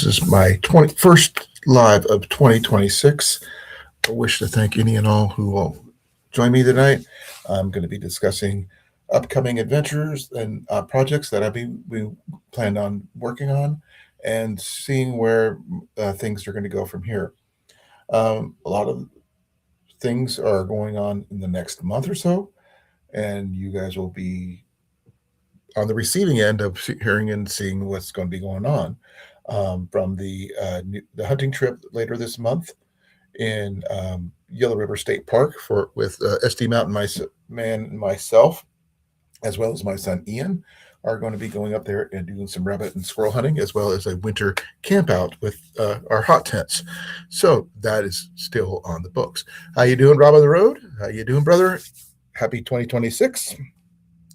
This is my first live of 2026. I wish to thank any and all who will join me tonight. I'm going to be discussing upcoming adventures and projects that we planned on working on and seeing where things are going to go from here. A lot of things are going on in the next month or so, and you guys will be on the receiving end of hearing and seeing what's going to be going on. From the hunting trip later this month in Yellow River State Park with SD Mountain Man and myself, as well as my son Ian, are going to be going up there and doing some rabbit and squirrel hunting, as well as a winter camp out with our hot tents. So that is still on the books. How you doing, Rob on the road? How you doing, brother? Happy 2026.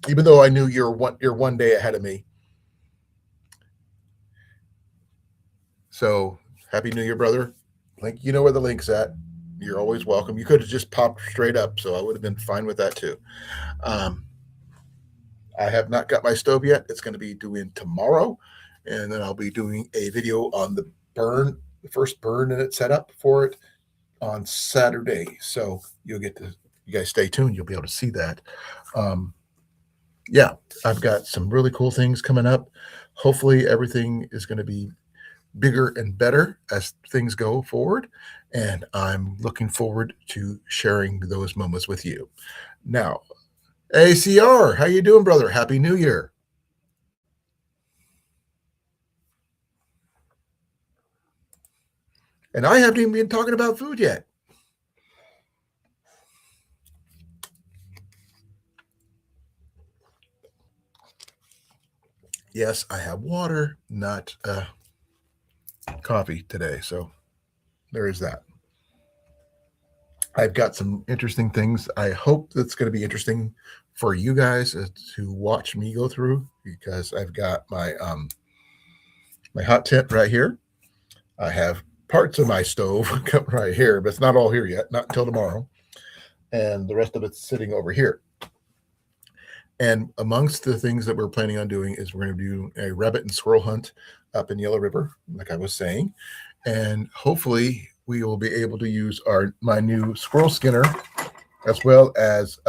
Even though I knew you're one day ahead of me. So happy New Year, brother. Link, you know where the link's at. You're always welcome. You could have just popped straight up, so I would have been fine with that too. I have not got my stove yet. It's going to be doing tomorrow, and then I'll be doing a video on the first burn and its setup for it on Saturday. So you guys stay tuned. You'll be able to see that. Yeah, I've got some really cool things coming up. Hopefully everything is going to be bigger and better as things go forward, and I'm looking forward to sharing those moments with you. Now, ACR, how you doing, brother? Happy New Year. And I haven't even been talking about food yet. Yes, I have water, not coffee today, so there is that. I've got some interesting things. I hope that's going to be interesting for you guys to watch me go through, because I've got my my hot tent right here. I have parts of my stove right here, but it's not all here yet, not until tomorrow, and the rest of it's sitting over here. And amongst the things that we're planning on doing is we're going to do a rabbit and squirrel hunt up in Yellow River, like I was saying, and hopefully we will be able to use my new squirrel skinner, as well as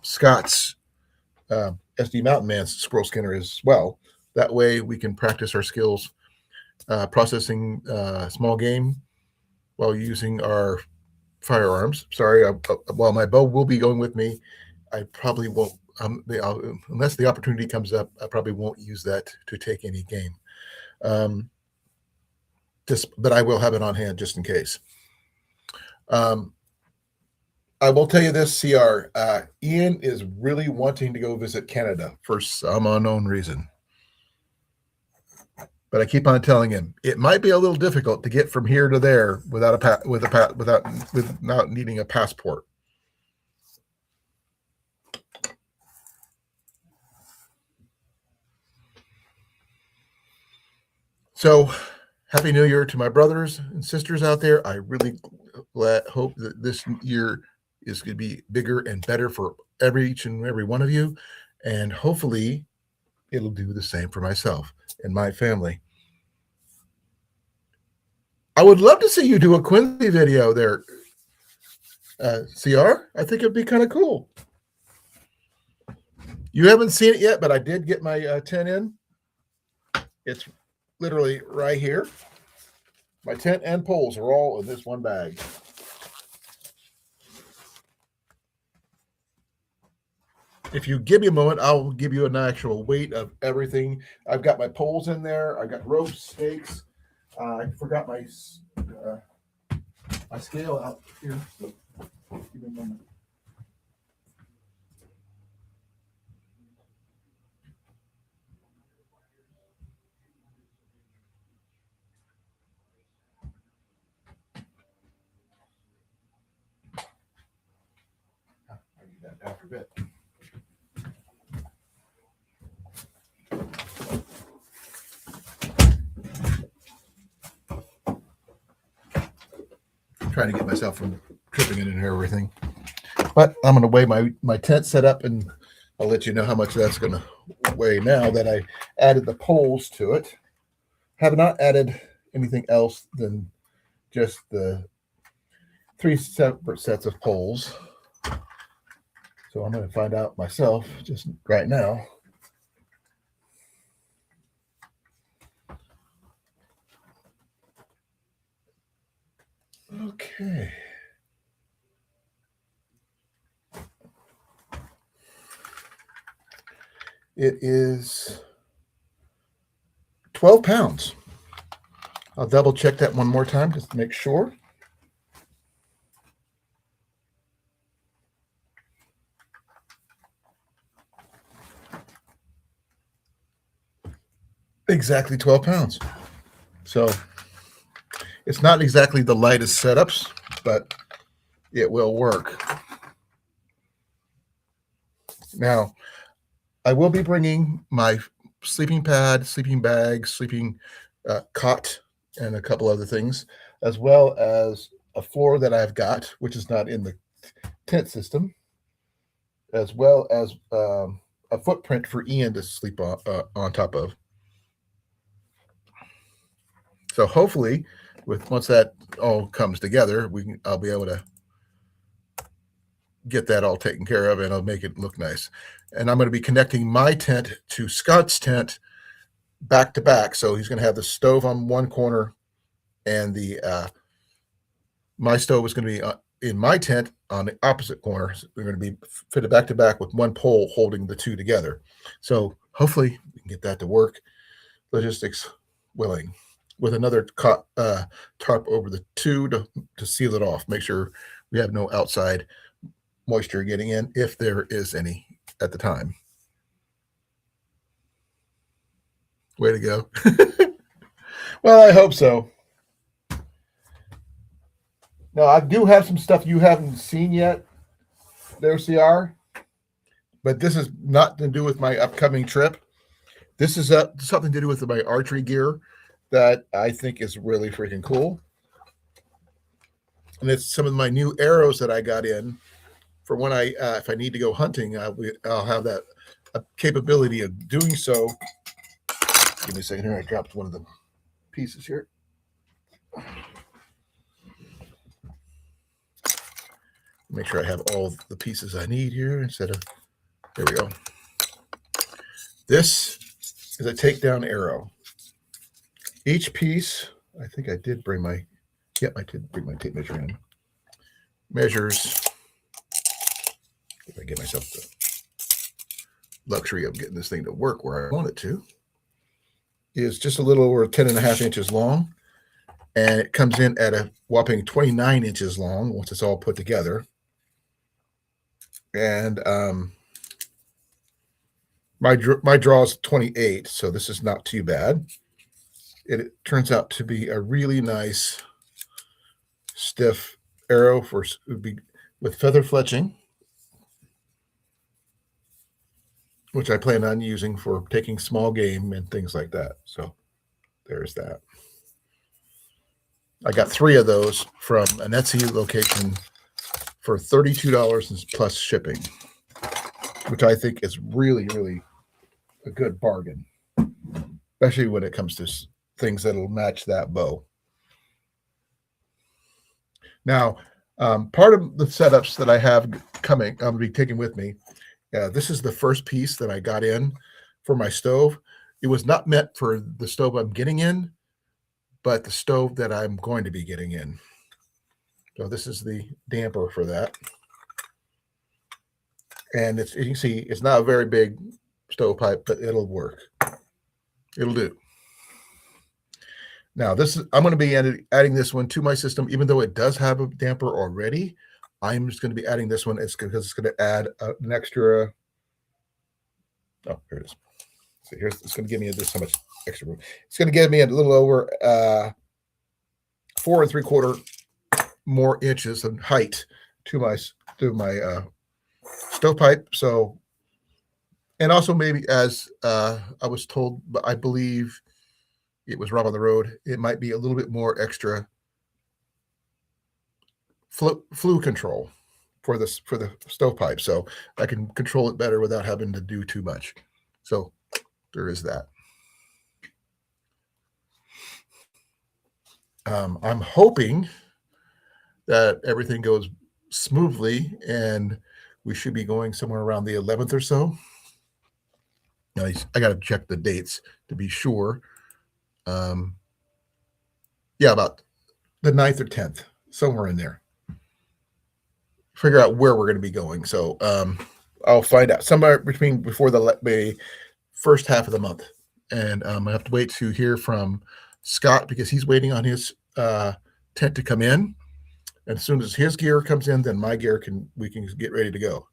Scott's SD Mountain Man's squirrel skinner as well. That way we can practice our skills processing small game while using our firearms. Sorry, while my bow will be going with me, I probably won't, unless the opportunity comes up, I probably won't use that to take any game. But I will have it on hand just in case. I will tell you this, CR. Ian is really wanting to go visit Canada for some unknown reason. But I keep on telling him it might be a little difficult to get from here to there without needing a passport. So, Happy New Year to my brothers and sisters out there. I really hope that this year is going to be bigger and better for each and every one of you. And hopefully it'll do the same for myself and my family. I would love to see you do a Quincy video there, CR. I think it'd be kind of cool. You haven't seen it yet, but I did get my tent in. It's literally right here. My tent and poles are all in this one bag. If you give me a moment, I'll give you an actual weight of everything. I've got my poles in there. I've got ropes, stakes. I forgot my scale out here. So give me a moment. After a bit. Trying to get myself from tripping it and everything. But I'm going to weigh my tent set up, and I'll let you know how much that's going to weigh now that I added the poles to it. Have not added anything else than just the 3 separate sets of poles. So I'm going to find out myself just right now. Okay. It is 12 pounds. I'll double check that one more time just to make sure. Exactly 12 pounds. So it's not exactly the lightest setups, but it will work. Now, I will be bringing my sleeping pad, sleeping bag, sleeping cot, and a couple other things, as well as a floor that I've got, which is not in the tent system, as well as a footprint for Ian to sleep on top of. So hopefully, once that all comes together, I'll be able to get that all taken care of, and I'll make it look nice. And I'm going to be connecting my tent to Scott's tent back to back. So he's going to have the stove on one corner, and my stove is going to be in my tent on the opposite corner. So they're going to be fitted back to back with one pole holding the two together. So hopefully we can get that to work. Logistics willing, with another tarp over the two to seal it off. Make sure we have no outside moisture getting in, if there is any at the time. Way to go. Well, I hope so. Now, I do have some stuff you haven't seen yet there, CR, but this is not to do with my upcoming trip. This is something to do with my archery gear that I think is really freaking cool. And it's some of my new arrows that I got in for when if I need to go hunting, I'll have that capability of doing so. Give me a second here. I dropped one of the pieces here. Make sure I have all the pieces I need here instead of, there we go. This is a takedown arrow. Each piece, I think I did bring my, yep, I did bring my tape measure in. Measures, if I get myself the luxury of getting this thing to work where I want it to, is just a little over 10.5 inches long. And it comes in at a whopping 29 inches long once it's all put together. And my draw is 28, so this is not too bad. It turns out to be a really nice stiff arrow with feather fletching, which I plan on using for taking small game and things like that. So there's that. I got 3 of those from an Etsy location for $32 plus shipping, which I think is really, really a good bargain, especially when it comes to things that'll match that bow. Now, part of the setups that I have coming, I'm going to be taking with me. This is the first piece that I got in for my stove. It was not meant for the stove I'm getting in, but the stove that I'm going to be getting in. So this is the damper for that. And you can see it's not a very big stovepipe, but it'll work. It'll do. Now I'm going to be adding this one to my system, even though it does have a damper already. I'm just going to be adding this one because it's going to add an extra. Oh, here it is. So it's going to give me just so much extra room. It's going to give me a little over 4 3/4 more inches in height to my stovepipe. So, and also maybe as I was told, but I believe it was Rob on the Road, it might be a little bit more extra flue control for the stovepipe, so I can control it better without having to do too much. So there is that. I'm hoping that everything goes smoothly, and we should be going somewhere around the 11th or so. I got to check the dates to be sure. Um, yeah, about the 9th or 10th, somewhere in there. Figure out where we're going to be going. So I'll find out somewhere before the first half of the month. And I have to wait to hear from Scott because he's waiting on his tent to come in. And as soon as his gear comes in, then my gear we can get ready to go.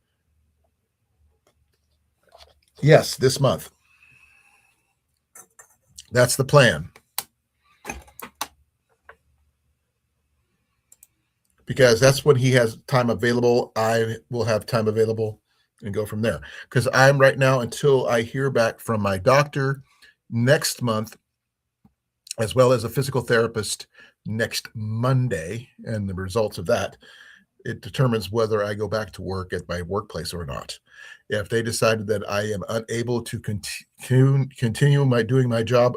Yes, this month. That's the plan. Because that's when he has time available. I will have time available and go from there. Because I'm right now, until I hear back from my doctor next month, as well as a physical therapist next Monday, and the results of that, it determines whether I go back to work at my workplace or not. If they decided that I am unable to continue doing my job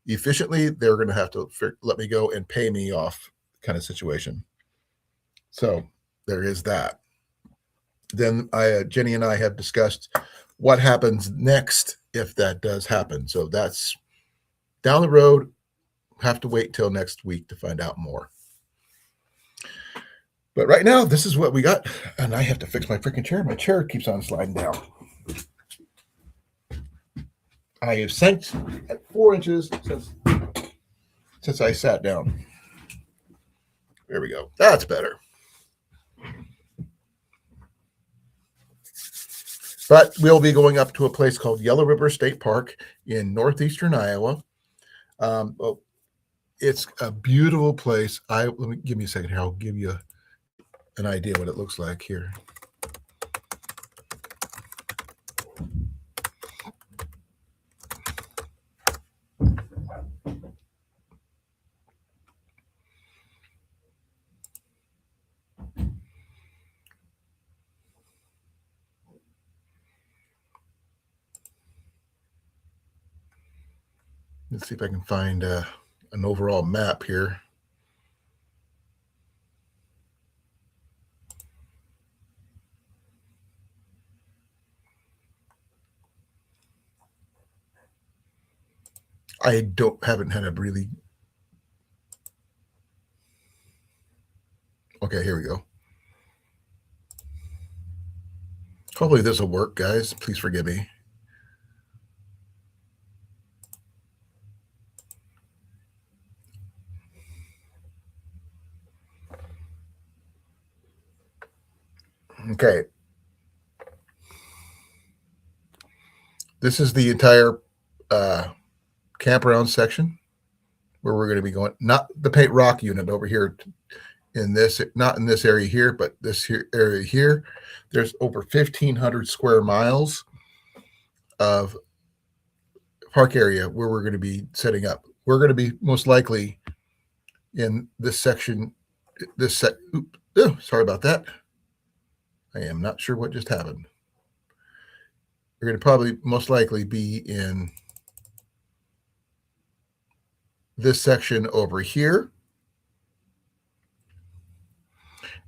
efficiently, they're going to have to let me go and pay me off, kind of situation. So there is that. Then Jenny and I have discussed what happens next if that does happen. So that's down the road. Have to wait till next week to find out more. But right now, this is what we got. And I have to fix my freaking chair. My chair keeps on sliding down. I have sank at 4 inches since I sat down. There we go. That's better. But we'll be going up to a place called Yellow River State Park in northeastern Iowa. It's a beautiful place. Give me a second here. I'll give you an idea what it looks like here. Let's see if I can find an overall map here. I haven't had a really. Okay, here we go. Hopefully this will work, guys. Please forgive me. Okay. This is the entire campground section where we're going to be going. Not the paint rock unit over here not in this area here, but this area here. There's over 1,500 square miles of park area where we're going to be setting up. We're going to be most likely in this section. Sorry about that. I am not sure what just happened. We're going to probably most likely be in this section over here.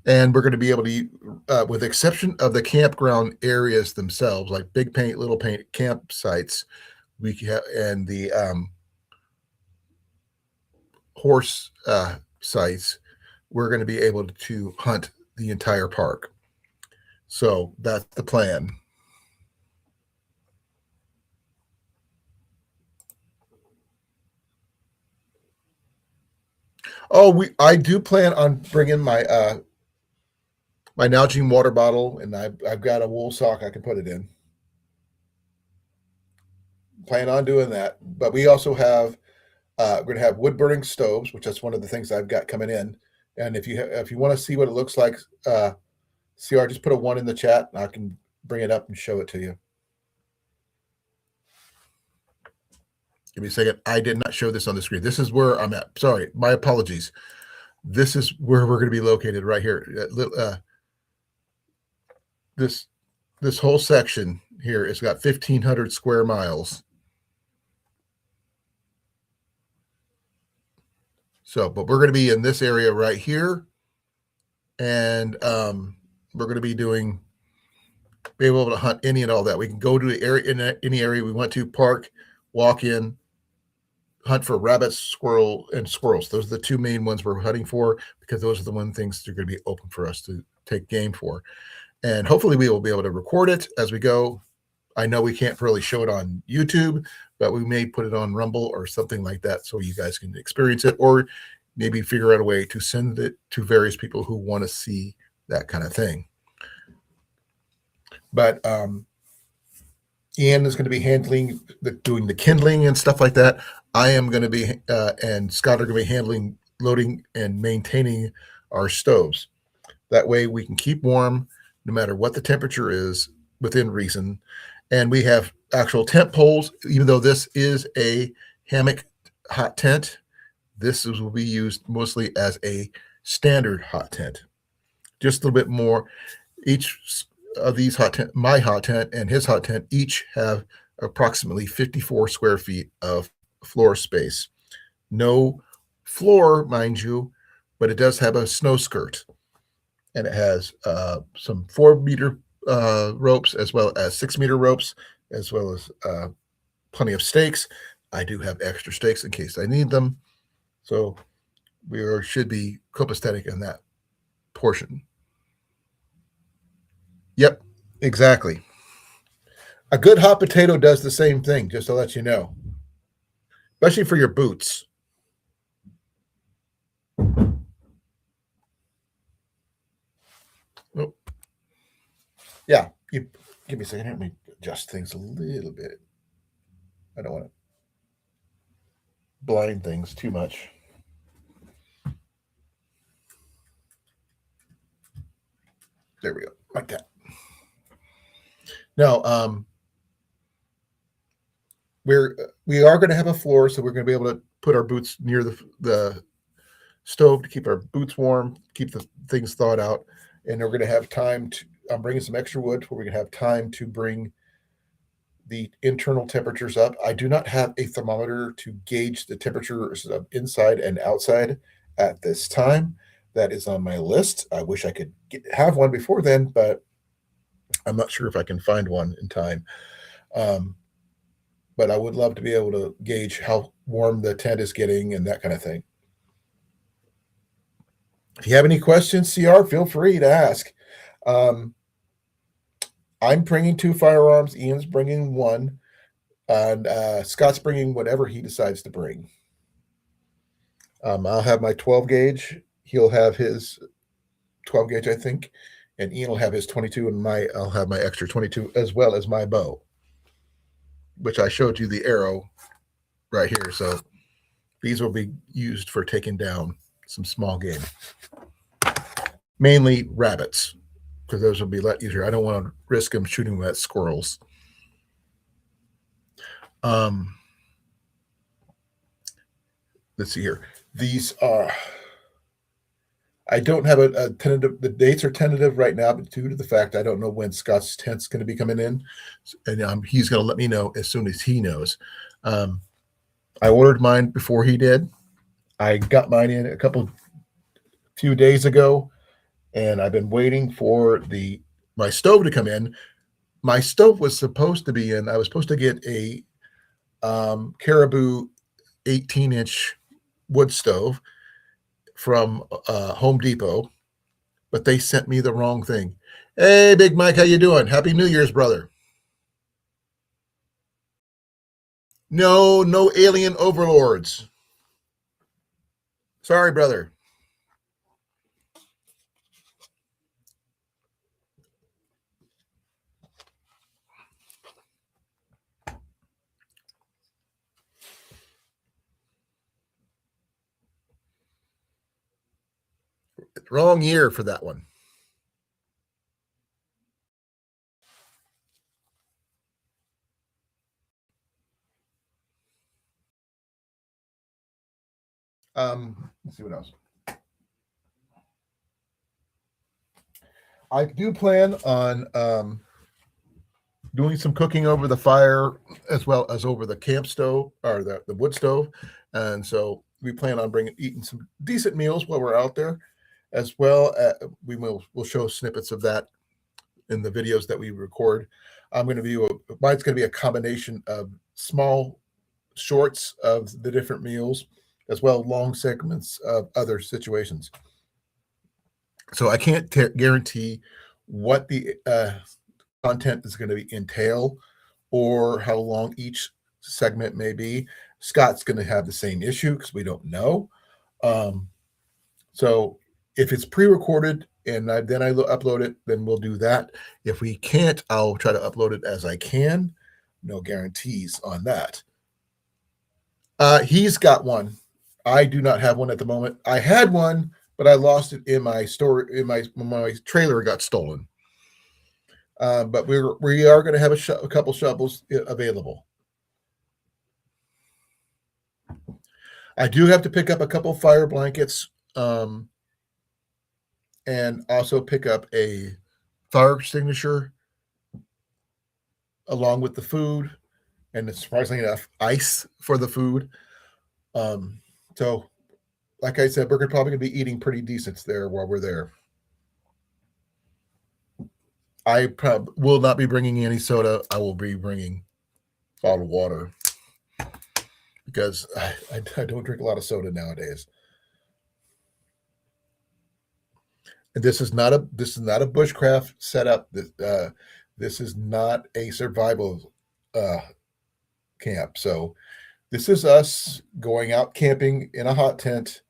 And we're going to be able to, with the exception of the campground areas themselves, like big paint, little paint campsites, we can have, and the horse sites, we're going to be able to hunt the entire park. So that's the plan. Oh, I do plan on bringing my my Nalgene water bottle, and I've got a wool sock I can put it in. Plan on doing that, but we also have we're going to have wood burning stoves, which that's one of the things I've got coming in. And if you want to see what it looks like, CR, just put a 1 in the chat, and I can bring it up and show it to you. Give me a second. I did not show this on the screen. This is where I'm at. Sorry, my apologies. This is where we're going to be located right here. This whole section here, it's got 1,500 square miles. So, but we're going to be in this area right here, and we're going to be able to hunt any and all that. We can go to the area in any area we want to, park, walk in, hunt for rabbits, squirrels. Those are the two main ones we're hunting for, because those are the one things that are going to be open for us to take game for. And hopefully we will be able to record it as we go. I know we can't really show it on YouTube, but we may put it on Rumble or something like that so you guys can experience it, or maybe figure out a way to send it to various people who want to see that kind of thing. But Ian is going to be doing the kindling and stuff like that. I am going to be, and Scott are going to be handling loading and maintaining our stoves. That way we can keep warm no matter what the temperature is within reason. And we have actual tent poles, even though this is a hammock hot tent. This will be used mostly as a standard hot tent. Just a little bit more. Each of these my hot tent and his hot tent, each have approximately 54 square feet of floor space. No floor, mind you, but it does have a snow skirt. And it has some 4-meter ropes, as well as 6-meter ropes, as well as plenty of stakes. I do have extra stakes in case I need them. So we should be copacetic in that portion. Yep, exactly. A good hot potato does the same thing, just to let you know, especially for your boots. Oh. Yeah, you give me a second. Let me adjust things a little bit. I don't want to blind things too much. There we go, like that. Now, we are going to have a floor, so we're going to be able to put our boots near the stove to keep our boots warm, keep the things thawed out, and we're going to have time to. I'm bringing some extra wood where we can have time to bring the internal temperatures up. I do not have a thermometer to gauge the temperatures of inside and outside at this time. That is on my list. I wish I could have one before then, but I'm not sure if I can find one in time. But I would love to be able to gauge how warm the tent is getting and that kind of thing. If you have any questions, CR, feel free to ask. I'm bringing 2 firearms. Ian's bringing 1. And Scott's bringing whatever he decides to bring. I'll have my 12 gauge. He'll have his 12 gauge, I think. And Ian will have his 22, and I'll have my extra 22, as well as my bow, which I showed you the arrow right here. So these will be used for taking down some small game, mainly rabbits, because those will be a lot easier. I don't want to risk them shooting at squirrels. Let's see here. These are. I don't have a tentative. The dates are tentative right now, but due to the fact I don't know when Scott's tent's going to be coming in, and he's going to let me know as soon as he knows. I ordered mine before he did. I got mine in a few days ago, and I've been waiting for my stove to come in. My stove was supposed to be in. I was supposed to get a Caribou 18-inch wood stove from Home Depot, but they sent me the wrong thing. Hey, Big Mike, how you doing? Happy New Year's, brother. No alien overlords. Sorry, brother. Wrong year for that one. Let's see what else. I do plan on doing some cooking over the fire as well as over the camp stove or the wood stove. And so we plan on eating some decent meals while we're out there, as well. We'll show snippets of that in the videos that we record. Mine's going to be a combination of small shorts of the different meals, as well as long segments of other situations. So I can't guarantee what the content is going to entail or how long each segment may be. Scott's going to have the same issue because we don't know. So if it's pre-recorded and then I upload it, then we'll do that. If we can't, I'll try to upload it as I can. No guarantees on that. He's got one. I do not have one at the moment. I had one, but I lost it in my store. My trailer got stolen. But we are going to have a couple shovels available. I do have to pick up a couple fire blankets, and also pick up a fire extinguisher along with the food, and surprisingly enough, ice for the food. So, like I said, we're probably going to be eating pretty decent there while we're there. I will not be bringing any soda. I will be bringing bottled water because I don't drink a lot of soda nowadays. And this is not a bushcraft setup. This is not a survival camp. So this is us going out camping in a hot tent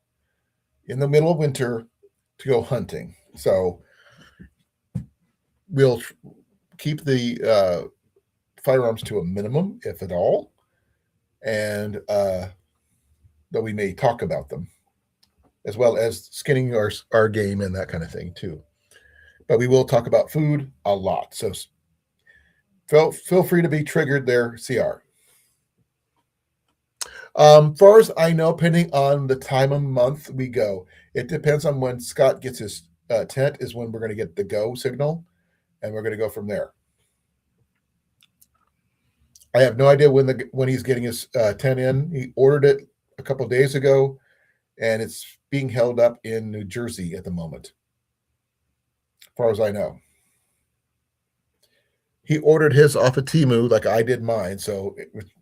in the middle of winter to go hunting. So we'll keep the firearms to a minimum, if at all, and though we may talk about them, as well as skinning our game and that kind of thing too. But we will talk about food a lot. So feel free to be triggered there, CR. Far as I know, depending on the time of month we go, it depends on when Scott gets his tent is when we're going to get the go signal, and we're going to go from there. I have no idea when he's getting his tent in. He ordered it a couple of days ago, and it's being held up in New Jersey at the moment, as far as I know. He ordered his off of Temu like I did mine, so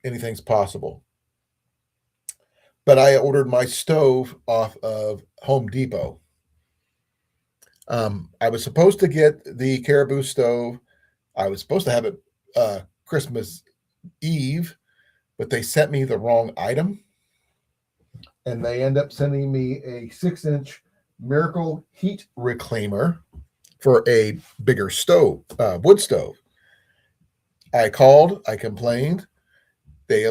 anything's possible. But I ordered my stove off of Home Depot. I was supposed to get the Caribou stove. I was supposed to have it Christmas Eve, but they sent me the wrong item. And they end up sending me a 6-inch Miracle heat reclaimer for a bigger stove, wood stove. I called, I complained. They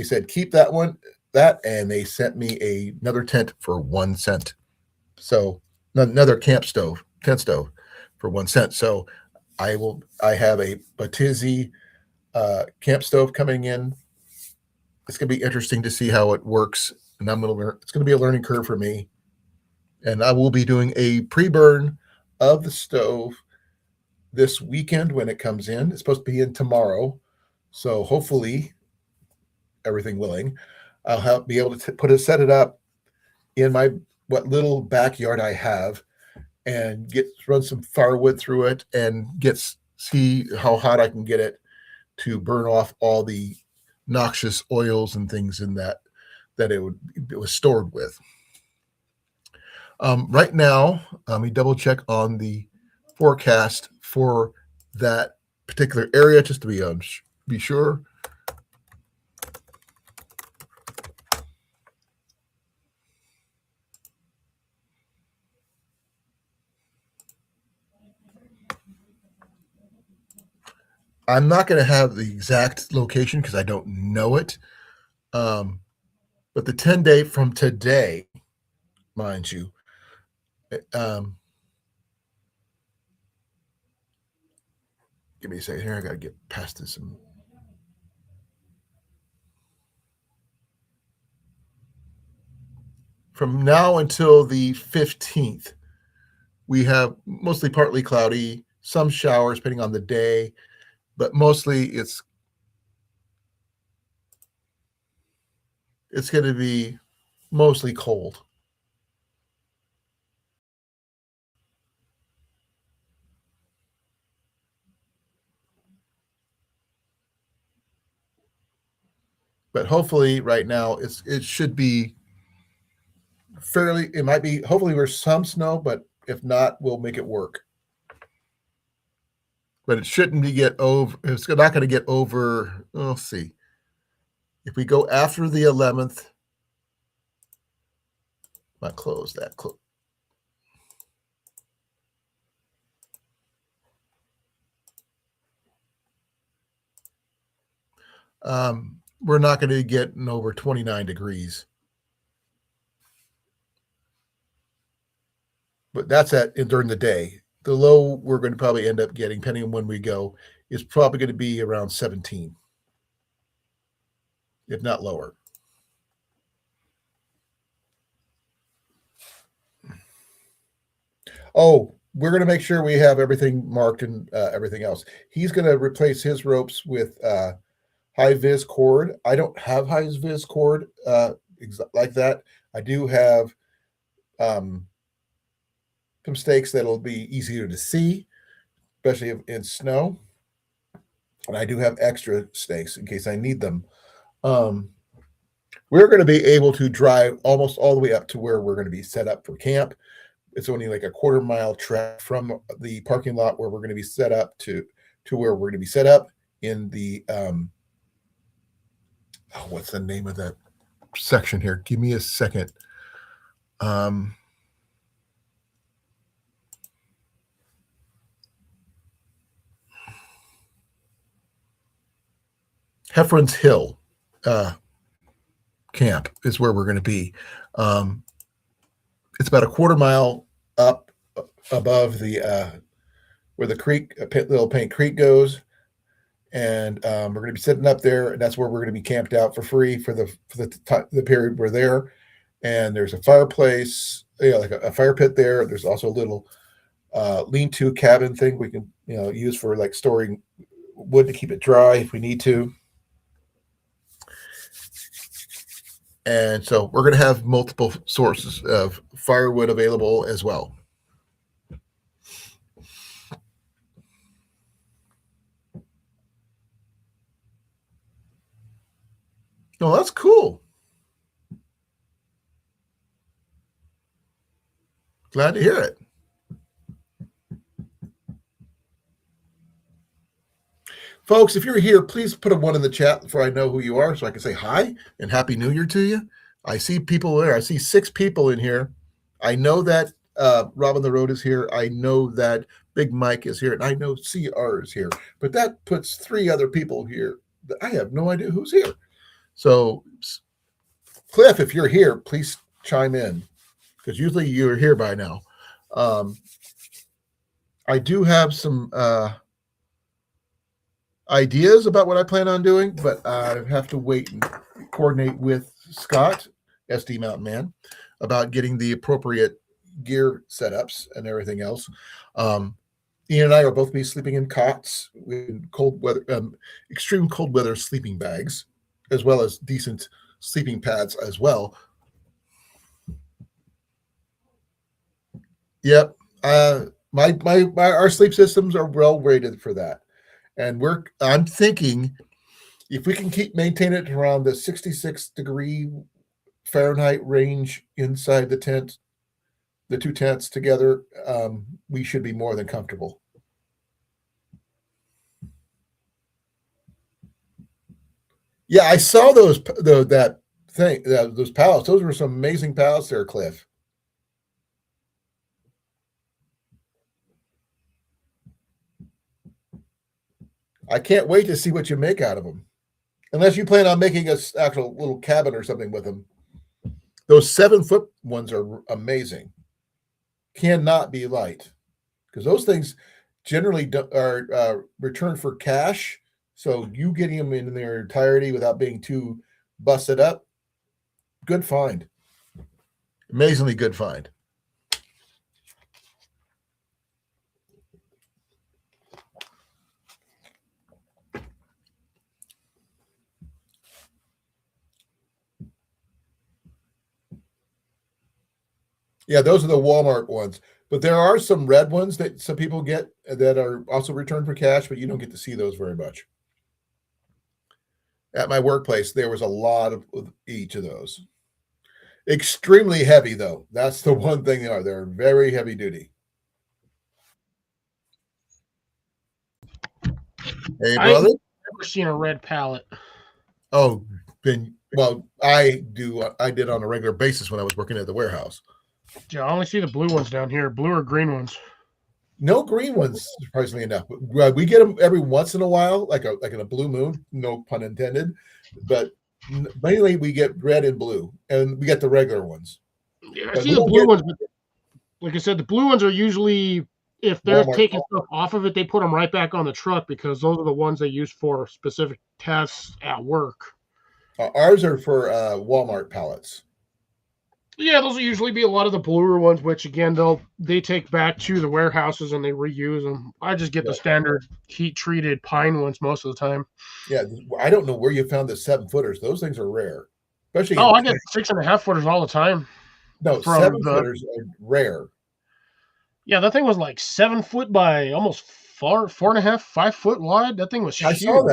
said, keep that, and they sent me another tent for 1 cent. So another tent stove for 1 cent. So I have a Batizzi camp stove coming in. It's going to be interesting to see how it works, and it's going to be a learning curve for me. And I will be doing a pre-burn of the stove this weekend when it comes in. It's supposed to be in tomorrow, so hopefully, everything willing, I'll be able to set it up in what little backyard I have, and run some firewood through it, and see how hot I can get it to burn off all the noxious oils and things in that it was stored with. Right now, let me double check on the forecast for that particular area just to be sure. I'm not going to have the exact location because I don't know it. But the 10-day from today, mind you, give me a second here. I got to get past this. From now until the 15th, we have mostly partly cloudy, some showers depending on the day, but mostly it's it's going to be mostly cold. But hopefully, right now, it should be fairly. It might be. Hopefully, there's some snow, but if not, we'll make it work. But it shouldn't be get over. It's not going to get over. We'll see. If we go after the 11th, I'll close that. We're not going to be getting over 29 degrees. But that's during the day. The low we're going to probably end up getting, depending on when we go, is probably going to be around 17, if not lower. Oh, we're going to make sure we have everything marked and everything else. He's going to replace his ropes with high vis cord. I don't have high vis cord like that. I do have some stakes that'll be easier to see, especially in snow. And I do have extra stakes in case I need them. We're going to be able to drive almost all the way up to where we're going to be set up for camp. It's only like a quarter-mile trek from the parking lot where we're going to be set up to where we're going to be set up in the what's the name of that section here? Give me a second. Heffron's Hill camp is where we're going to be. It's about a quarter mile up above the where the creek, Little Paint Creek goes, and we're going to be sitting up there, and that's where we're going to be camped out for free for the period we're there. And there's a fireplace, like a fire pit there. There's also a little lean-to cabin thing we can use for like storing wood to keep it dry if we need to. And so we're going to have multiple sources of firewood available as well. Oh, that's cool. Glad to hear it. Folks, if you're here, please put a one in the chat so I know who you are so I can say hi and Happy New Year to you. I see people there. I see 6 people in here. I know that Robin the Road is here. I know that Big Mike is here. And I know CR is here. But that puts 3 other people here. I have no idea who's here. So, Cliff, if you're here, please chime in because usually you're here by now. I do have some ideas about what I plan on doing, but I have to wait and coordinate with Scott, SD Mountain Man, about getting the appropriate gear setups and everything else. Ian and I will both be sleeping in cots with cold weather, extreme cold weather sleeping bags, as well as decent sleeping pads as well. Yep. Our sleep systems are well rated for that. And I'm thinking if we can maintain it around the 66-degree Fahrenheit range inside the tent, the 2 tents together, we should be more than comfortable. Yeah, I saw those pallets. Those were some amazing pallets there, Cliff. I can't wait to see what you make out of them. Unless you plan on making an actual little cabin or something with them. Those 7-foot ones are amazing. Cannot be light because those things generally are returned for cash. So you getting them in their entirety without being too busted up, good find. Amazingly good find. Yeah, those are the Walmart ones. But there are some red ones that some people get that are also returned for cash, but you don't get to see those very much. At my workplace, there was a lot of each of those. Extremely heavy, though. That's the one thing they are. They're very heavy duty. Hey, I ain't brother. never seen a red pallet. Oh, been well. I do. I did on a regular basis when I was working at the warehouse. Yeah, I only see the blue ones down here, blue or green ones. No green ones, surprisingly enough. We get them every once in a while, like in a blue moon. No pun intended. But mainly we get red and blue, and we get the regular ones. Yeah, I But see we the don't blue get ones, but like I said, the blue ones are usually if they're Walmart. taking stuff off of it, they put them right back on the truck because those are the ones they use for specific tests at work. Ours are for Walmart pallets. Yeah, those will usually be a lot of the bluer ones, which again they take back to the warehouses and they reuse them. I just get the Yeah, standard heat treated pine ones most of the time. yeah. I don't know where you found the 7-footers. Those things are rare, especially Oh, in I get 6.5 footers all the time no from seven the footers are rare. yeah. That thing was like 7 foot by almost 4.5, 5 foot wide. That thing was I saw huge.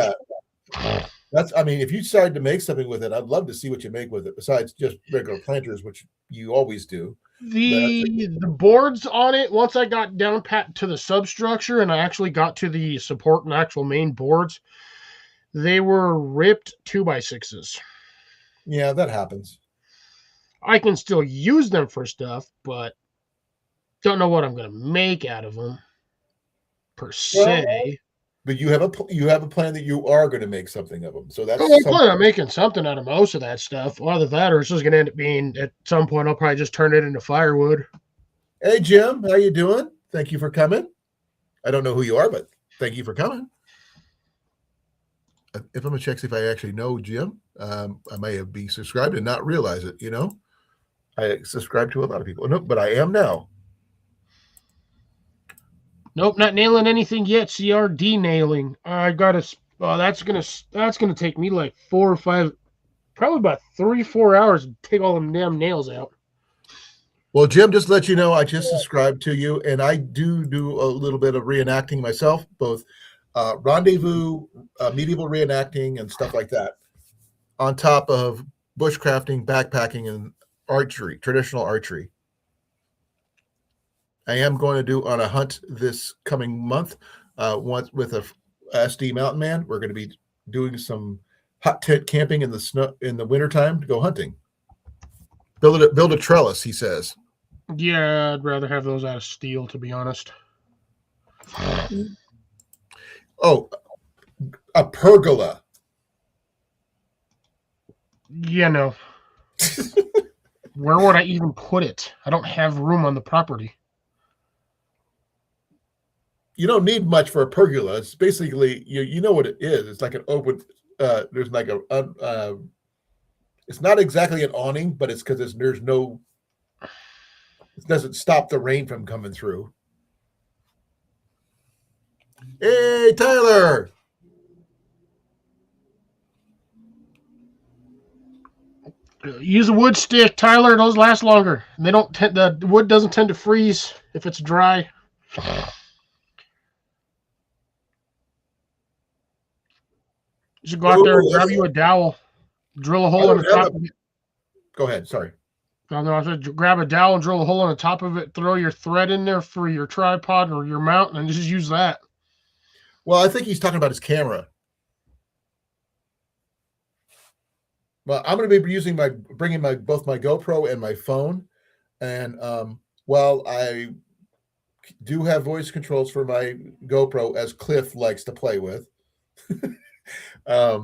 that. That's. I mean, if you decided to make something with it, I'd love to see what you make with it. Besides just regular planters, which you always do. But The boards on it, once I got down pat to the substructure and I actually got to the support and actual main boards, they were ripped 2x6s. yeah, that happens. I can still use them for stuff, but don't know what I'm going to make out of them per Well, se. but you have a plan that you are going to make something of them. So Oh, that's I'm some. planning on making something out of most of that stuff. Either that or it's just going to end up being, at some point, I'll probably just turn it into firewood. Hey, Jim, how you doing? Thank you for coming. I don't know who you are, but thank you for coming. If I'm gonna check see if I actually know Jim, I may have been subscribed and not realize it. I subscribe to a lot of people. No, but I am now. Nope, not nailing anything yet. CRD nailing. I got to. That's gonna take me like 4 or 5, probably about 3, 4 hours to take all them damn nails out. Well, Jim, just to let you know, I just subscribed to you, and I do a little bit of reenacting myself, both rendezvous, medieval reenacting, and stuff like that. On top of bushcrafting, backpacking, and archery, traditional archery. I am going to do on a hunt this coming month. Once with a SD Mountain Man, we're going to be doing some hot tent camping in the snow in the wintertime to go hunting. Build a trellis, he says. Yeah, I'd rather have those out of steel, to be honest. Oh, a pergola. Yeah, no. Where would I even put it? I don't have room on the property. You don't need much for a pergola. It's basically you know what it is. It's like an open. There's like a. It's not exactly an awning, but it's because there's no. It doesn't stop the rain from coming through. Hey, Tyler. Use a wood stick, Tyler. Those last longer. They don't. The wood doesn't tend to freeze if it's dry. You should go out there and grab you a dowel, drill a I hole in don't the have top a. of it. Go ahead. Sorry. No, I said grab a dowel and drill a hole in the top of it. Throw your thread in there for your tripod or your mount, and just use that. Well, I think he's talking about his camera. Well, I'm going to be bringing both my GoPro and my phone, and well, I do have voice controls for my GoPro, as Cliff likes to play with. A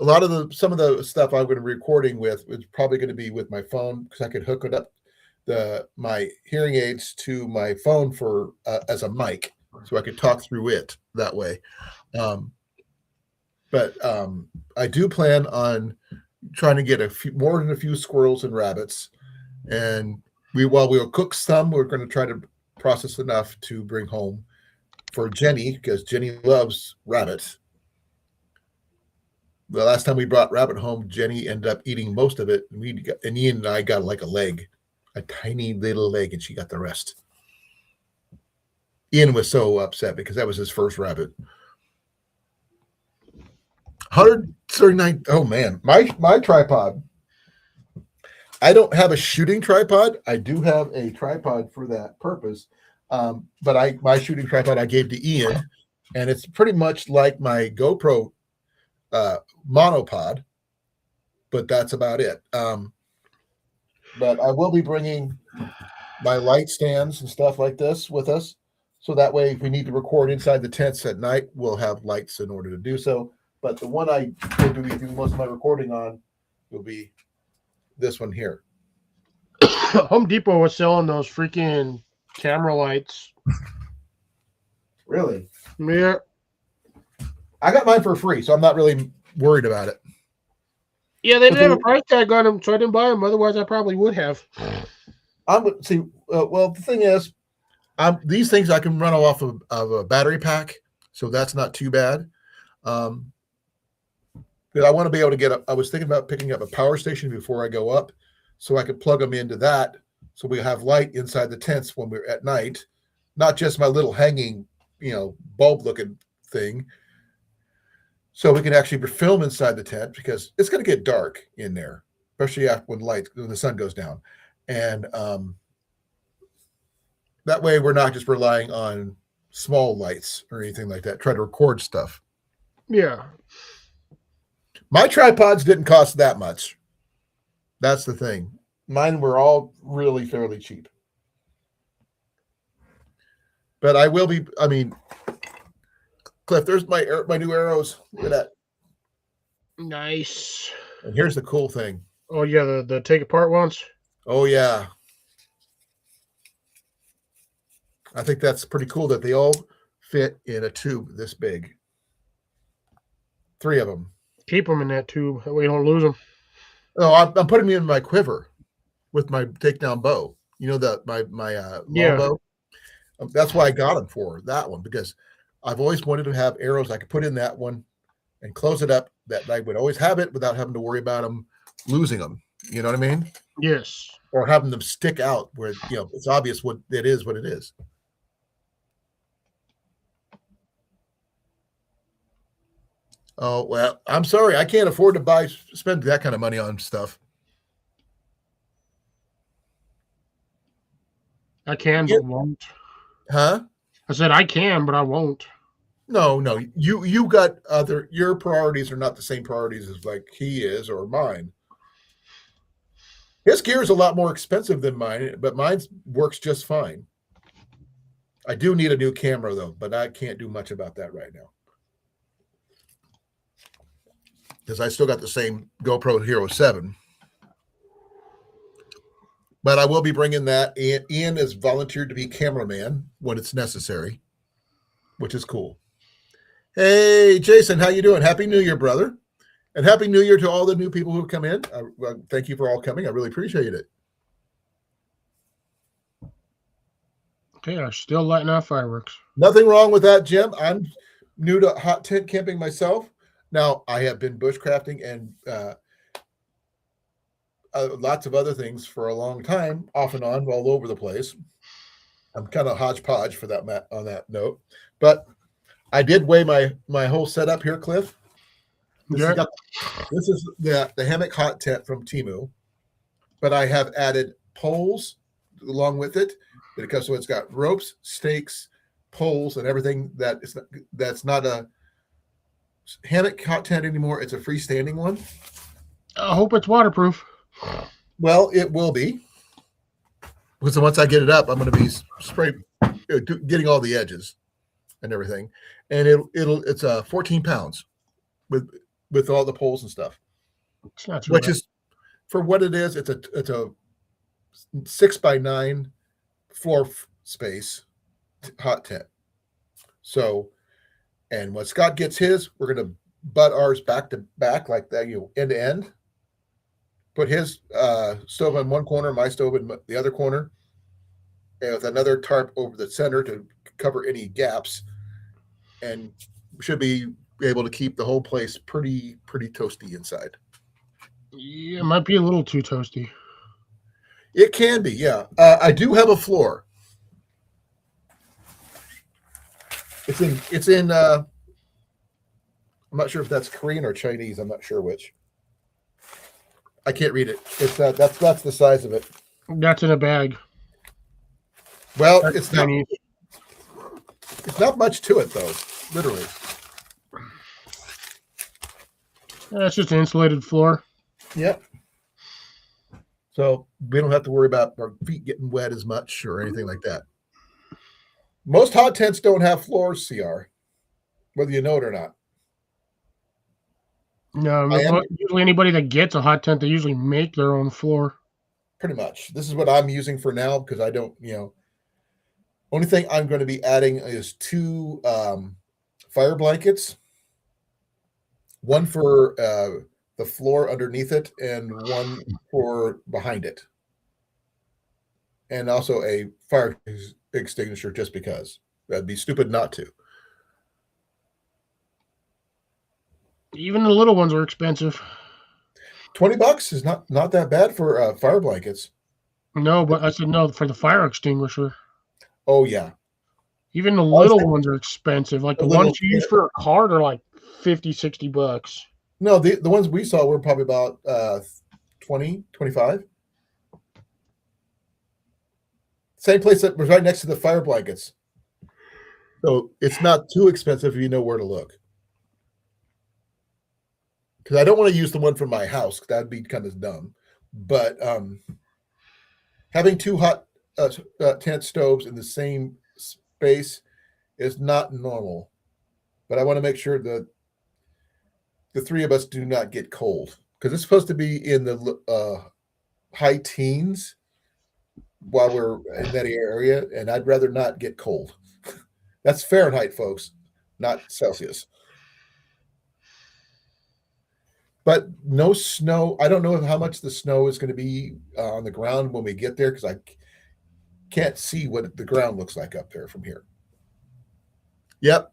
lot of some of the stuff I'm going to be recording with is probably going to be with my phone because I could hook it up my hearing aids to my phone for as a mic, so I could talk through it that way. But I do plan on trying to get more than a few squirrels and rabbits, and while we'll cook some, we're going to try to process enough to bring home for Jenny because Jenny loves rabbits. The last time we brought rabbit home, Jenny ended up eating most of it, and Ian and I got like a leg. a tiny little leg, and she got the rest. Ian was so upset because that was his first rabbit. 139. Oh man, my tripod. I don't have a shooting tripod. I do have a tripod for that purpose. But my shooting tripod I gave to Ian, and it's pretty much like my GoPro monopod, but that's about it. But I will be bringing my light stands and stuff like this with us, so that way if we need to record inside the tents at night, we'll have lights in order to do so. But the one I will be doing most of my recording on will be this one here. Home Depot was selling those freaking camera lights. Really? Yeah. I got mine for free, so I'm not really worried about it. Yeah, they didn't have a price tag on them, so I didn't buy them. Otherwise, I probably would have. Well, the thing is, these things I can run off of a battery pack, so that's not too bad. But I want to be able to get I was thinking about picking up a power station before I go up, so I could plug them into that, so we have light inside the tents when we're at night, not just my little hanging, bulb-looking thing. So we can actually film inside the tent because it's going to get dark in there, especially when the sun goes down, and that way we're not just relying on small lights or anything like that. Try to record stuff. Yeah. My tripods didn't cost that much. That's the thing. Mine were all really fairly cheap. But I will be. I mean, Cliff, there's my new arrows. Look at that. Nice. And here's the cool thing. Oh yeah, the take apart ones. Oh yeah. I think that's pretty cool that they all fit in a tube this big. 3 of them. Keep them in that tube. That way you don't lose them. Oh, I'm putting them in my quiver with my takedown bow. You know my long bow. That's why I got them for that one, because I've always wanted to have arrows I could put in that one and close it up. That I would always have it without having to worry about them losing them. You know what I mean? Yes. Or having them stick out where it's obvious what it is. What it is. Oh, well, I'm sorry. I can't afford to spend that kind of money on stuff. I can, but won't. Huh? I said I can, but I won't. No. You got your priorities are not the same priorities as like he is or mine. His gear is a lot more expensive than mine, but mine works just fine. I do need a new camera though, but I can't do much about that right now. Because I still got the same GoPro Hero 7. But I will be bringing that. Ian has volunteered to be cameraman when it's necessary, which is cool. Hey, Jason, how you doing? Happy New Year, brother. And Happy New Year to all the new people who have come in. Thank you for all coming. I really appreciate it. Okay, I'm still lighting off fireworks. Nothing wrong with that, Jim. I'm new to hot tent camping myself. Now, I have been bushcrafting and lots of other things for a long time, off and on, all over the place. I'm kind of hodgepodge for that on that note. But I did weigh my whole setup here, Cliff. This is the hammock hot tent from Temu, but I have added poles along with it because so it's got ropes, stakes, poles, and everything. That's not a hammock hot tent anymore. It's a freestanding one. I hope it's waterproof. Well, it will be. Because once I get it up, I'm going to be getting all the edges and everything, and it's 14 pounds with all the poles and stuff. It's not too which bad. Is for what it is. It's a 6x9 floor space hot tent. So, and when Scott gets his, we're going to butt ours back to back like that, end to end. Put his stove in one corner, my stove in the other corner, and with another tarp over the center to cover any gaps, and should be able to keep the whole place pretty toasty inside. Yeah, it might be a little too toasty. It can be, yeah. I do have a floor. It's in I'm not sure if that's Korean or Chinese. I'm not sure which. I can't read it. It's that's the size of it. That's in a bag. Well, That's Chinese. it's not much to it though, literally. That's just an insulated floor. Yep. So we don't have to worry about our feet getting wet as much or anything like that. Most hot tents don't have floors, CR, whether you know it or not. No, I am usually anybody that gets a hot tent, they usually make their own floor. pretty much. This is what I'm using for now because I don't, only thing I'm going to be adding is two fire blankets, one for the floor underneath it and one for behind it. And also a fire extinguisher just because. That'd be stupid not to. Even the little ones are expensive. $20 is not that bad for fire blankets. No, but I said no for the fire extinguisher. Oh yeah. Even the little ones are expensive. Like the ones you use for a cart are like $50-$60. No, the ones we saw were probably about 20, 25. Same place that was right next to the fire blankets. So it's not too expensive if you know where to look. Because I don't want to use the one from my house. That'd be kind of dumb. But having two hot tent stoves in the same space is not normal. But I want to make sure that the three of us do not get cold. Because it's supposed to be in the high teens while we're in that area. And I'd rather not get cold. That's Fahrenheit, folks, not Celsius. But no snow. I don't know how much the snow is going to be on the ground when we get there because I can't see what the ground looks like up there from here. Yep.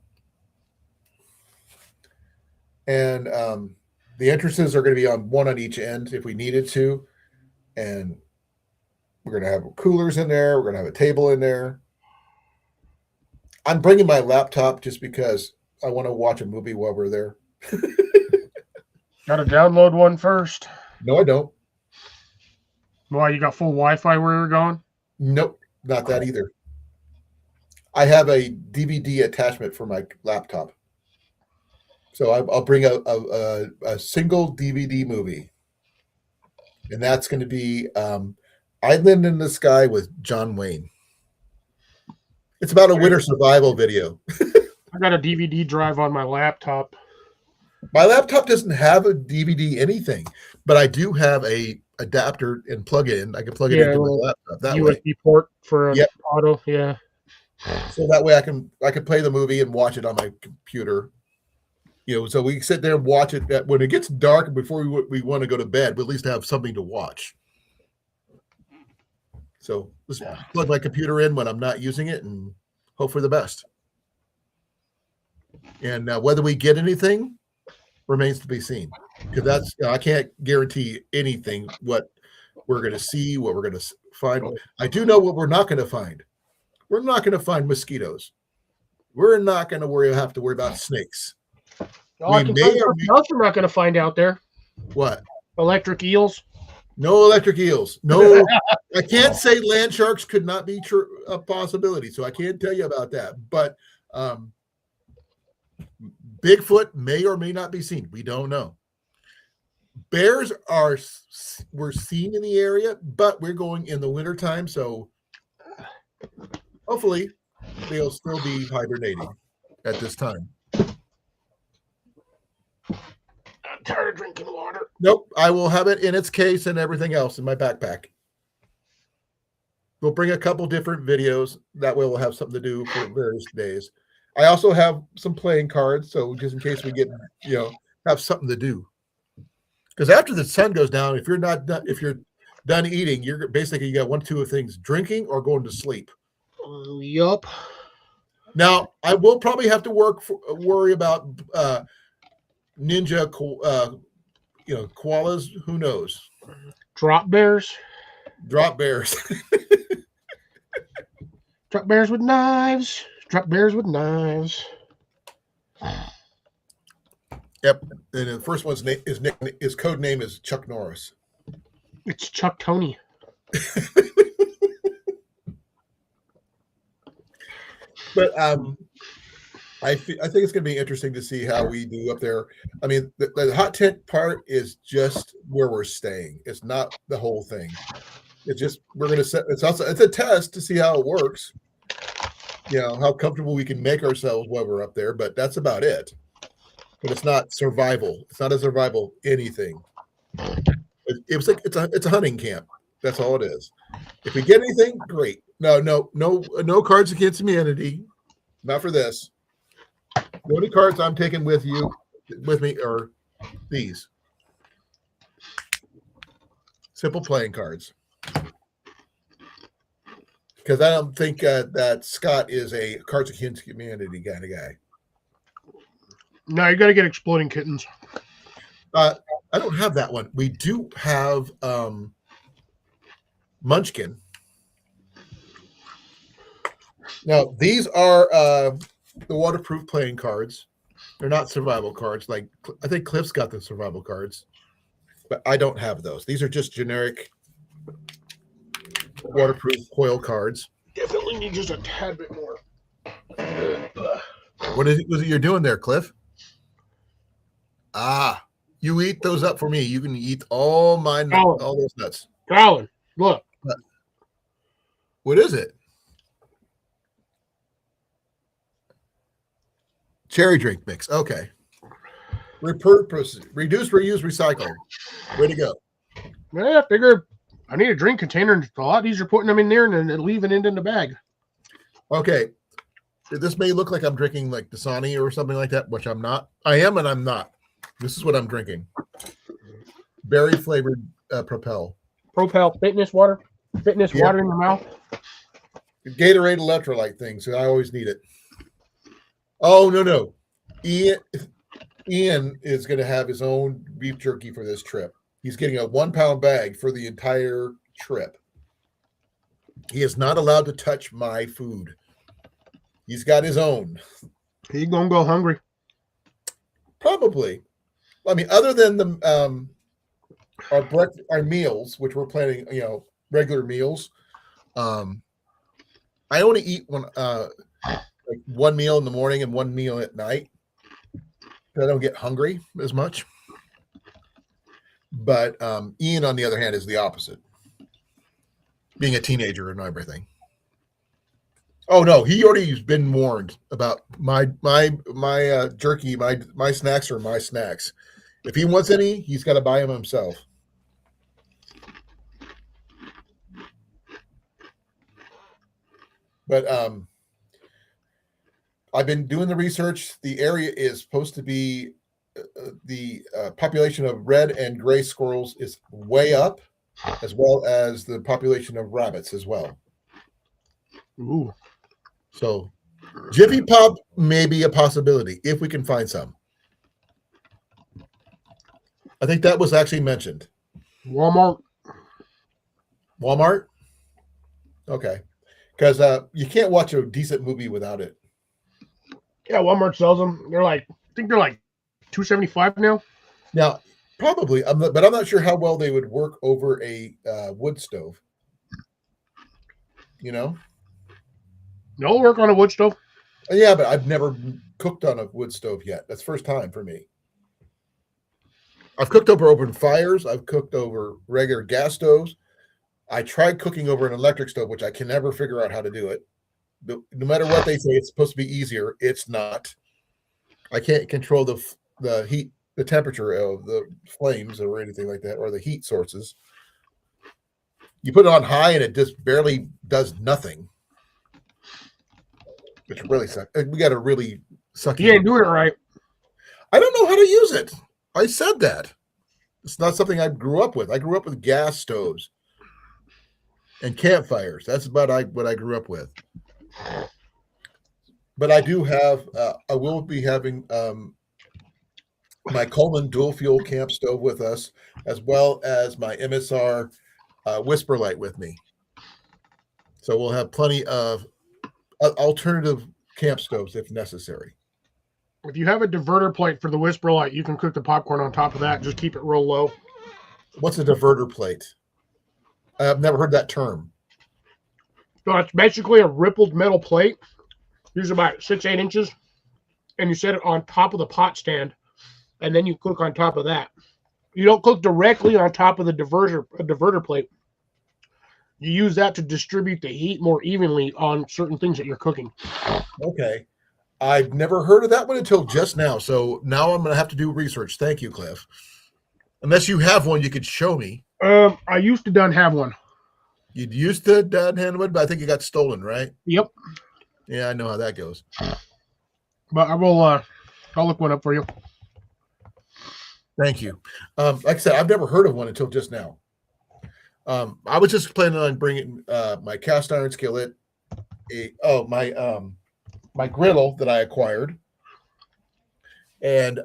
And the entrances are going to be on one on each end if we needed to. And we're going to have coolers in there. We're going to have a table in there. I'm bringing my laptop just because I want to watch a movie while we're there. Got to download one first. No, I don't. Why, you got full Wi-Fi where you're going? Nope, not that either. I have a DVD attachment for my laptop. So I'll bring a single DVD movie. And that's going to be Island in the Sky with John Wayne. It's about a winter survival video. I got a DVD drive on my laptop. My laptop doesn't have a DVD anything, but I do have a adapter and plug-in. I can plug it into my laptop that USB way. port for an auto, yeah. So that way I can play the movie and watch it on my computer. So we can sit there and watch it. When it gets dark before we want to go to bed, we at least have something to watch. So let's plug my computer in when I'm not using it and hope for the best. And whether we get anything remains to be seen, because I can't guarantee anything what we're going to see, what we're going to find. I do know what we're not going to find. We're not going to find mosquitoes. We're not going to have to worry about snakes. I can tell you something else we're not going to find out there. What? Electric eels. No electric eels. No, I can't say land sharks could not be a possibility, so I can't tell you about that. But Bigfoot may or may not be seen. We don't know. Bears were seen in the area, but we're going in the wintertime, so hopefully they'll still be hibernating at this time. I'm tired of drinking water. Nope, I will have it in its case and everything else in my backpack. We'll bring a couple different videos. That way we'll have something to do for various days. I also have some playing cards, so just in case we get, have something to do. Because after the sun goes down, if you're done eating, you got one, two things: drinking or going to sleep. Yup. Now I will probably have to worry about ninja, koalas. Who knows? Drop bears. Drop bears. Drop bears with knives. Drop bears with knives. Yep. And the first one's his code name is Chuck Norris. It's Chuck Tony. But I think it's going to be interesting to see how we do up there. I mean, the hot tent part is just where we're staying. It's not the whole thing. It's just we're going to set. It's a test to see how it works. You know how comfortable we can make ourselves while we're up there, but that's about it. But it's not survival. It's not a survival anything. It was like it's a hunting camp. That's all it is. If we get anything, great. No cards against humanity. Not for this. The only cards I'm taking with me are these simple playing cards. Because I don't think that Scott is a Cards Against Humanity kind of guy. No, you got to get Exploding Kittens. I don't have that one. We do have Munchkin. Now, these are the waterproof playing cards. They're not survival cards. Like I think Cliff's got the survival cards, but I don't have those. These are just generic waterproof foil cards. Definitely need just a tad bit more. What is it you're doing there, Cliff? You eat those up for me. You can eat all those nuts. Colan, look. What is it? Cherry drink mix. Okay. Reduce, reuse, recycle. Way to go. Yeah, I figure I need a drink container, and it's a lot easier putting them in there and then leaving it in the bag. Okay. This may look like I'm drinking like Dasani or something like that, which I'm not. I am and I'm not. This is what I'm drinking. Berry flavored Propel. Propel fitness water. Fitness water in the mouth. Gatorade electrolyte thing, so I always need it. Oh, no. Ian is going to have his own beef jerky for this trip. He's getting a 1 pound bag for the entire trip. He is not allowed to touch my food. He's got his own. He gonna go hungry. Probably. I mean, other than our meals, which we're planning, regular meals. I only eat one meal in the morning and one meal at night. I don't get hungry as much. But Ian, on the other hand, is the opposite. Being a teenager and everything. Oh no, he already has been warned about my jerky. My snacks are my snacks. If he wants any, he's got to buy them himself. But I've been doing the research. The area is supposed to be the population of red and gray squirrels is way up, as well as the population of rabbits as well. Ooh. So Jiffy Pop may be a possibility if we can find some. I think that was actually mentioned. Walmart. Okay. Because you can't watch a decent movie without it. Yeah, Walmart sells them. I think they're like $2.75 now. Now, probably, but I'm not sure how well they would work over a wood stove. No, work on a wood stove. Yeah, but I've never cooked on a wood stove yet. That's first time for me. I've cooked over open fires. I've cooked over regular gas stoves. I tried cooking over an electric stove, which I can never figure out how to do it. No matter what they say, it's supposed to be easier. It's not. I can't control the heat, the temperature of the flames or anything like that, or the heat sources. You put it on high and it just barely does nothing. Which really sucks. We got to really suck. You ain't doing it right. I don't know how to use it. I said that. It's not something I grew up with. I grew up with gas stoves and campfires. That's about what I grew up with. But I do have, I will be having my Colan dual fuel camp stove with us, as well as my MSR Whisper Light with me. So we'll have plenty of alternative camp stoves if necessary. If you have a diverter plate for the Whisper Light, you can cook the popcorn on top of that. Just keep it real low. What's a diverter plate? I've never heard that term. So it's basically a rippled metal plate, usually about 6-8 inches, and you set it on top of the pot stand, and then you cook on top of that. You don't cook directly on top of the diverter plate. You use that to distribute the heat more evenly on certain things that you're cooking. Okay. I've never heard of that one until just now. So now I'm going to have to do research. Thank you, Cliff. Unless you have one you could show me. I used to done have one. You'd used to hand wood, but I think it got stolen, right? Yep. Yeah, I know how that goes. But I will. I'll look one up for you. Thank you. Like I said, I've never heard of one until just now. I was just planning on bringing my cast iron skillet, my griddle that I acquired, and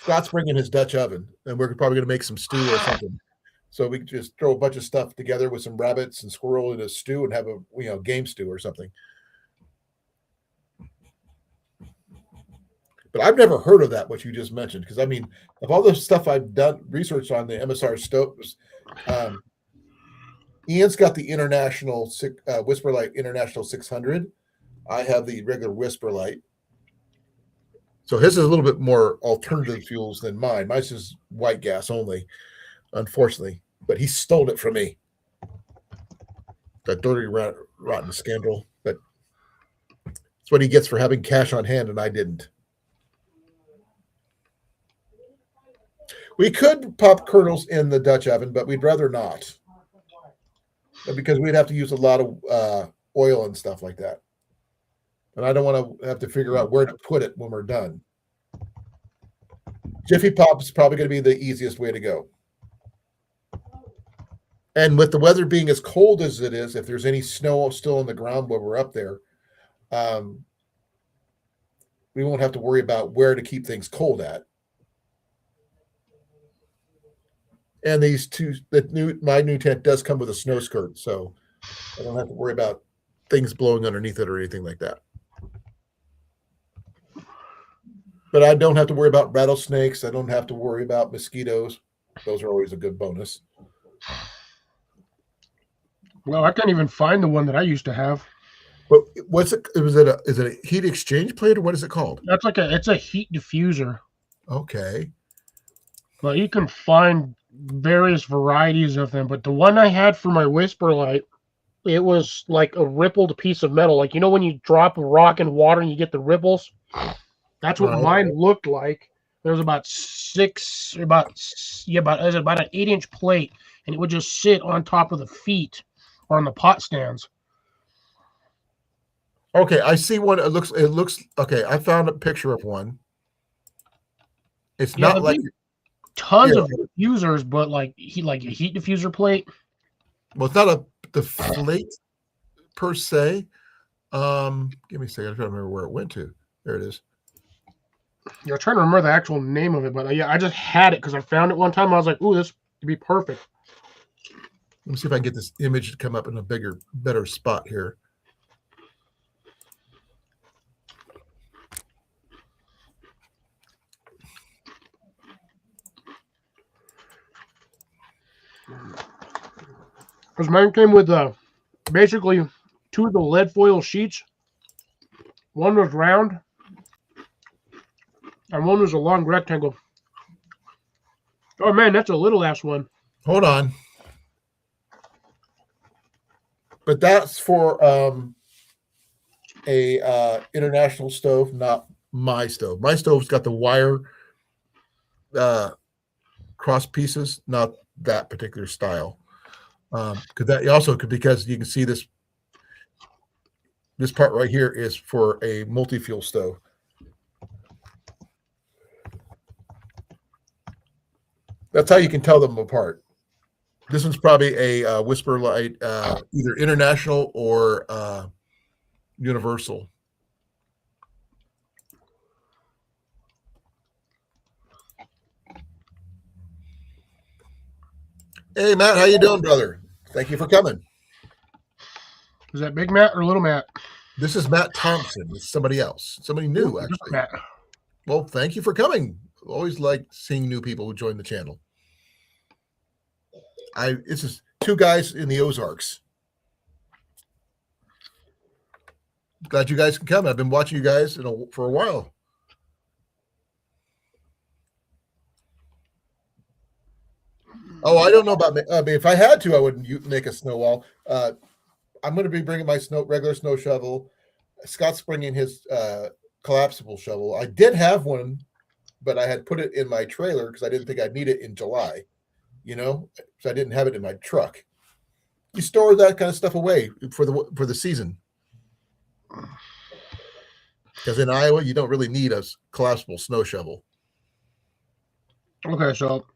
Scott's bringing his Dutch oven, and we're probably going to make some stew or something. So we could just throw a bunch of stuff together with some rabbits and squirrel in a stew and have a game stew or something. But I've never heard of that, what you just mentioned, because I mean, of all the stuff I've done research on the MSR stoves, Ian's got the international Whisper Light International 600. I have the regular Whisper Light. So his is a little bit more alternative fuels than mine. Mine's just white gas only, unfortunately. But he stole it from me. That dirty, rotten scoundrel. But that's what he gets for having cash on hand, and I didn't. We could pop kernels in the Dutch oven, but we'd rather not. Because we'd have to use a lot of oil and stuff like that. And I don't want to have to figure out where to put it when we're done. Jiffy Pop is probably going to be the easiest way to go. And with the weather being as cold as it is, if there's any snow still on the ground while we're up there, we won't have to worry about where to keep things cold at. And these two, my new tent does come with a snow skirt, so I don't have to worry about things blowing underneath it or anything like that. But I don't have to worry about rattlesnakes. I don't have to worry about mosquitoes. Those are always a good bonus. Well, I can't even find the one that I used to have. But what's it? Is it a heat exchange plate or what is it called? That's it's a heat diffuser. Okay. Well, you can find various varieties of them, but the one I had for my Whisper Light, it was like a rippled piece of metal. Like, when you drop a rock in water and you get the ripples? That's what mine looked like. There was about an 8-inch plate, and it would just sit on top of the feet or on the pot stands. Okay, I see one. It looks okay. I found a picture of one. It's not like tons of diffusers, but like a heat diffuser plate. Well, it's not the plate per se. Give me a second. I'm trying to remember where it went to. There it is. Yeah, I'm trying to remember the actual name of it, but yeah, I just had it because I found it one time. I was like, "Ooh, this would be perfect." Let me see if I can get this image to come up in a better spot here. Because mine came with basically 2 of the lead foil sheets. One was round, and one was a long rectangle. Oh man, that's a little ass one. Hold on. But that's for a international stove, not my stove. My stove's got the wire cross pieces, not that particular style. Because that also could, because you can see this part right here is for a multi-fuel stove. That's how you can tell them apart. This one's probably a Whisper Light, either international or universal. Hey, Matt, how you doing, brother? Thank you for coming. Is that Big Matt or Little Matt? This is Matt Thompson. It's somebody else, somebody new, Just actually. Matt. Well, thank you for coming. Always like seeing new people who join the channel. It's just two guys in the Ozarks. Glad you guys can come. I've been watching you guys for a while. Oh, I don't know about. I mean, if I had to, I would make a snow wall. I'm going to be bringing my regular snow shovel. Scott's bringing his collapsible shovel. I did have one, but I had put it in my trailer because I didn't think I'd need it in July. So I didn't have it in my truck. You store that kind of stuff away for the season. Because in Iowa, you don't really need a collapsible snow shovel. Okay, so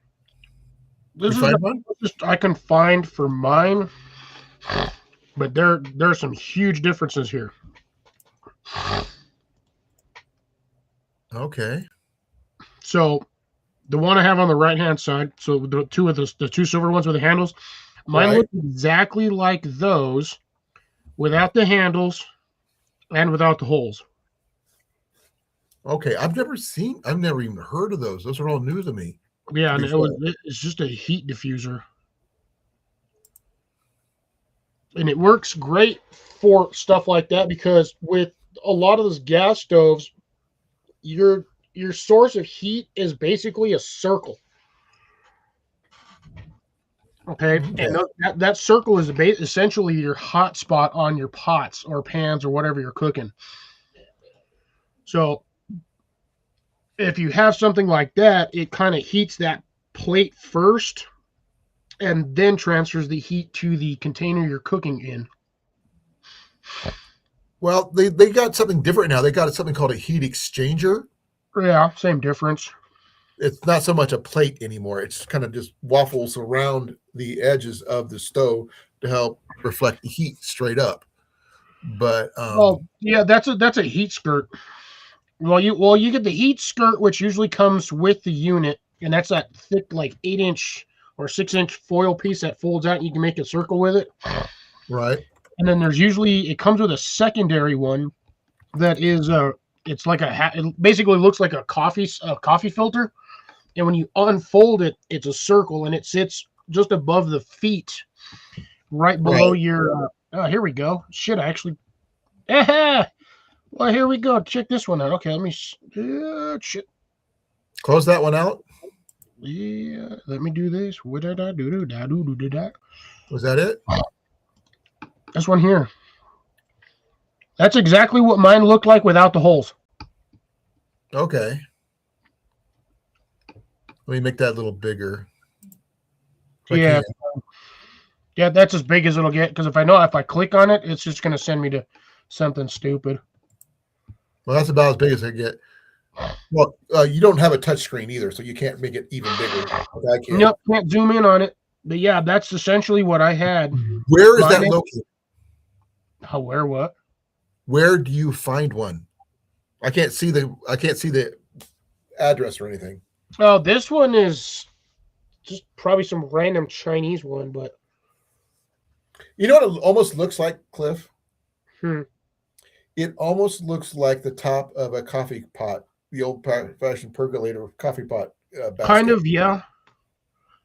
this You is find one? just I can find for mine, but there's some huge differences here. Okay. So the one I have on the right hand side, so the two silver ones with the handles, mine Right. look exactly like those, without the handles and without the holes. Okay. I've never even heard of those. Those are all new to me. Yeah, and it's just a heat diffuser. And it works great for stuff like that because with a lot of those gas stoves, your source of heat is basically a circle. Okay, and that circle is essentially your hot spot on your pots or pans or whatever you're cooking. So if you have something like that, it kind of heats that plate first and then transfers the heat to the container you're cooking in. Well, they got something different now. They got something called a heat exchanger. Yeah, same difference. It's not so much a plate anymore. It's kind of just waffles around the edges of the stove to help reflect the heat straight up. But yeah, that's a heat skirt. Well, you get the heat skirt, which usually comes with the unit, and that's that thick, like 8-inch or 6-inch foil piece that folds out. And you can make a circle with it. right. And then it comes with a secondary one that is it's like it basically looks like a coffee filter. And when you unfold it, it's a circle, and it sits just above the feet, right below your. Here we go. Shit, I actually. Well, here we go. Check this one out. Okay, let me. Shit. Close that one out. Yeah, let me do this. What did I do? Was that it? This one here. That's exactly what mine looked like without the holes. Okay. Let me make that a little bigger. Yeah. Yeah, that's as big as it'll get. Because if I click on it, it's just going to send me to something stupid. Well, that's about as big as I get. Well, you don't have a touch screen either, so you can't make it even bigger. I can. Nope, can't zoom in on it. But yeah, that's essentially what I had. Where is that located? Where what? Where do you find one? I can't see the address or anything. Oh, this one is just probably some random Chinese one, but you know what it almost looks like, Cliff? It almost looks like the top of a coffee pot, the old-fashioned percolator coffee pot. Basket. Kind of, yeah.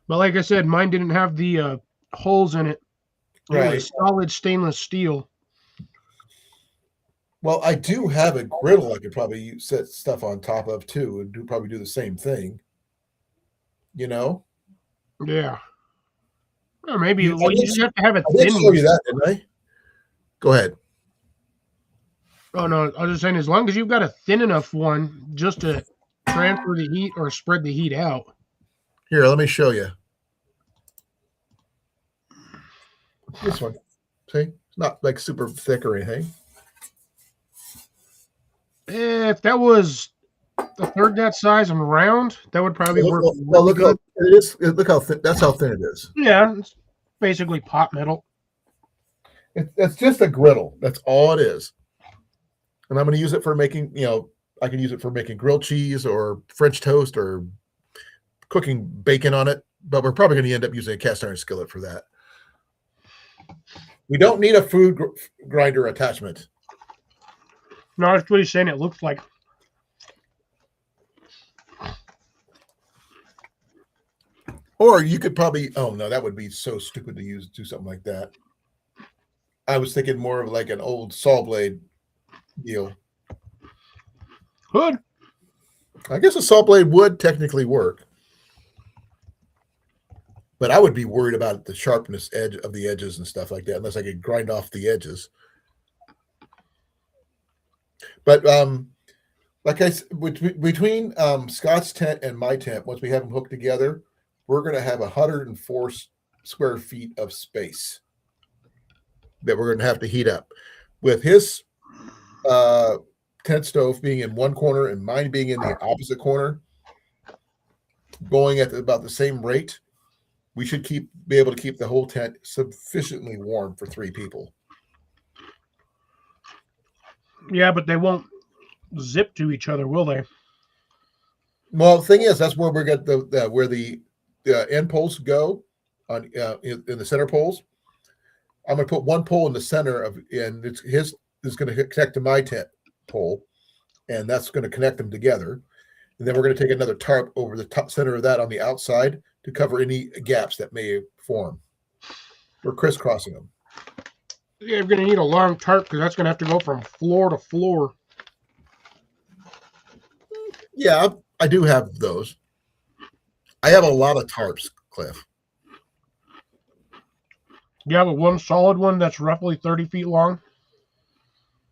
But like I said, mine didn't have the holes in it. It was solid stainless steel. Well, I do have a griddle I could probably set stuff on top of too, and probably do the same thing. Yeah. Or maybe you just have to have it thin. I did show you that, didn't I? Go ahead. Oh no, I was just saying, as long as you've got a thin enough one just to transfer the heat or spread the heat out. Here, let me show you. This one. See? It's not like super thick or anything. If that was a third that size and round, that would probably work. Well, look how it is. Look how thin. That's how thin it is. Yeah, it's basically pot metal. It's just a griddle. That's all it is. And I'm going to use it for making. I can use it for making grilled cheese or French toast or cooking bacon on it. but we're probably going to end up using a cast iron skillet for that. We don't need a food grinder attachment. No, that's what he's saying. It looks like. Or you could probably, oh no, that would be so stupid to do something like that. I was thinking more of like an old saw blade deal. Could. I guess a saw blade would technically work. But I would be worried about the sharpness of the edges and stuff like that, unless I could grind off the edges. But like I said, between Scott's tent and my tent, once we have them hooked together, we're going to have 104 square feet of space that we're going to have to heat up. With his tent stove being in one corner and mine being in the opposite corner, going at about the same rate, we should be able to keep the whole tent sufficiently warm for 3 people. Yeah, but they won't zip to each other, will they? Well, the thing is, that's where we got where the end poles go on in the center poles. I'm going to put one pole in the center and his is going to connect to my tent pole, and that's going to connect them together. And then we're going to take another tarp over the top center of that on the outside to cover any gaps that may form. We're crisscrossing them. Yeah, you're going to need a long tarp because that's going to have to go from floor to floor. Yeah, I do have those. I have a lot of tarps, Cliff. You have one solid one that's roughly 30 feet long?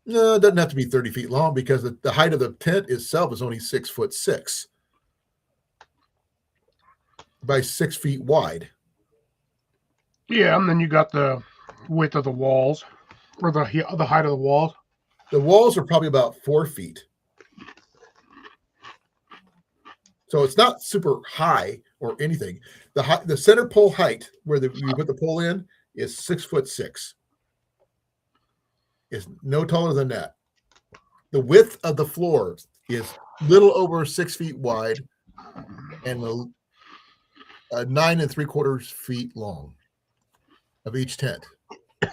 No, it doesn't have to be 30 feet long because the height of the tent itself is only 6'6" by 6 feet wide. Yeah, and then you got the width of the walls, or the height of the walls. The walls are probably about 4 feet. So it's not super high or anything. The center pole height where you put the pole in is 6'6". It's no taller than that. The width of the floor is little over 6 feet wide and 9 3/4 feet long of each tent. And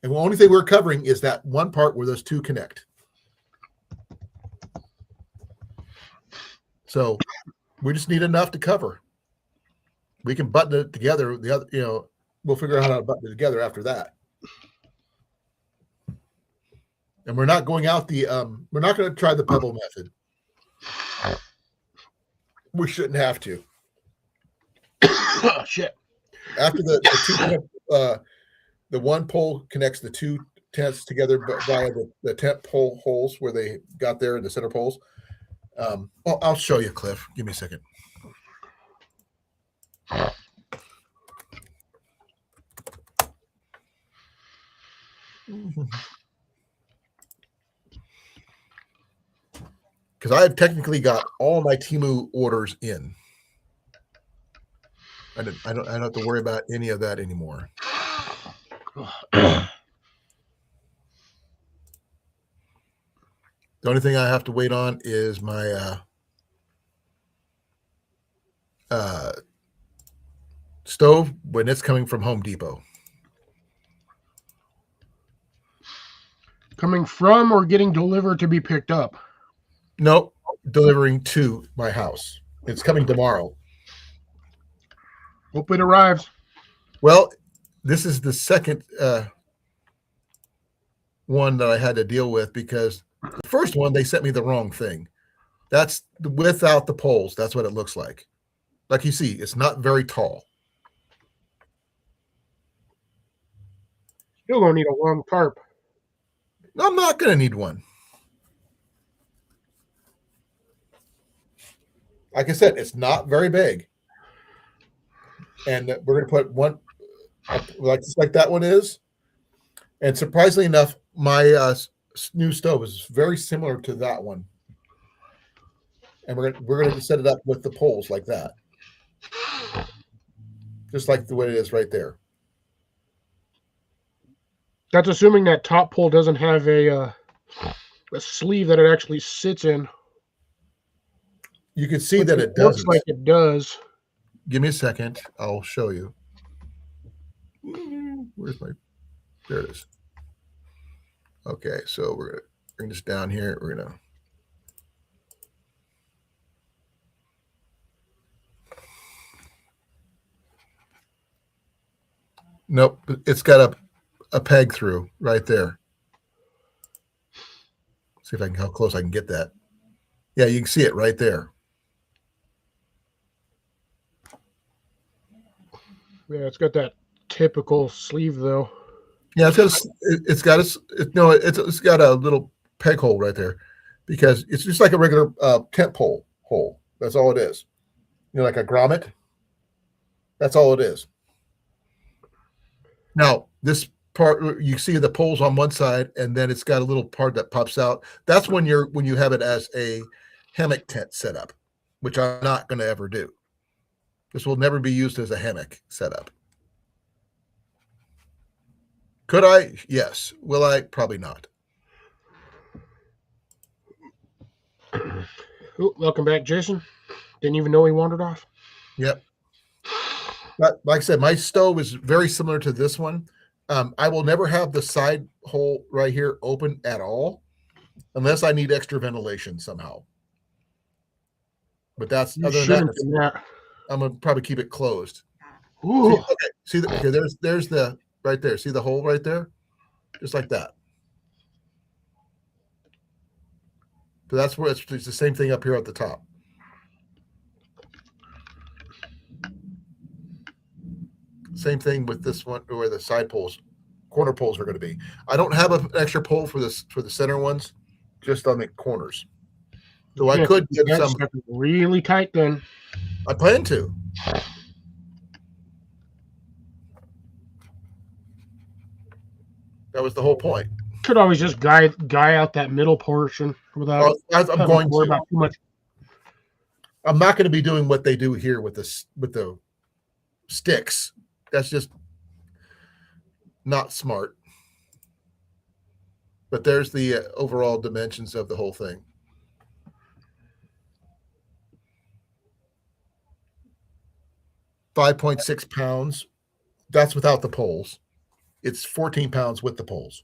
the only thing we're covering is that one part where those two connect. So we just need enough to cover. We can button it together. The other, we'll figure out how to button it together after that. And we're not going out we're not going to try the pebble method. We shouldn't have to. Oh, shit. After the one pole connects the two tents together via the tent pole holes where they got there in the center poles. I'll show you, Cliff. Give me a second. Because I have technically got all my Temu orders in. I don't have to worry about any of that anymore. The only thing I have to wait on is my stove when it's coming from Home Depot. Coming from or getting delivered to be picked up? Nope, delivering to my house. It's coming tomorrow. Hope it arrives. Well, this is the second one that I had to deal with because the first one, they sent me the wrong thing. That's without the poles. That's what it looks like. Like you see, it's not very tall. Still gonna need a long tarp. I'm not going to need one. Like I said, it's not very big. And we're going to put one like that one is. And surprisingly enough, my new stove is very similar to that one. And we're going to set it up with the poles like that. Just like the way it is right there. That's assuming that top pole doesn't have a sleeve that it actually sits in. You can see that it doesn't. Looks like it does. give me a second. I'll show you. Where's my? There it is. Okay, so we're gonna bring this down here. We're gonna. Nope, it's got a peg through right there. See if I can how close I can get that. Yeah, you can see it right there. Yeah, it's got that typical sleeve though. Yeah, it's got a little peg hole right there because it's just like a regular tent pole hole. That's all it is. You know, like a grommet. That's all it is. Now, this part you see the poles on one side, and then it's got a little part that pops out. That's when you have it as a hammock tent setup, which I'm not going to ever do. This will never be used as a hammock setup. Could I? Yes. Will I? Probably not. Ooh, welcome back, Jason. Didn't even know he wandered off. Yep. But like I said, my stove is very similar to this one. I will never have the side hole right here open at all unless I need extra ventilation somehow. But that's You other than shouldn't that, do that. I'm gonna probably keep it closed. Ooh. Okay, there's the right there. See the hole right there? Just like that. So that's where it's the same thing up here at the top. Same thing with this one where the side poles, corner poles are going to be. I don't have an extra pole for the center ones, just on the corners. So I could get some really tight then. I plan to. That was the whole point. Could always just guy out that middle portion without I'm going to. about too much. I'm not going to be doing what they do here with the sticks. That's just not smart. But there's the overall dimensions of the whole thing. £5.6. That's without the poles. It's 14 pounds with the poles.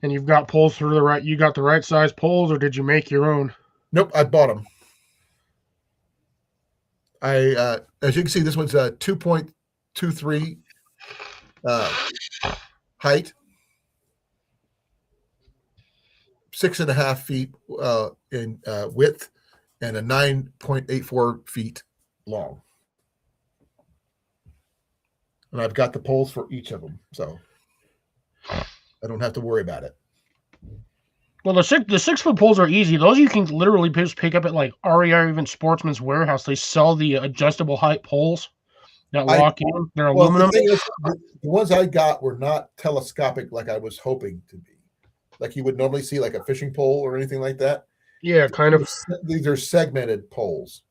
And you've got poles through the right. You got the right size poles, or did you make your own? Nope, I bought them. As you can see, this one's a 2.23 height, 6.5 feet in width, and a 9.84 feet long. And I've got the poles for each of them, so I don't have to worry about it. Well, the 6-foot poles are easy. Those you can literally just pick up at like Archery or even Sportsman's Warehouse. They sell the adjustable height poles that lock in. They're aluminum. The ones I got were not telescopic like I was hoping to be. Like you would normally see like a fishing pole or anything like that. Yeah, kind of. These are segmented poles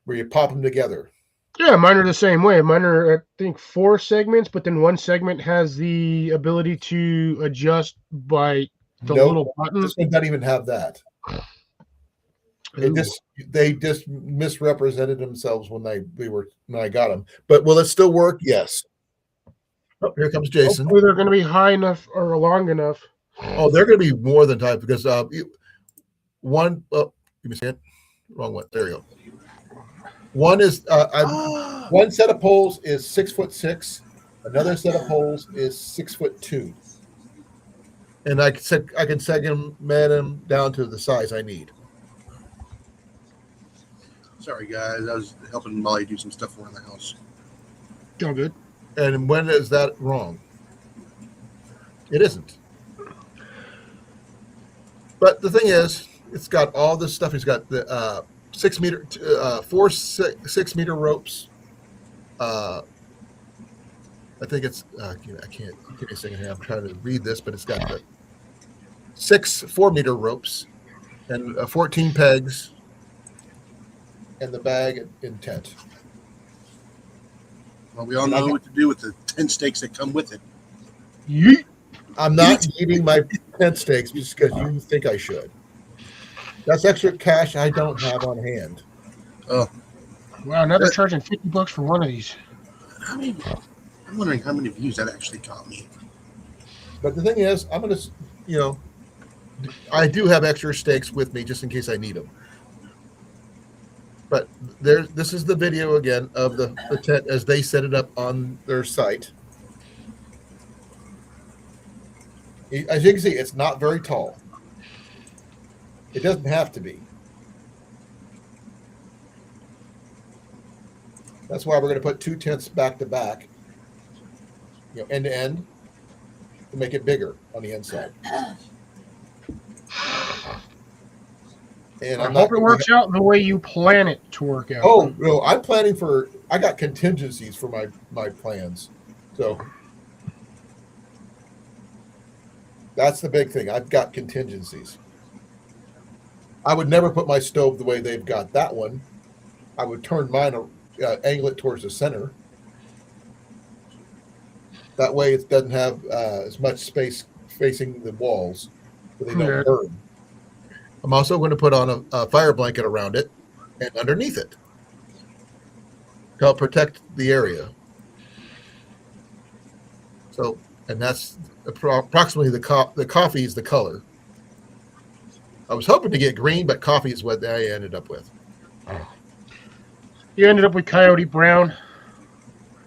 where you pop them together. Yeah, mine are the same way. Mine are, I think, 4 segments, but then one segment has the ability to adjust by the little button. This one doesn't even have that. They just misrepresented themselves when I got them. But will it still work? Yes. Oh, here comes Jason. Hopefully they're going to be high enough or long enough. Oh, they're going to be more than time because one. Oh, give me a second. Wrong one. There you go. One is one set of poles is 6'6". Another set of poles is 6'2". And I can segment them down to the size I need. Sorry, guys. I was helping Molly do some stuff around the house. All good. And when is that wrong? It isn't. But the thing is, it's got all this stuff. It's got the 6 meter, 6 meter ropes. I think it's. I can't. Give me a second here. I'm trying to read this, but it's got the 6 4-meter ropes and 14 pegs, and the bag and tent. Well, we all know what to do with the tent stakes that come with it. Yeet. I'm not eating my tent stakes just because you think I should. That's extra cash I don't have on hand. Oh, Wow, now they're That- charging $50 for one of these. I'm wondering how many views that actually got me. But the thing is, I'm going to, you know, I do have extra stakes with me just in case I need them. But this is the video again of the tent as they set it up on their site. As you can see, it's not very tall. It doesn't have to be. That's why we're going to put 2 tents back to back, you know, end to end, to make it bigger on the inside. And I hope it works out the way you plan it to work out. Oh no, I'm planning for. I got contingencies for my plans, so that's the big thing. I've got contingencies. I would never put my stove the way they've got that one. I would turn mine, angle it towards the center. That way, it doesn't have as much space facing the walls, so they don't burn. I'm also going to put on a fire blanket around it and underneath it to help protect the area. So, and that's approximately the coffee is the color. I was hoping to get green, but coffee is what I ended up with. You ended up with coyote brown.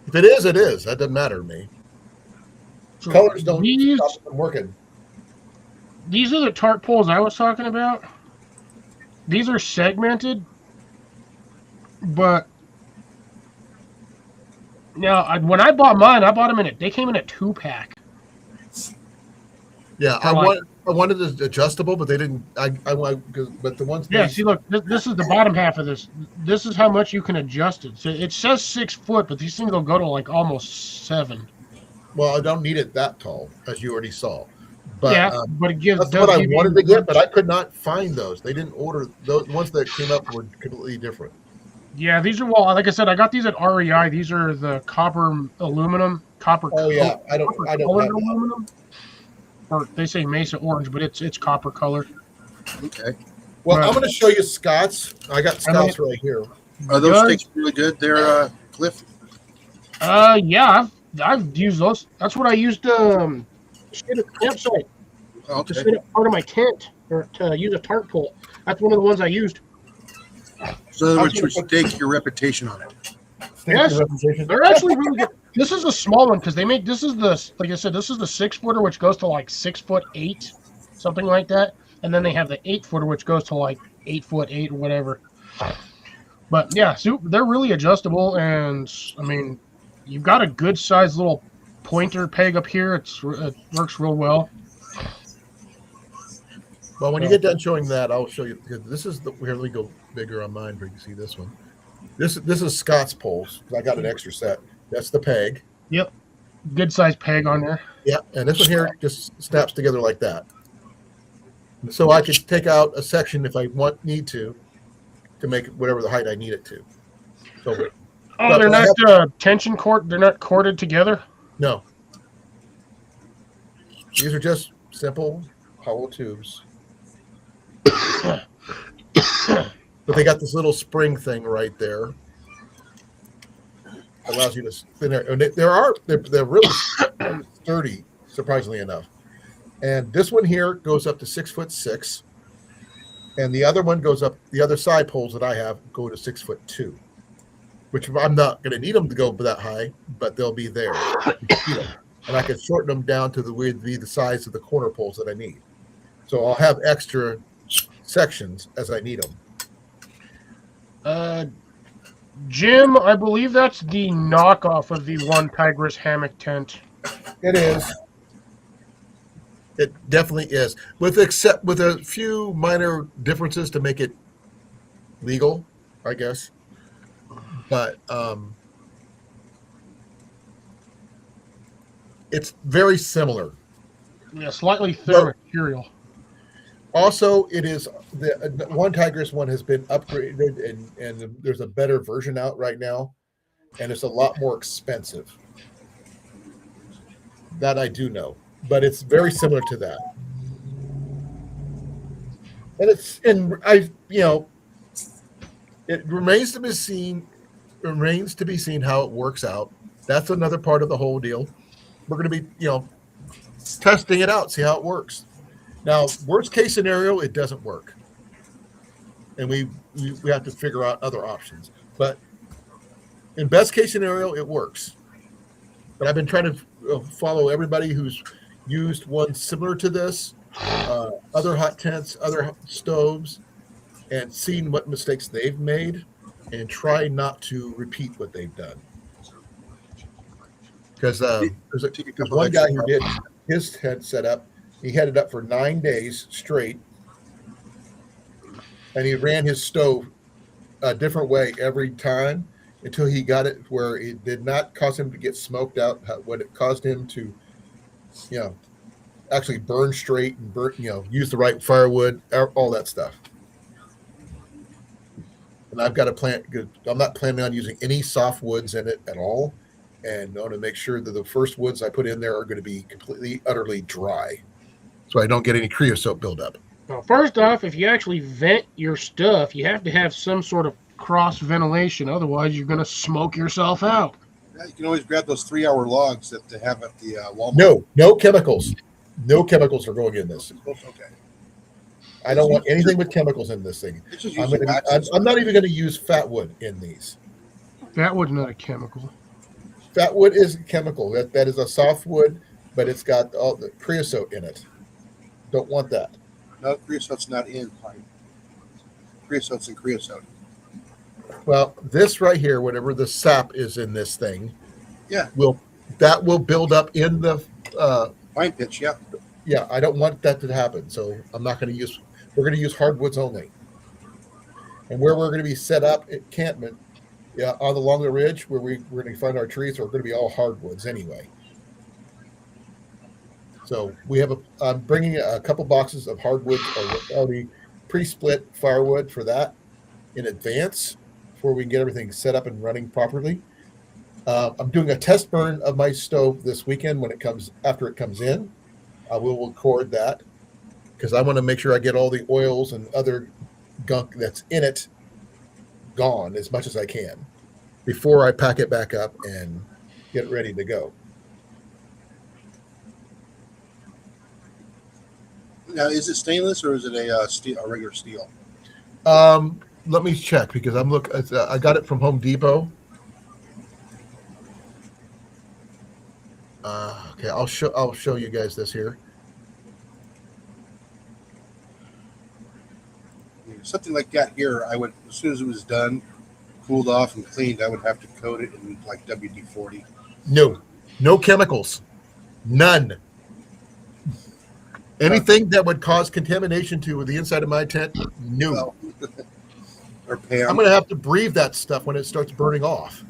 If it is, it is. That doesn't matter to me. So Colors don't stop them working. These are the tarp poles I was talking about. These are segmented, but now when I bought mine, I bought them they came in a 2-pack. Yeah, I wanted it adjustable, but they didn't. But the ones. Yeah, see, look, this is the bottom half of this. This is how much you can adjust it. So it says 6 foot, but these things will go to like almost 7. Well, I don't need it that tall, as you already saw. But, yeah, but it gives. That's what I wanted to get, but I could not find those. They didn't order those. The ones that came up were completely different. Yeah, these are like I said, I got these at REI. These are the copper aluminum, copper. Oh yeah, I don't have aluminum. Or they say Mesa orange, but it's copper color. Okay. Well, I'm going to show you Scott's. I got Scott's right here. Are those sticks really good there, Cliff? Yeah, I've used those. That's what I used to sit at the campsite. Okay. To sit up part of my tent or to use a tarp pole. That's one of the ones I used. So in other words, you stake your reputation on it. Yes, they're actually really good. This is a small one because this is the, like I said, this is the 6-footer, which goes to like 6'8", something like that. And then they have the 8-footer, which goes to like 8'8" or whatever. But yeah, so they're really adjustable. And I mean, you've got a good sized little pointer peg up here. It works real well. Well, when you get done showing that, I'll show you. This is the. Here, let me go bigger on mine, where you can see this one. This is Scott's poles. I got an extra set. That's the peg. Yep, good size peg on there. Yeah, and this one here just snaps together like that. So I could take out a section if I need to make whatever the height I need it to. So. Oh, they're not tension cord. They're not corded together. No. These are just simple hollow tubes. But they got this little spring thing right there. That allows you to spin there. And they're really sturdy, surprisingly enough. And this one here goes up to 6'6", and the other one goes up. The other side poles that I have go to 6'2", which I'm not going to need them to go that high, but they'll be there. And I can shorten them down to the size of the corner poles that I need. So I'll have extra sections as I need them. Jim, I believe that's the knockoff of the one Tigris hammock tent. It is. It definitely is. With a few minor differences to make it legal, I guess. But it's very similar. Yeah, slightly thinner material. Also, it is the one Tigris one has been upgraded, and there's a better version out right now, and it's a lot more expensive. That I do know, but it's very similar to that. And it's It remains to be seen. Remains to be seen how it works out. That's another part of the whole deal. We're going to be, testing it out, see how it works. Now, worst case scenario, it doesn't work, and we have to figure out other options. But in best case scenario, it works. But I've been trying to follow everybody who's used one similar to this, other hot tents, other stoves, and seen what mistakes they've made, and try not to repeat what they've done. Because there's one guy who did his tent set up. He had it up for 9 days straight, and he ran his stove a different way every time until he got it where it did not cause him to get smoked out. What it caused him to, actually burn straight and use the right firewood, all that stuff. And I've got a plan. I'm not planning on using any soft woods in it at all, and I want to make sure that the first woods I put in there are going to be completely, utterly dry, so I don't get any creosote buildup. Well, first off, if you actually vent your stuff, you have to have some sort of cross ventilation. Otherwise, you're going to smoke yourself out. Yeah, you can always grab those 3-hour logs that they have at the Walmart. No chemicals. No chemicals are going in this. Okay. I don't want anything with chemicals in this thing. I'm not even going to use fat wood in these. Fat wood's not a chemical. Fat wood is a chemical. That is a soft wood, but it's got all the creosote in it. Don't want that. No, creosote's not in pine. Creosote's in creosote. Well, this right here, whatever the sap is in this thing, Yeah. will build up in the Pine pitch, yeah. Yeah, I don't want that to happen. So I'm not going to use. We're going to use hardwoods only. And where we're going to be set up encampment, on along the ridge where we're going to find our trees are going to be all hardwoods anyway. So I'm bringing a couple boxes of hardwood already pre-split firewood for that in advance before we can get everything set up and running properly. I'm doing a test burn of my stove this weekend after it comes in. I will record that because I want to make sure I get all the oils and other gunk that's in it gone as much as I can before I pack it back up and get ready to go. Now, is it stainless or is it a regular steel? Let me check because I got it from Home Depot. Okay, I'll show you guys this here. Something like that here, I would, as soon as it was done, cooled off and cleaned, I would have to coat it in like WD-40. No chemicals, none. Anything that would cause contamination to the inside of my tent, no. Well, or Pam. I'm going to have to breathe that stuff when it starts burning off.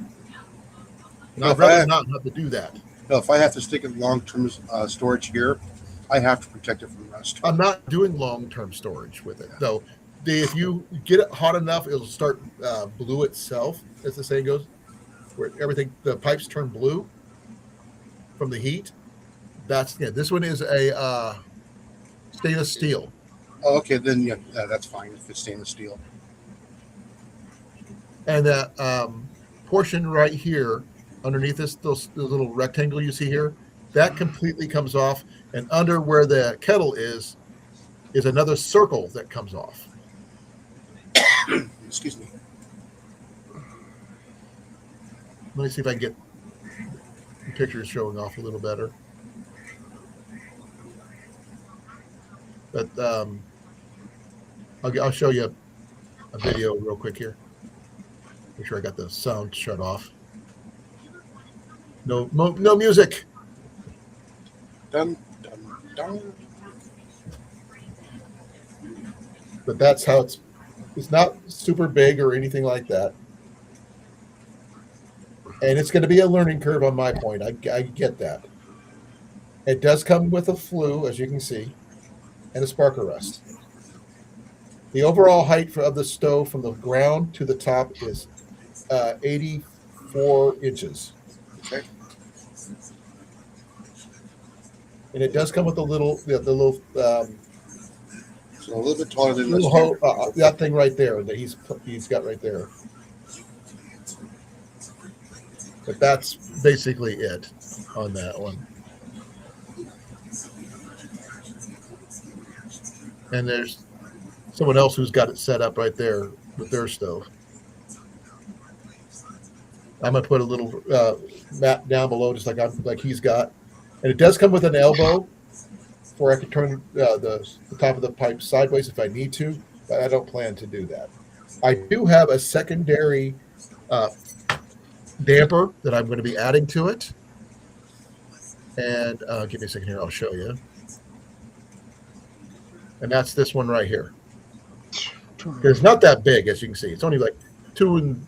And I'd rather not have to do that. No, if I have to stick it in long-term storage here, I have to protect it from rust. I'm not doing long-term storage with it, though. If you get it hot enough, it'll start blue itself, as the saying goes, where the pipes turn blue from the heat. This one is a stainless steel. Oh, okay, then yeah, that's fine if it's stainless steel. And that portion right here, underneath the little rectangle you see here, that completely comes off. And under where the kettle is another circle that comes off. Excuse me. Let me see if I can get the pictures showing off a little better. But I'll show you a video real quick here. Make sure I got the sound shut off. No music. Dun, dun, dun. But that's how it's not super big or anything like that. And it's going to be a learning curve on my point. I get that. It does come with a flue, as you can see, and a spark arrest. The overall height of the stove from the ground to the top is 84 inches. Okay. And it does come with the little a little bit taller than this. That thing right there that he's got right there. But that's basically it on that one. And there's someone else who's got it set up right there with their stove. I'm gonna put a little map down below, just like he's got, and it does come with an elbow, where I can turn the top of the pipe sideways if I need to, but I don't plan to do that. I do have a secondary damper that I'm going to be adding to it, and give me a second here. I'll show you. And that's this one right here. It's not that big, as you can see. It's only like 2 and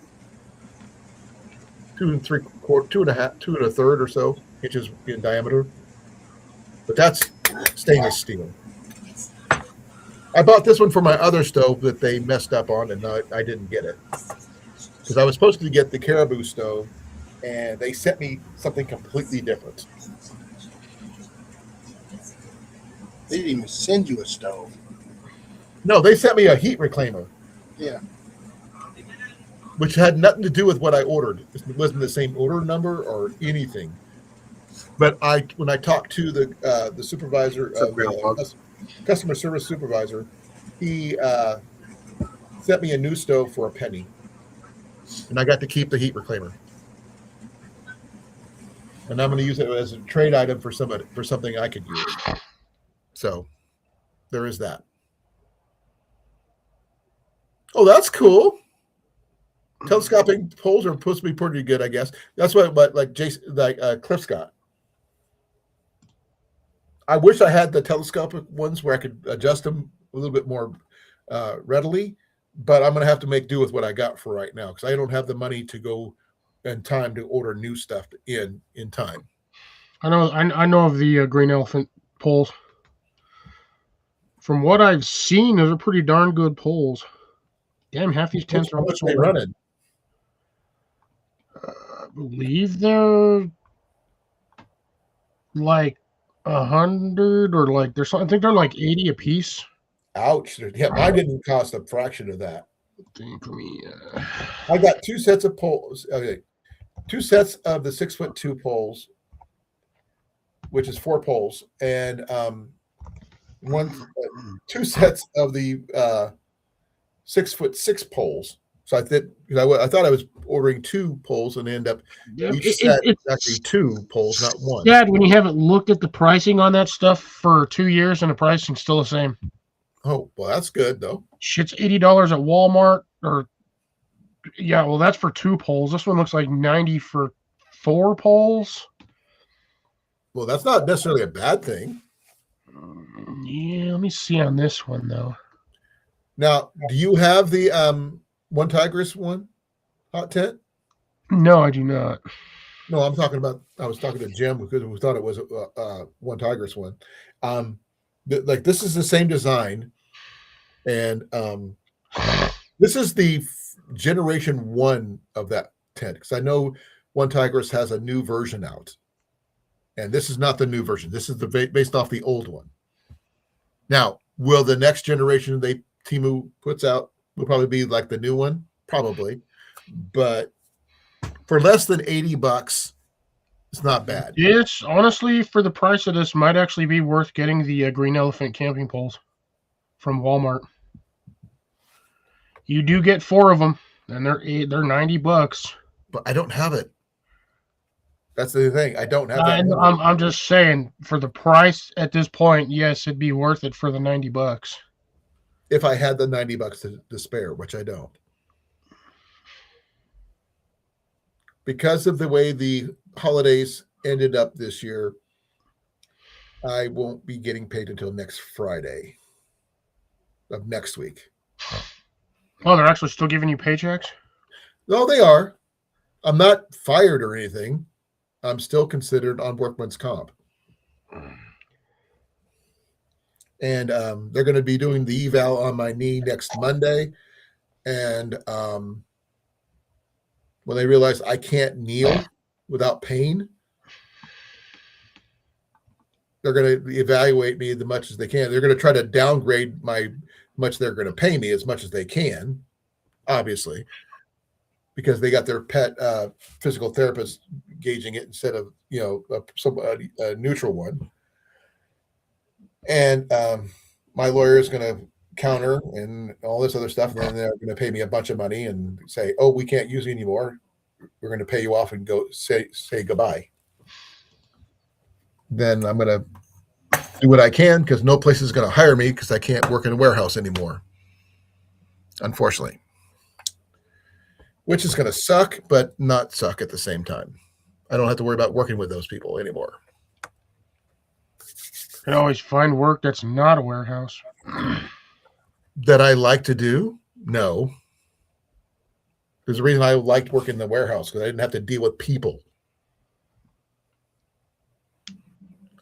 a third or so inches in diameter. But that's stainless steel. I bought this one for my other stove that they messed up on, and I didn't get it because I was supposed to get the Caribou stove, and they sent me something completely different. They didn't even send you a stove. No, they sent me a heat reclaimer. Yeah. Which had nothing to do with what I ordered. It wasn't the same order number or anything. But when I talked to the supervisor, customer service supervisor, he sent me a new stove for a penny, and I got to keep the heat reclaimer. And I'm going to use it as a trade item for something I could use. So there is that. Oh, that's cool. Telescopic poles are supposed to be pretty good, I guess. That's what Cliff's got. I wish I had the telescopic ones where I could adjust them a little bit more readily, but I'm going to have to make do with what I got for right now because I don't have the money to go and time to order new stuff in time. I know of the green elephant poles. From what I've seen, those are pretty darn good poles. Damn, half these tents are much they running. I believe they're like 100 or like there's something. I think they're like 80 a piece. Ouch! Yeah, mine didn't cost a fraction of that. For me, I got 2 sets of poles. Okay, 2 sets of the 6'2" poles, which is 4 poles, and 2 sets of the 6'6" poles. So I thought I was ordering 2 poles and end up each set actually 2 poles, not 1. Dad, when you haven't looked at the pricing on that stuff for 2 years and the pricing's still the same. Oh, well, that's good though. Shit's $80 at Walmart, well, that's for 2 poles. This one looks like 90 for 4 poles. Well, that's not necessarily a bad thing. Yeah, let me see on this one though. Now, do you have the One Tigress one hot tent? No, I do not. No, I was talking to Jim because we thought it was a One Tigress one. This is the same design, and this is the generation 1 of that tent because I know One Tigress has a new version out, and this is not the new version. This is based off the old one. Now, will the next generation Temu puts out will probably be like the new one? Probably, but for less than $80, it's not bad. It's honestly, for the price of this, might actually be worth getting the green elephant camping poles from Walmart. You do get 4 of them, and they're $90. But I don't have it. That's the thing. I don't have that. I'm just saying, for the price at this point, yes, it'd be worth it for the $90. If I had the $90 to spare, which I don't. Because of the way the holidays ended up this year, I won't be getting paid until next Friday of next week. Oh, they're actually still giving you paychecks? No, they are. I'm not fired or anything. I'm still considered on workman's comp. And they're going to be doing the eval on my knee next Monday. And when they realize I can't kneel without pain, they're going to evaluate me the much as they can. They're going to try to downgrade my much they're going to pay me as much as they can, obviously, because they got their pet physical therapist gauging it instead of a neutral one. And my lawyer is going to counter and all this other stuff, and then they're going to pay me a bunch of money and say, "Oh, we can't use you anymore. We're going to pay you off and go say goodbye." Then I'm going to do what I can because no place is going to hire me because I can't work in a warehouse anymore, unfortunately. Which is going to suck, but not suck at the same time. I don't have to worry about working with those people anymore. You can always find work that's not a warehouse. That I like to do? No. There's a reason I liked working in the warehouse because I didn't have to deal with people.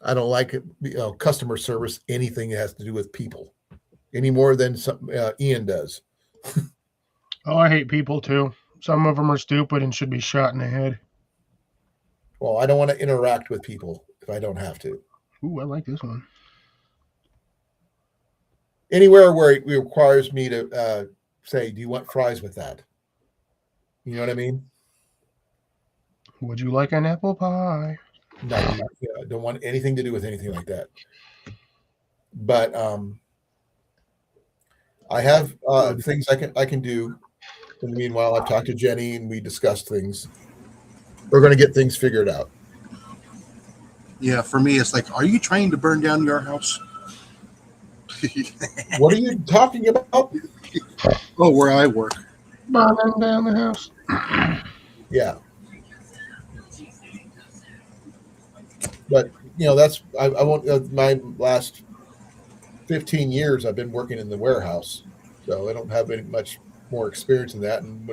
I don't like customer service, anything that has to do with people, any more than Ian does. Oh, I hate people too. Some of them are stupid and should be shot in the head. Well, I don't want to interact with people if I don't have to. Ooh, I like this one. Anywhere where it requires me to say, "Do you want fries with that?" You know what I mean? Would you like an apple pie? No, I don't want anything to do with anything like that. But I have things I can do. In the meanwhile, I've talked to Jenny and we discussed things. We're going to get things figured out. Yeah, for me, it's like, are you trying to burn down your house? What are you talking about? Oh, where I work. Burning down the house. Yeah. But, that's, I won't, my last 15 years, I've been working in the warehouse. So I don't have any much more experience in that, and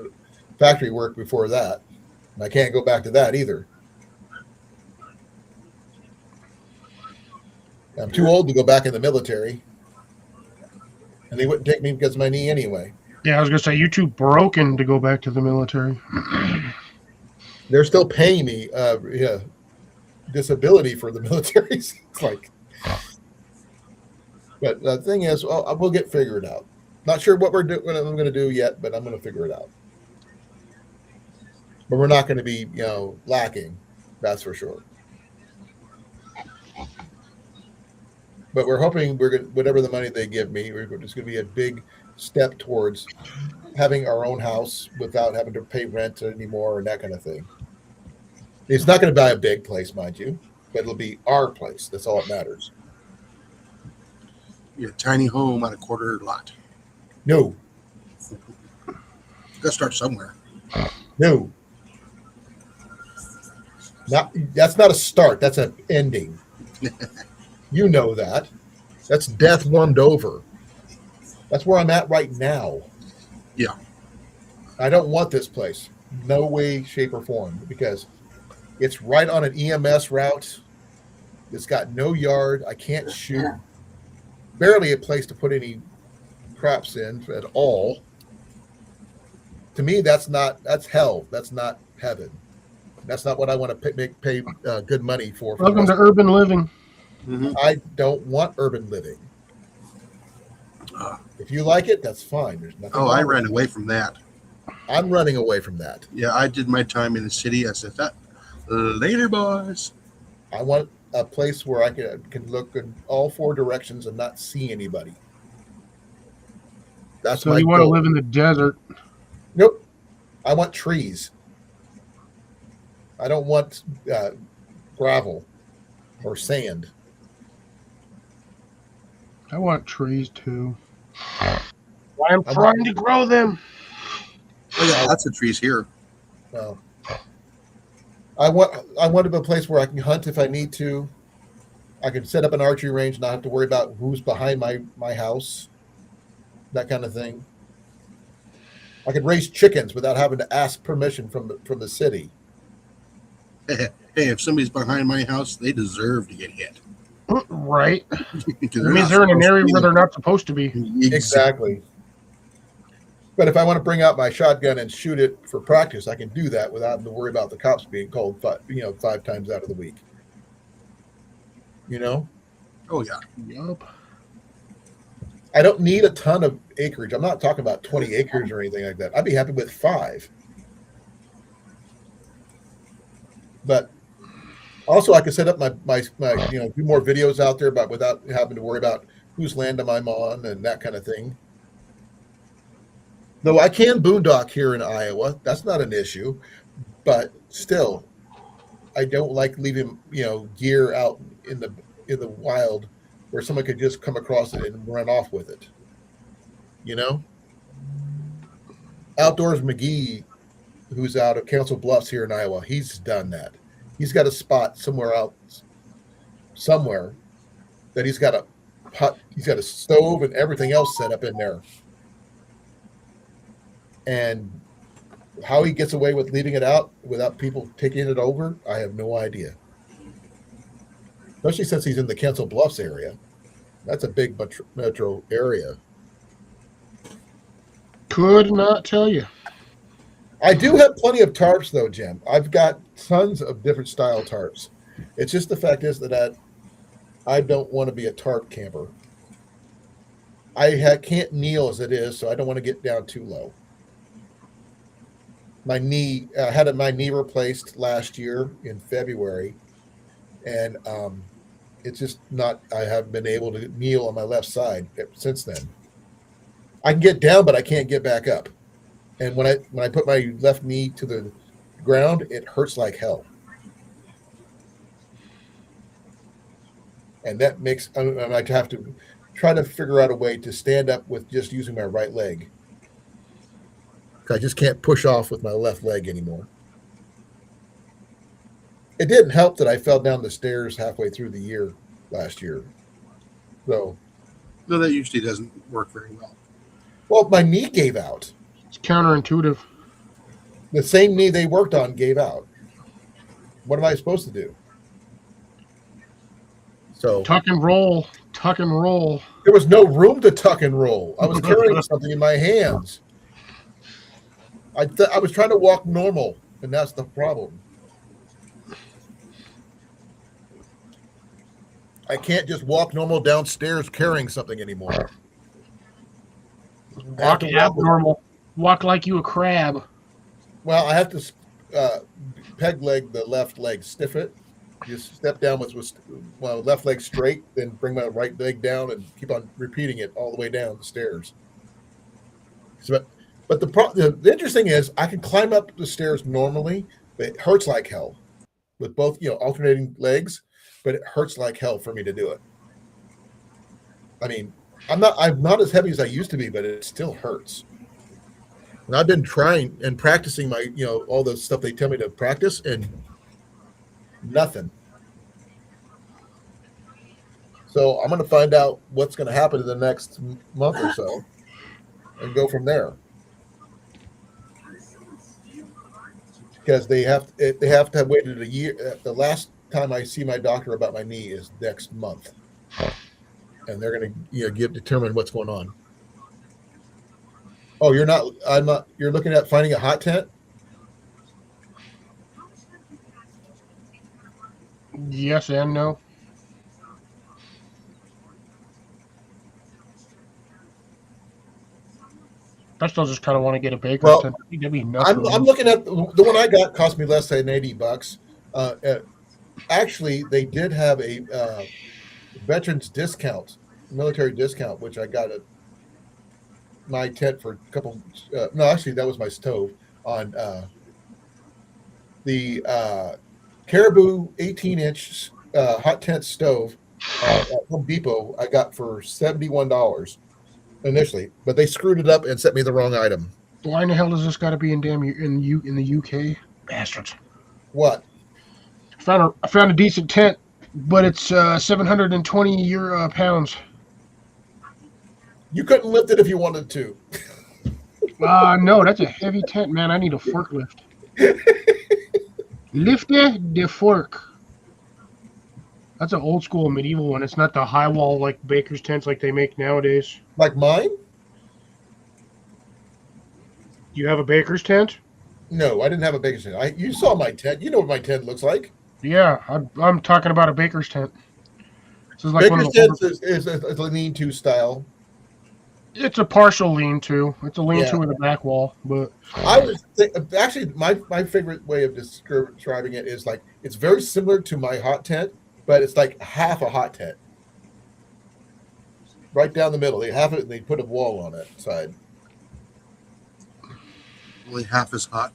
factory work before that. And I can't go back to that either. I'm too old to go back in the military. And they wouldn't take me because of my knee anyway. Yeah, I was going to say, you're too broken to go back to the military. They're still paying me disability for the military. It's like, but the thing is, we'll get figured out. Not sure what I'm going to do yet, but I'm going to figure it out. But we're not going to be, lacking. That's for sure. But we're hoping whatever the money they give me, it's going to be a big step towards having our own house without having to pay rent anymore and that kind of thing. It's not going to be a big place, mind you, but it'll be our place. That's all that matters. Your tiny home on a quarter lot. No. Got to start somewhere. No. That's not a start. That's an ending. You know that. That's death warmed over. That's where I'm at right now. Yeah. I don't want this place. No way, shape, or form. Because it's right on an EMS route. It's got no yard. I can't shoot. Barely a place to put any crops in at all. To me, that's hell. That's not heaven. That's not what I want to pay good money for. Welcome to urban living. Mm-hmm. I don't want urban living. If you like it, that's fine. There's nothing. I ran away from that. I'm running away from that. Yeah, I did my time in the city. I said, later, boys. I want a place where I can look in all four directions and not see anybody. That's so my you want to goal. live in the desert? Nope. I want trees. I don't want gravel or sand. I want trees too. I'm trying to grow them. Oh, yeah, lots of trees here. No. I want to be a place where I can hunt if I need to. I can set up an archery range and not have to worry about who's behind my house. That kind of thing. I could raise chickens without having to ask permission from the city. Hey, if somebody's behind my house, they deserve to get hit. Right. It means they're in an area where they're not supposed to be. Exactly. But if I want to bring out my shotgun and shoot it for practice, I can do that without having to worry about the cops being called 5 times out of the week. Oh yeah. Yup. I don't need a ton of acreage. I'm not talking about 20 acres or anything like that. I'd be happy with 5. But also, I could set up my do more videos out there, but without having to worry about whose land am I on and that kind of thing. Though I can boondock here in Iowa, that's not an issue. But still, I don't like leaving gear out in the wild where someone could just come across it and run off with it. Outdoors McGee, who's out of Council Bluffs here in Iowa, he's done that. He's got a spot somewhere that he's got a stove and everything else set up in there. And how he gets away with leaving it out without people taking it over, I have no idea. Especially since he's in the Council Bluffs area. That's a big metro area. Could not tell you. I do have plenty of tarps, though, Jim. I've got tons of different style tarps. It's just the fact is that I don't want to be a tarp camper. I can't kneel as it is, so I don't want to get down too low. I had my knee replaced last year in February, and it's just not. I haven't been able to kneel on my left side since then. I can get down, but I can't get back up. And when I put my left knee to the ground, it hurts like hell. And that makes I have to try to figure out a way to stand up with just using my right leg. I just can't push off with my left leg anymore. It didn't help that I fell down the stairs halfway through the year last year. So, No, that usually doesn't work very well, my knee gave out. It's counterintuitive. The same knee they worked on gave out. What am I supposed to do? So Tuck and roll. Tuck and roll. there was no room to tuck and roll. I was carrying something in my hands. I was trying to walk normal, and that's the problem. I can't just walk normal downstairs carrying something anymore. Walk abnormal. Walk like you a crab. Well, I have to peg leg the left leg, stiff it. Just step down with left leg straight, then bring my right leg down and keep on repeating it all the way down the stairs. But the interesting is I can climb up the stairs normally, but it hurts like hell with both alternating legs. But it hurts like hell for me to do it. I mean, I'm not as heavy as I used to be, but it still hurts. And I've been trying and practicing my all the stuff they tell me to practice, and nothing. So I'm going to find out what's going to happen in the next month or so, and go from there. Because they have to have waited a year. The last time I see my doctor about my knee is next month, and they're going to determine what's going on. Oh, you're not. I'm not. You're looking at finding a hot tent. Yes and no. I still just kind of want to get a baker's tent. That'd be nuts. I'm looking at the one I got. Cost me less than $80. Actually, they did have a veterans discount, military discount, which I got my tent for a couple. No, actually, that was my stove on the Caribou 18-inch hot tent stove at Home Depot. I got for $71 initially, but they screwed it up and sent me the wrong item. Why in the hell does this got to be in the UK? Bastards. What? I found a decent tent, but it's 720 pounds. You couldn't lift it if you wanted to. No, that's a heavy tent, man. I need a forklift. Lift the fork. That's an old school medieval one. It's not the high wall like baker's tents like they make nowadays. Like mine? Do you have a baker's tent? No, I didn't have a baker's tent. You saw my tent. You know what my tent looks like. Yeah, I'm talking about a baker's tent. So it's like one Baker's of the tent is a lean-to style. it's a partial lean-to. It's a lean-to Yeah. with a back wall, but I was actually my favorite way of describing it is like it's very similar to my hot tent, but it's like half a hot tent, right down the middle. They have it and they put a wall on it side. Only half as hot.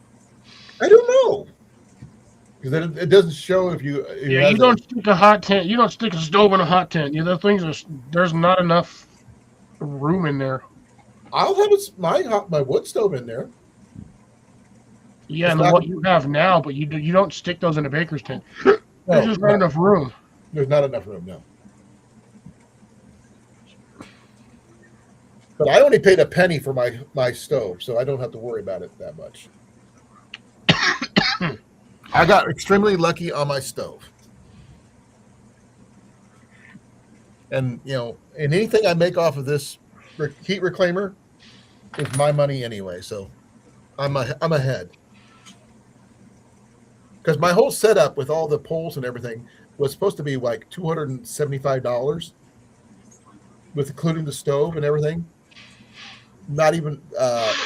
I don't know because it doesn't show if you. yeah, you don't stick a hot tent. You don't stick a stove in a hot tent. The things there's not enough room in there. I'll have my wood stove in there. Yeah, It's and not- what you have now, but you don't stick those in a baker's tent. There's No, just not enough room. there's not enough room now. But I only paid a penny for my stove, so I don't have to worry about it that much. I got extremely lucky on my stove. And, and anything I make off of this heat reclaimer is my money anyway, so I'm ahead. Because my whole setup with all the poles and everything was supposed to be like $275, with including the stove and everything. Not even up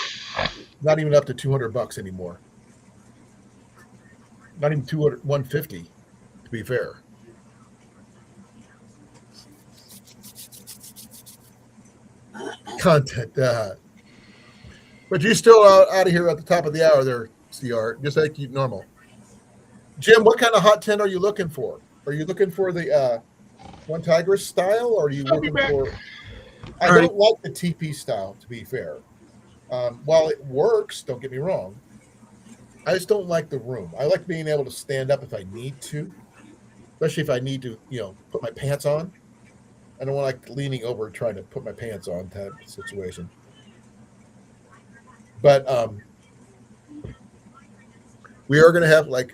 to $200 anymore. Not even 150, to be fair. Content. But you're still out of here at the top of the hour there, CR, just like normal. Jim, what kind of hot tent are you looking for? Are you looking for the One Tigress style, or are you looking for... I don't like the TP style, to be fair. While it works, don't get me wrong, I just don't like the room. I like being able to stand up if I need to, especially if I need to, put my pants on. I don't want like leaning over trying to put my pants on type of situation. But we are going to have like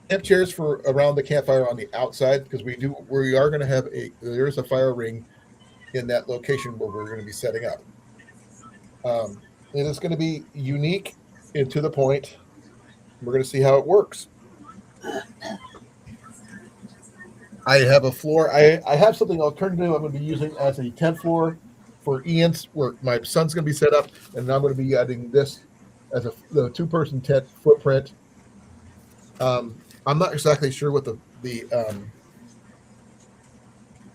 camp chairs for around the campfire on the outside, because we are going to have there's a fire ring in that location where we're going to be setting up. And it's going to be unique and to the point. We're going to see how it works. I have a floor. I have something alternative I'm going to be using as a tent floor for Ian's, where my son's going to be set up, and I'm going to be adding this as the two-person tent footprint. I'm not exactly sure what the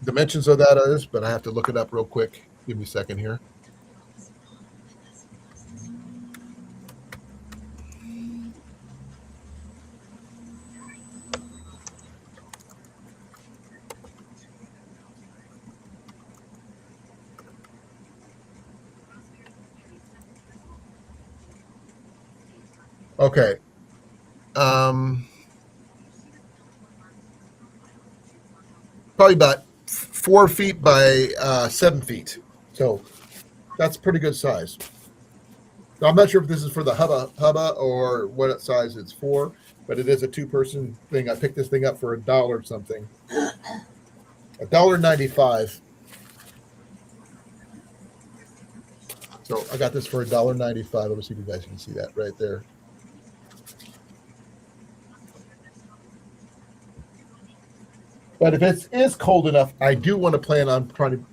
dimensions of that is, but I have to look it up real quick. Give me a second here. Okay. Probably about 4 feet by 7 feet. So that's pretty good size. Now, I'm not sure if this is for the hubba or what size it's for, but it is a two-person thing. I picked this thing up for $1 something. $1.95. So I got this for $1.95. Let me see if you guys can see that right there. But if it is cold enough, I do want to plan on trying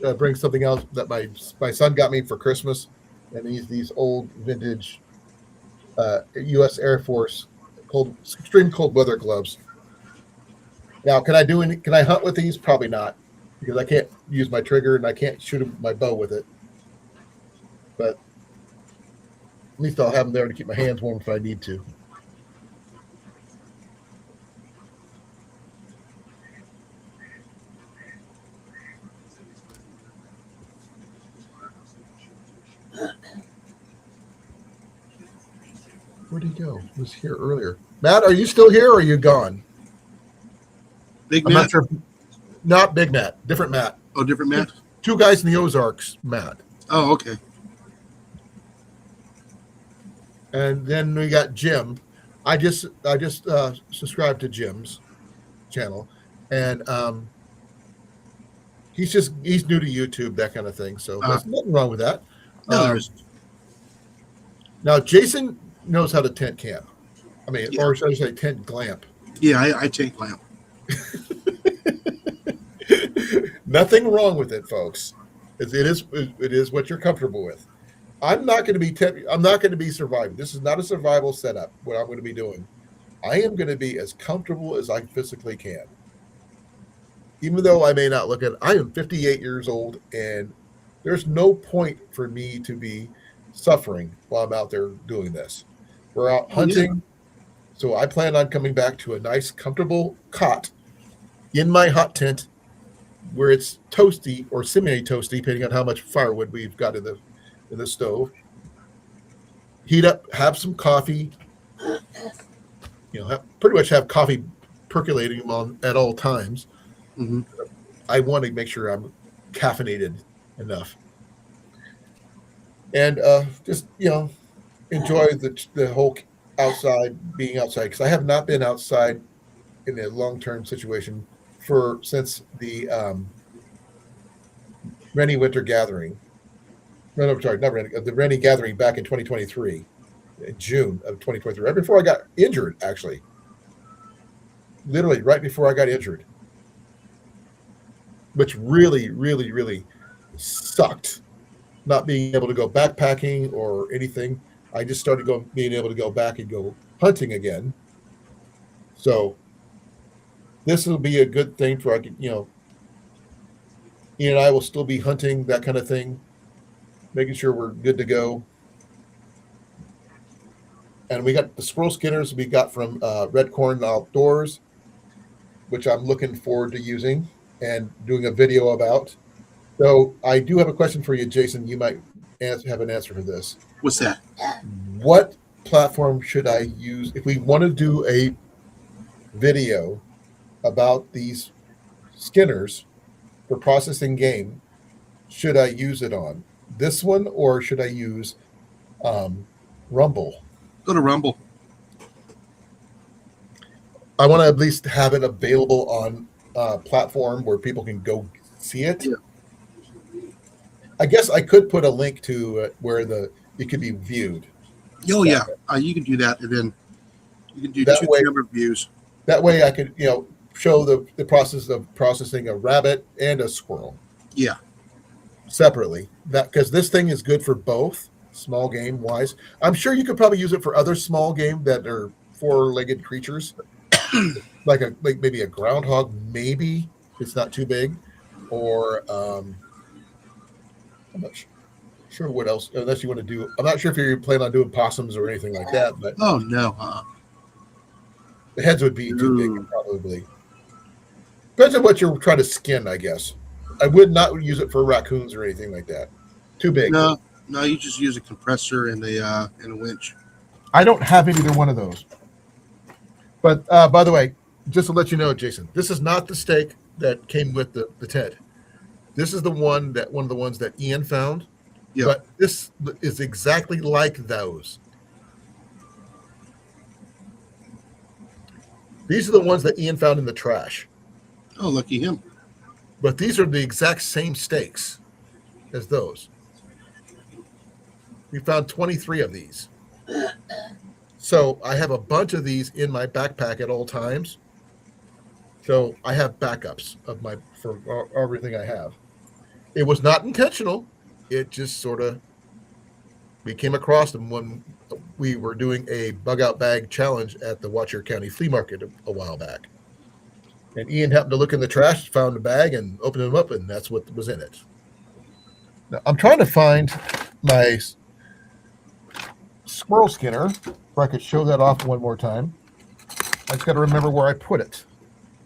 to bring something else that my son got me for Christmas, and these old vintage U.S. Air Force extreme cold weather gloves. Now, can I hunt with these? Probably not, because I can't use my trigger and I can't shoot my bow with it. But at least I'll have them there to keep my hands warm if I need to. Where'd he go? He was here earlier. Matt, are you still here or are you gone? Big I'm Matt? not sure. Not Big Matt. Different Matt. Oh, different Matt? Two guys in the Ozarks, Matt. Oh, okay. And then we got Jim. I just subscribed to Jim's channel, and he's new to YouTube, that kind of thing. So there's nothing wrong with that. No, there isn't. Now Jason knows how to tent camp. I mean, Yeah. or should I say tent glamp? Yeah, I take lamp. Nothing wrong with it, folks. It is what you're comfortable with. I'm not going to be I'm not going to be surviving. This is not a survival setup. What I'm going to be doing, I am going to be as comfortable as I physically can. Even though I may not look at it, I am 58 years old, and there's no point for me to be suffering while I'm out there doing this. We're out hunting, so I plan on coming back to a nice, comfortable cot in my hot tent where it's toasty or semi-toasty, depending on how much firewood we've got in the stove. Heat up, have some coffee. Pretty much have coffee percolating on at all times. Mm-hmm. I want to make sure I'm caffeinated enough, and just enjoy the whole being outside, because I have not been outside in a long-term situation since the Rennie Winter Gathering. No, sorry, not Rennie. The Rennie Gathering back in 2023, in June of 2023, right before I got injured, actually. Literally right before I got injured, which really, really, really sucked. Not being able to go backpacking or anything. I just started being able to go back and go hunting again. So this will be a good thing for Ian and I will still be hunting, that kind of thing, making sure we're good to go. And we got the squirrel skinners we got from Red Corn Outdoors, which I'm looking forward to using and doing a video about. So I do have a question for you, Jason. You might have an answer for this. What's that? What platform should I use if we want to do a video about these skinners for processing game? Should I use it on this one, or should I use Rumble? Go to Rumble. I want to at least have it available on a platform where people can go see it. Yeah. I guess I could put a link to where it could be viewed. Oh yeah, you can do that, and then you can do That two way- camera views. That way I could, show the process of processing a rabbit and a squirrel. Yeah. Separately. Because this thing is good for both, small game wise. I'm sure you could probably use it for other small game that are four-legged creatures. like maybe a groundhog, maybe it's not too big. Or I'm not sure what else, unless you want to do. I'm not sure if you plan on doing possums or anything like that, but Oh no. the heads would be too big, probably. Depends on what you're trying to skin, I guess. I would not use it for raccoons or anything like that. Too big. No, you just use a compressor and a winch. I don't have either one of those. But by the way, just to let you know, Jason, this is not the steak that came with the tent. This is one of the ones that Ian found. Yeah. But this is exactly like those. These are the ones that Ian found in the trash. Oh, lucky him. But these are the exact same steaks as those. We found 23 of these. So I have a bunch of these in my backpack at all times. So I have backups for everything I have. It was not intentional. It just sort of, we came across them when we were doing a bug out bag challenge at the Watcher County Flea Market a while back. And Ian happened to look in the trash, found a bag, and opened them up, and that's what was in it. Now, I'm trying to find my squirrel skinner, if I could show that off one more time. I just got to remember where I put it.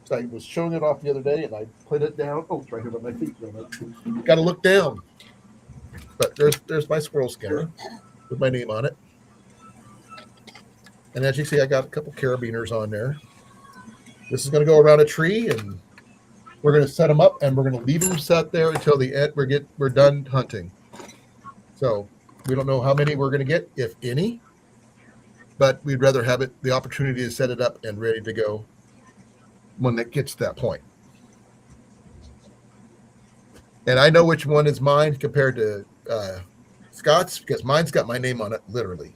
So I was showing it off the other day, and I put it down. Oh, it's right here by my feet. Got to look down. But there's my squirrel skinner with my name on it. And as you see, I got a couple carabiners on there. This is going to go around a tree, and we're going to set them up, and we're going to leave them set there until the end. We're done hunting. So we don't know how many we're going to get, if any, but we'd rather have the opportunity to set it up and ready to go when it gets to that point. And I know which one is mine compared to Scott's, because mine's got my name on it, literally,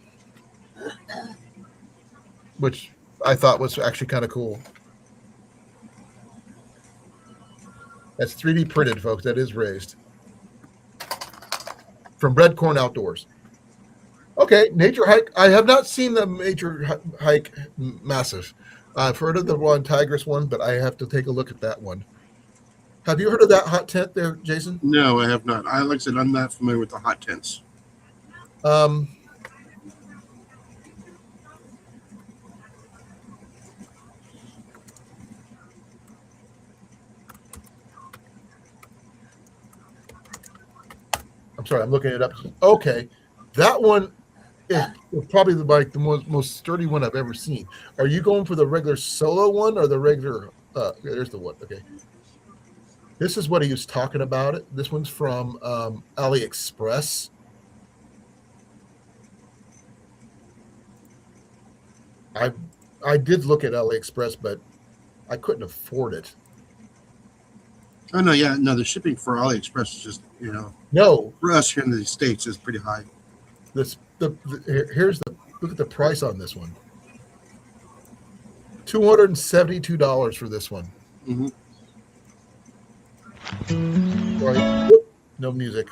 which I thought was actually kind of cool. That's 3D printed, folks. That is raised. From Red Corn Outdoors. Okay, Nature Hike. I have not seen the Nature Hike Massive. I've heard of the one Tigress one, but I have to take a look at that one. Have you heard of that hot tent there, Jason? No, I have not. Like I said, I'm not familiar with the hot tents. I'm sorry, I'm looking it up. Okay, that one is probably the most sturdy one I've ever seen. Are you going for the regular solo one or the regular? There's the one. Okay, this is what he was talking about. This one's from AliExpress. I did look at AliExpress, but I couldn't afford it. Oh no, yeah, no. The shipping for AliExpress is just No, for us here in the States is pretty high. Here's the look at the price on this one. $272 for this one. Mm-hmm. Right. Whoop, no music.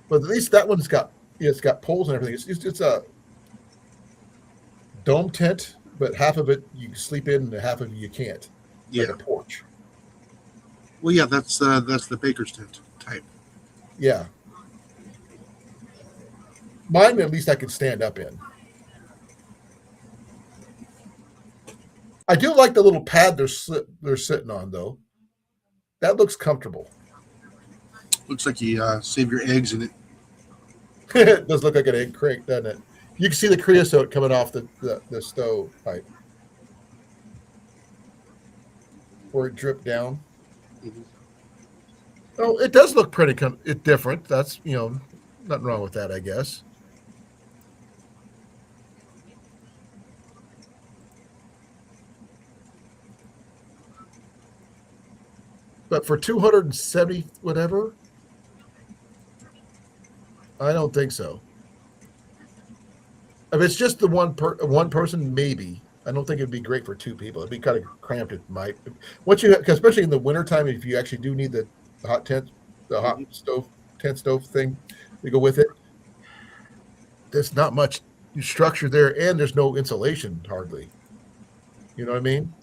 But at least that one's got it's got poles and everything. It's a dome tent, but half of it you can sleep in and half of it you can't. Yeah. Like a porch. Well, yeah, that's the baker's tent type. Yeah. Mine, at least I can stand up in. I do like the little pad they're sitting on, though. That looks comfortable. Looks like you save your eggs in it. It does look like an egg crate, doesn't it? You can see the creosote coming off the stove pipe where it dripped down. Mm-hmm. Oh, it does look pretty different. That's, nothing wrong with that, I guess. But for 270 whatever, I don't think so. If it's just the one person, maybe. I don't think it'd be great for two people. It'd be kind of cramped. It might. Especially in the wintertime, if you actually do need the hot tent, the hot tent stove thing to go with it, there's not much structure there, and there's no insulation hardly. You know what I mean?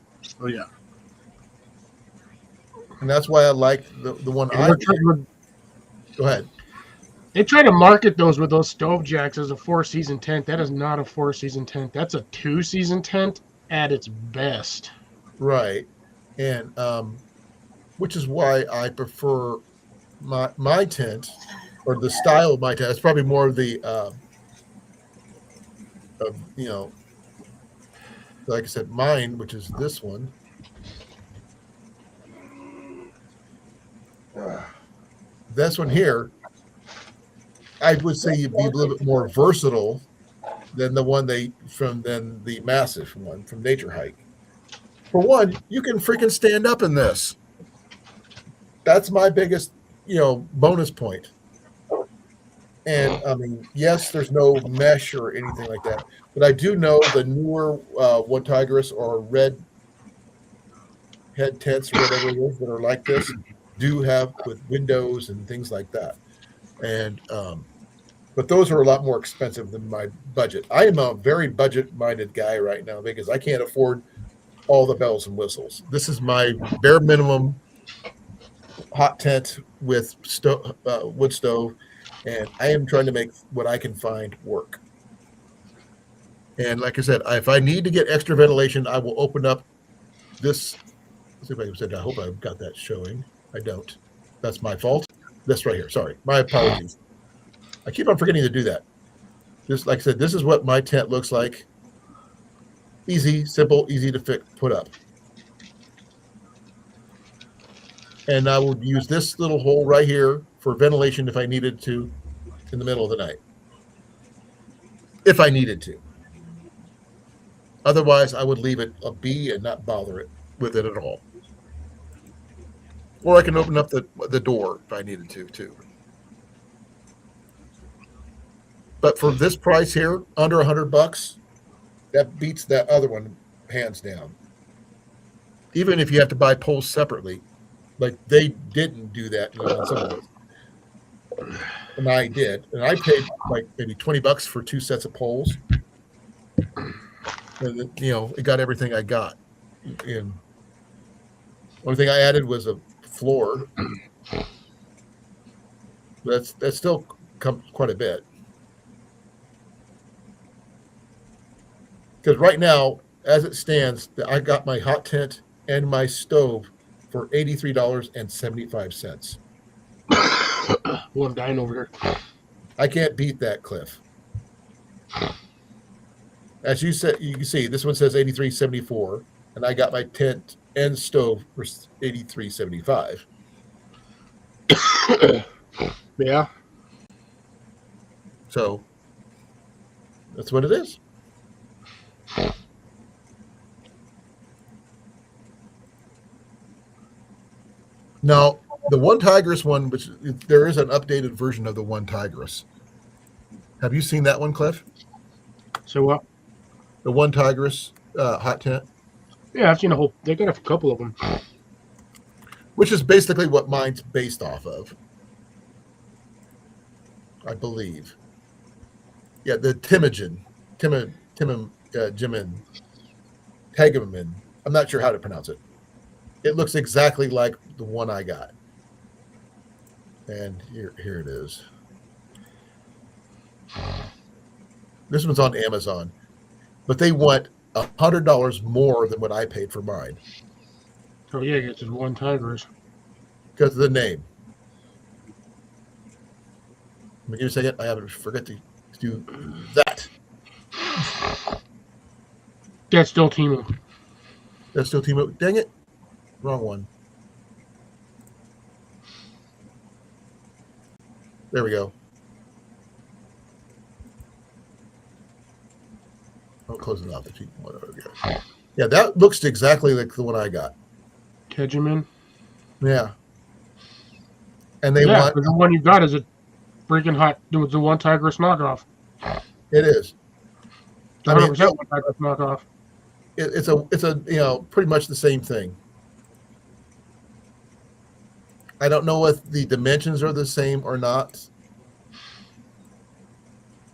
Oh yeah. And that's why I like the one Go ahead. They try to market those with those stove jacks as a 4-season tent. That is not a 4-season tent. That's a 2-season tent at its best. Right. And which is why I prefer my tent, or the style of my tent. It's probably more of the like I said, mine, which is this one. This one here, I would say you'd be a little bit more versatile than the massive one from Nature Hike. For one, you can freaking stand up in this. That's my biggest, bonus point. And I mean, yes, there's no mesh or anything like that, but I do know the newer One Tigress or red head tents or whatever it is that are like this do have with windows and things like that. And but those are a lot more expensive than my budget. I am a very budget-minded guy right now because I can't afford all the bells and whistles. This is my bare minimum hot tent with wood stove, and I am trying to make what I can find work. And like I said, if I need to get extra ventilation, I will open up this. Let's see if I said. I hope I've got that showing. I don't. That's my fault. This right here. Sorry. My apologies. I keep on forgetting to do that. Just like I said, this is what my tent looks like. Easy, simple, easy to put up. And I would use this little hole right here for ventilation if I needed to in the middle of the night. If I needed to. Otherwise, I would leave it a B and not bother it with it at all. Or I can open up the door if I needed to, too. But for this price here, under $100, that beats that other one hands down. even if you have to buy poles separately, like they didn't do that on some of those. And I did. And I paid like maybe $20 for 2 sets of poles. And it got everything I got. And only thing I added was a floor. That's still comes quite a bit. Because right now, as it stands, I got my hot tent and my stove for $83.75. Well, I'm dying over here. I can't beat that, Cliff. As you said, you can see this one says 83.74, and I got my tent and stove for 83.75. Yeah. So that's what it is. Now, the One Tigress one, which there is an updated version of the One Tigress. Have you seen that one, Cliff? So what? The One Tigress hot tent, Yeah, I've seen a whole. They got a couple of them. which is basically what mine's based off of, I believe. Yeah, the Jimin, Tegamin. I'm not sure how to pronounce it. It looks exactly like the one I got. And here it is. This one's on Amazon, but they want $100 more than what I paid for mine Oh yeah, it's just one Tigers. because of the name. Let me give you a second. I haven't forgot to do that. That's still Timu. That's still Team. Dang it, wrong one. There we go. I'll close it off. Yeah, that looks exactly like the one I got. Tejiman. Yeah. And they Yeah, want but the one you got is a freaking hot. It was the one Tigers knockoff. it is. I 100% mean, one Tigers knockoff. it's a pretty much the same thing. I don't know if the dimensions are the same or not.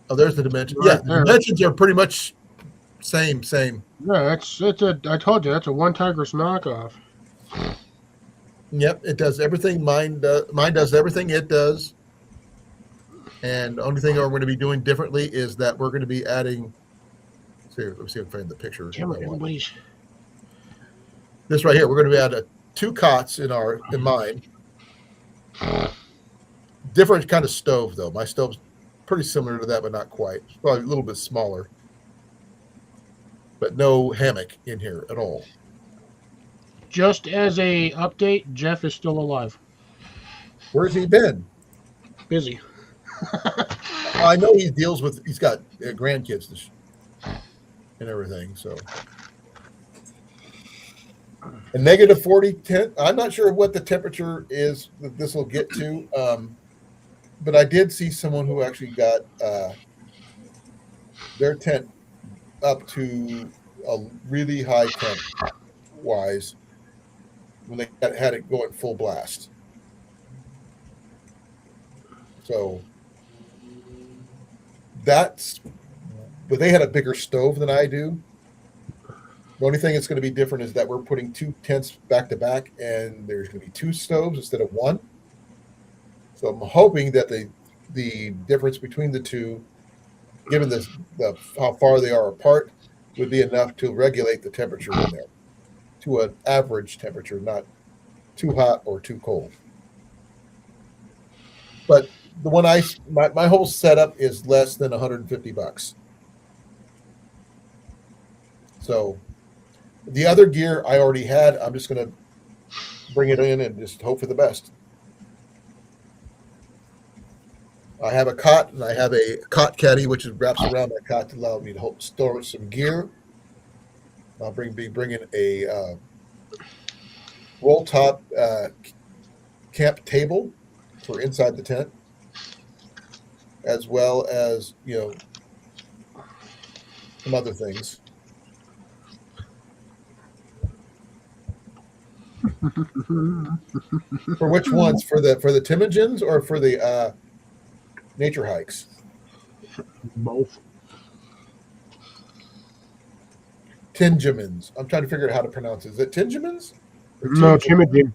Oh, there's the dimension. Right Yeah, the there. dimensions are pretty much same. Yeah, it's a. I told you that's a one Tigers knockoff. Yep, it does everything mine does everything it does. And the only thing we're going to be doing differently is that we're going to be adding. Let me see if I can find the picture. Damn it, everybody's. This right here, we're going to add 2 cots in mine. Different kind of stove though. My stove's pretty similar to that, but not quite. It's probably a little bit smaller. But no hammock in here at all. Just as a update, Jeff is still alive. Where's he been? Busy. I know he's got grandkids and everything. So, a negative 40 tent. I'm not sure what the temperature is that this will get to. But I did see someone who actually got their tent up to a really high temp wise when they had it going full blast. So but they had a bigger stove than I do. The only thing that's going to be different is that we're putting 2 tents back to back, and there's going to be 2 stoves instead of 1. So I'm hoping that the difference between the 2, given how far they are apart, would be enough to regulate the temperature in there to an average temperature, not too hot or too cold. But the one my whole setup is less than $150. So the other gear I already had, I'm just going to bring it in and just hope for the best. I have a cot, and I have a cot caddy, which wraps around that cot to allow me to store some gear. I'll be bringing a roll top camp table for inside the tent, as well as some other things. For which ones? For the Timogens or for the nature hikes? Both. Tingemans. I'm trying to figure out how to pronounce it. Is it Tingemans? Or No, Temujin.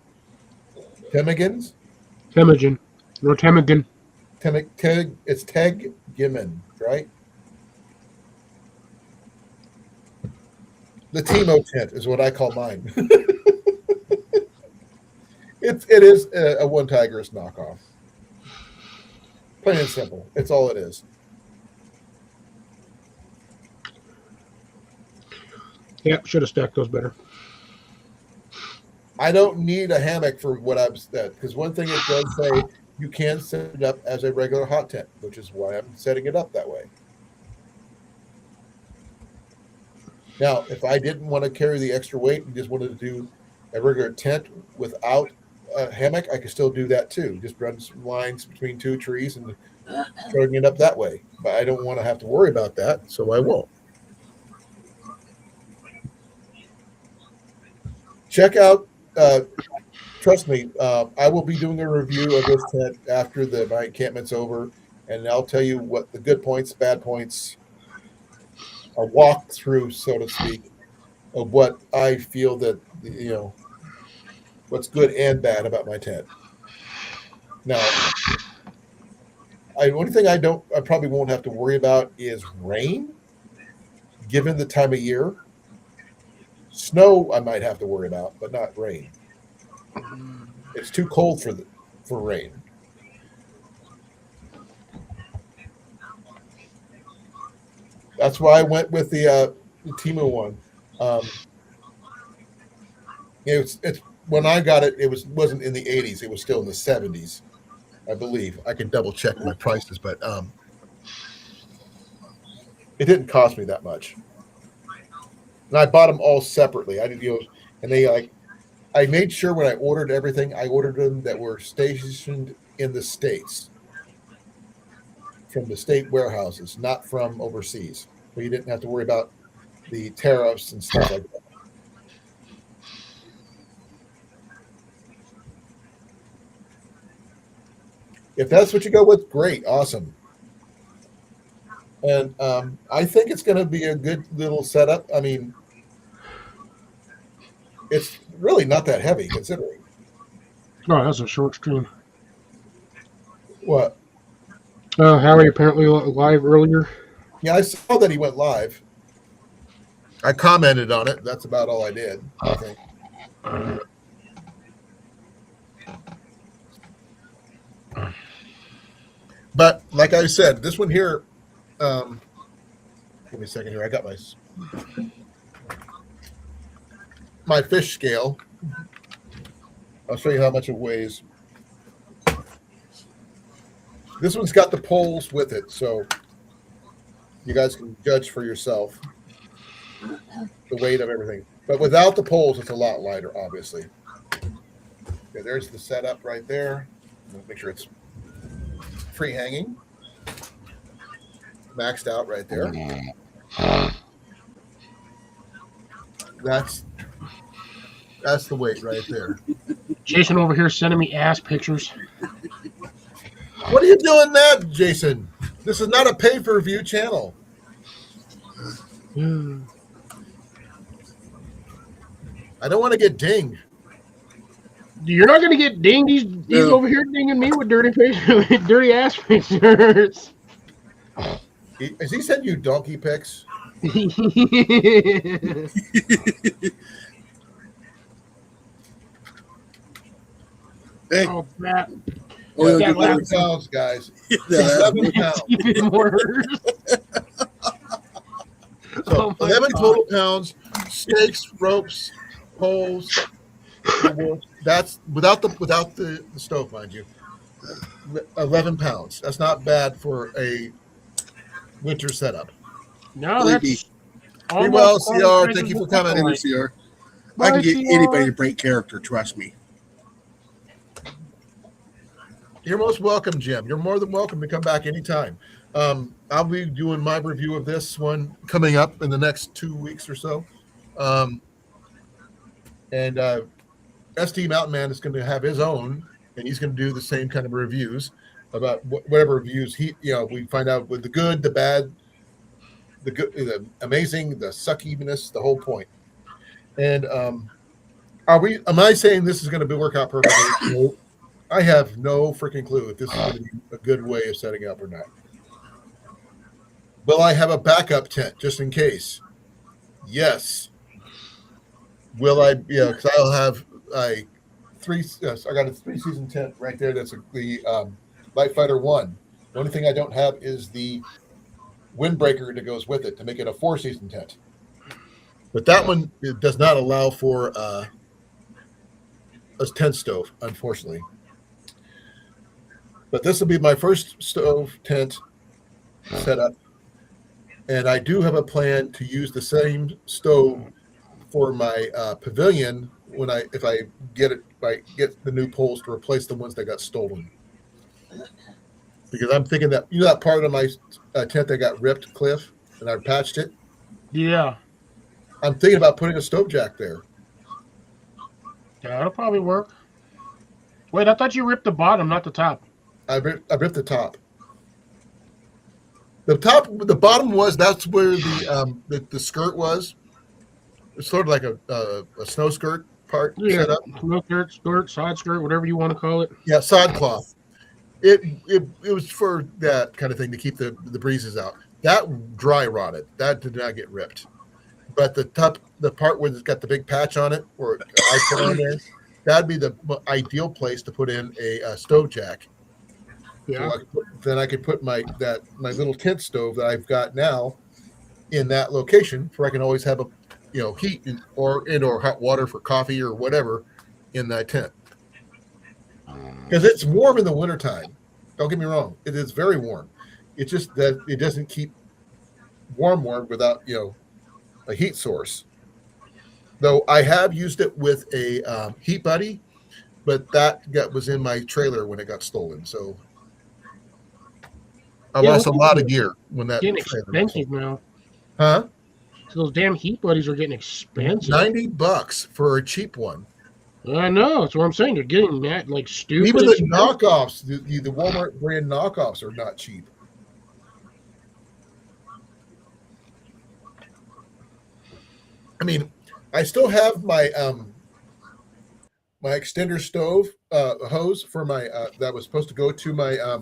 Temigans? Temujin. Or Temujin. It's Teggiman, right? The Timo tent is what I call mine. It is a one Tigress knockoff. Plain and simple. It's all it is. Yeah, should have stacked those better. I don't need a hammock for what I've said, because one thing it does say, you can set it up as a regular hot tent, which is why I'm setting it up that way. Now, if I didn't want to carry the extra weight and just wanted to do a regular tent without a hammock, I could still do that too. Just run some lines between two trees and throwing it up that way. But I don't want to have to worry about that, so I won't. Check out, trust me, I will be doing a review of this tent after my encampment's over, and I'll tell you what the good points, bad points, a walkthrough, so to speak, of what I feel that, what's good and bad about my tent. Now, only thing I probably won't have to worry about is rain, given the time of year. Snow I might have to worry about, but not rain. It's too cold for rain. That's why I went with the Temu one. It's when I got it, wasn't in the 80s. It was still in the 70s, I believe. I can double check my prices, but it didn't cost me that much. And I bought them all separately. I didn't, and I made sure when I ordered everything, I ordered them that were stationed in the States, from the state warehouses, not from overseas. So you didn't have to worry about the tariffs and stuff like that. If that's what you go with, great, awesome. And I think it's going to be a good little setup. I mean, it's really not that heavy considering. Oh, that's a short stream. What? Howie apparently live earlier. Yeah, I saw that he went live. I commented on it. That's about all I did, I think. But like I said, this one here, give me a second here. I got my fish scale. I'll show you how much it weighs. This one's got the poles with it, so you guys can judge for yourself the weight of everything. But without the poles, it's a lot lighter, obviously. Okay, there's the setup right there. Make sure it's free hanging, maxed out right there. That's the weight right there. Jason over here sending me ass pictures. What are you doing now, Jason? This is not a pay-per-view channel. I don't want to get dinged. You're not gonna get dinged. He's over here dinging me with dirty ass pictures. Is he sending you donkey pics? Hey. Oh, Matt. Oh, yeah, yeah, 11 pounds, guys. Yeah, 11 pounds. Even worse. So 11 total pounds, stakes, ropes, poles. That's without the stove, mind you. 11 pounds. That's not bad for a winter setup. No, that's Be well, CR. Thank you for coming. Hey, CR. I can get anybody to break character. Trust me. You're most welcome, Jim. You're more than welcome to come back anytime. I'll be doing my review of this one coming up in the next 2 weeks or so. And SD Mountain Man is going to have his own, and he's going to do the same kind of reviews about whatever reviews we find out with the good, the bad, the good, the amazing, the suckiness, the whole point. And am I saying this is going to work out perfectly? No, I have no freaking clue if this is going to be a good way of setting up or not. Will I have a backup tent just in case? Yes. Will I? Yeah, because I'll have I got a 3-season tent right there. That's the Light Fighter 1. The only thing I don't have is the windbreaker that goes with it to make it a 4-season tent. But that one it does not allow for a tent stove, unfortunately. But this will be my first stove tent setup, and I do have a plan to use the same stove for my pavilion if I get the new poles to replace the ones that got stolen. Because I'm thinking that that part of my tent that got ripped, Cliff, and I patched it. Yeah. I'm thinking about putting a stove jack there. Yeah, that'll probably work. Wait, I thought you ripped the bottom, not the top. I ripped the top. The bottom that's where the skirt was. It's sort of like a snow skirt part set up. Snow skirt, side skirt, whatever you want to call it. Yeah, sod cloth. It was for that kind of thing to keep the breezes out. That dry rotted. That did not get ripped. But the part where it's got the big patch on it, or I put on there, that'd be the ideal place to put in a stove jack. Yeah. So then I could put my little tent stove that I've got now in that location, where I can always have heat or hot water for coffee or whatever in that tent. Because it's warm in the wintertime. Don't get me wrong. It is very warm. It's just that it doesn't keep warm without, a heat source. Though I have used it with a heat buddy, but that was in my trailer when it got stolen. So I lost a lot of gear when that getting expensive now. Huh? So those damn heat buddies are getting expensive. $90 for a cheap one. I know. That's what I'm saying. They're getting that like stupid. Even the knockoffs, the Walmart brand knockoffs are not cheap. I mean, I still have my my extender stove hose for my that was supposed to go to my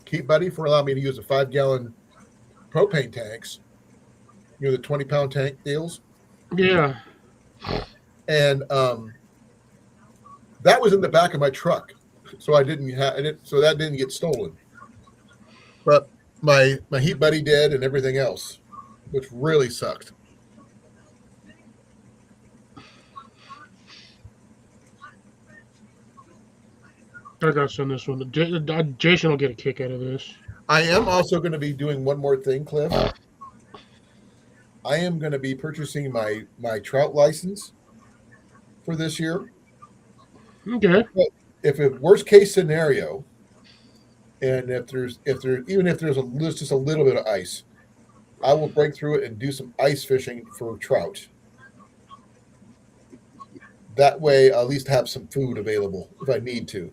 Keep Buddy for allowing me to use a 5-gallon propane tanks. The 20-pound tank deals. Yeah. And that was in the back of my truck, so I didn't have it. So that didn't get stolen. But my Heat Buddy did, and everything else, which really sucked. I gotta send this one. Jason will get a kick out of this. I am also going to be doing one more thing, Cliff. I am going to be purchasing my trout license for this year. Okay. But if a worst case scenario, and if there's just a little bit of ice, I will break through it and do some ice fishing for trout. That way, I'll at least have some food available if I need to.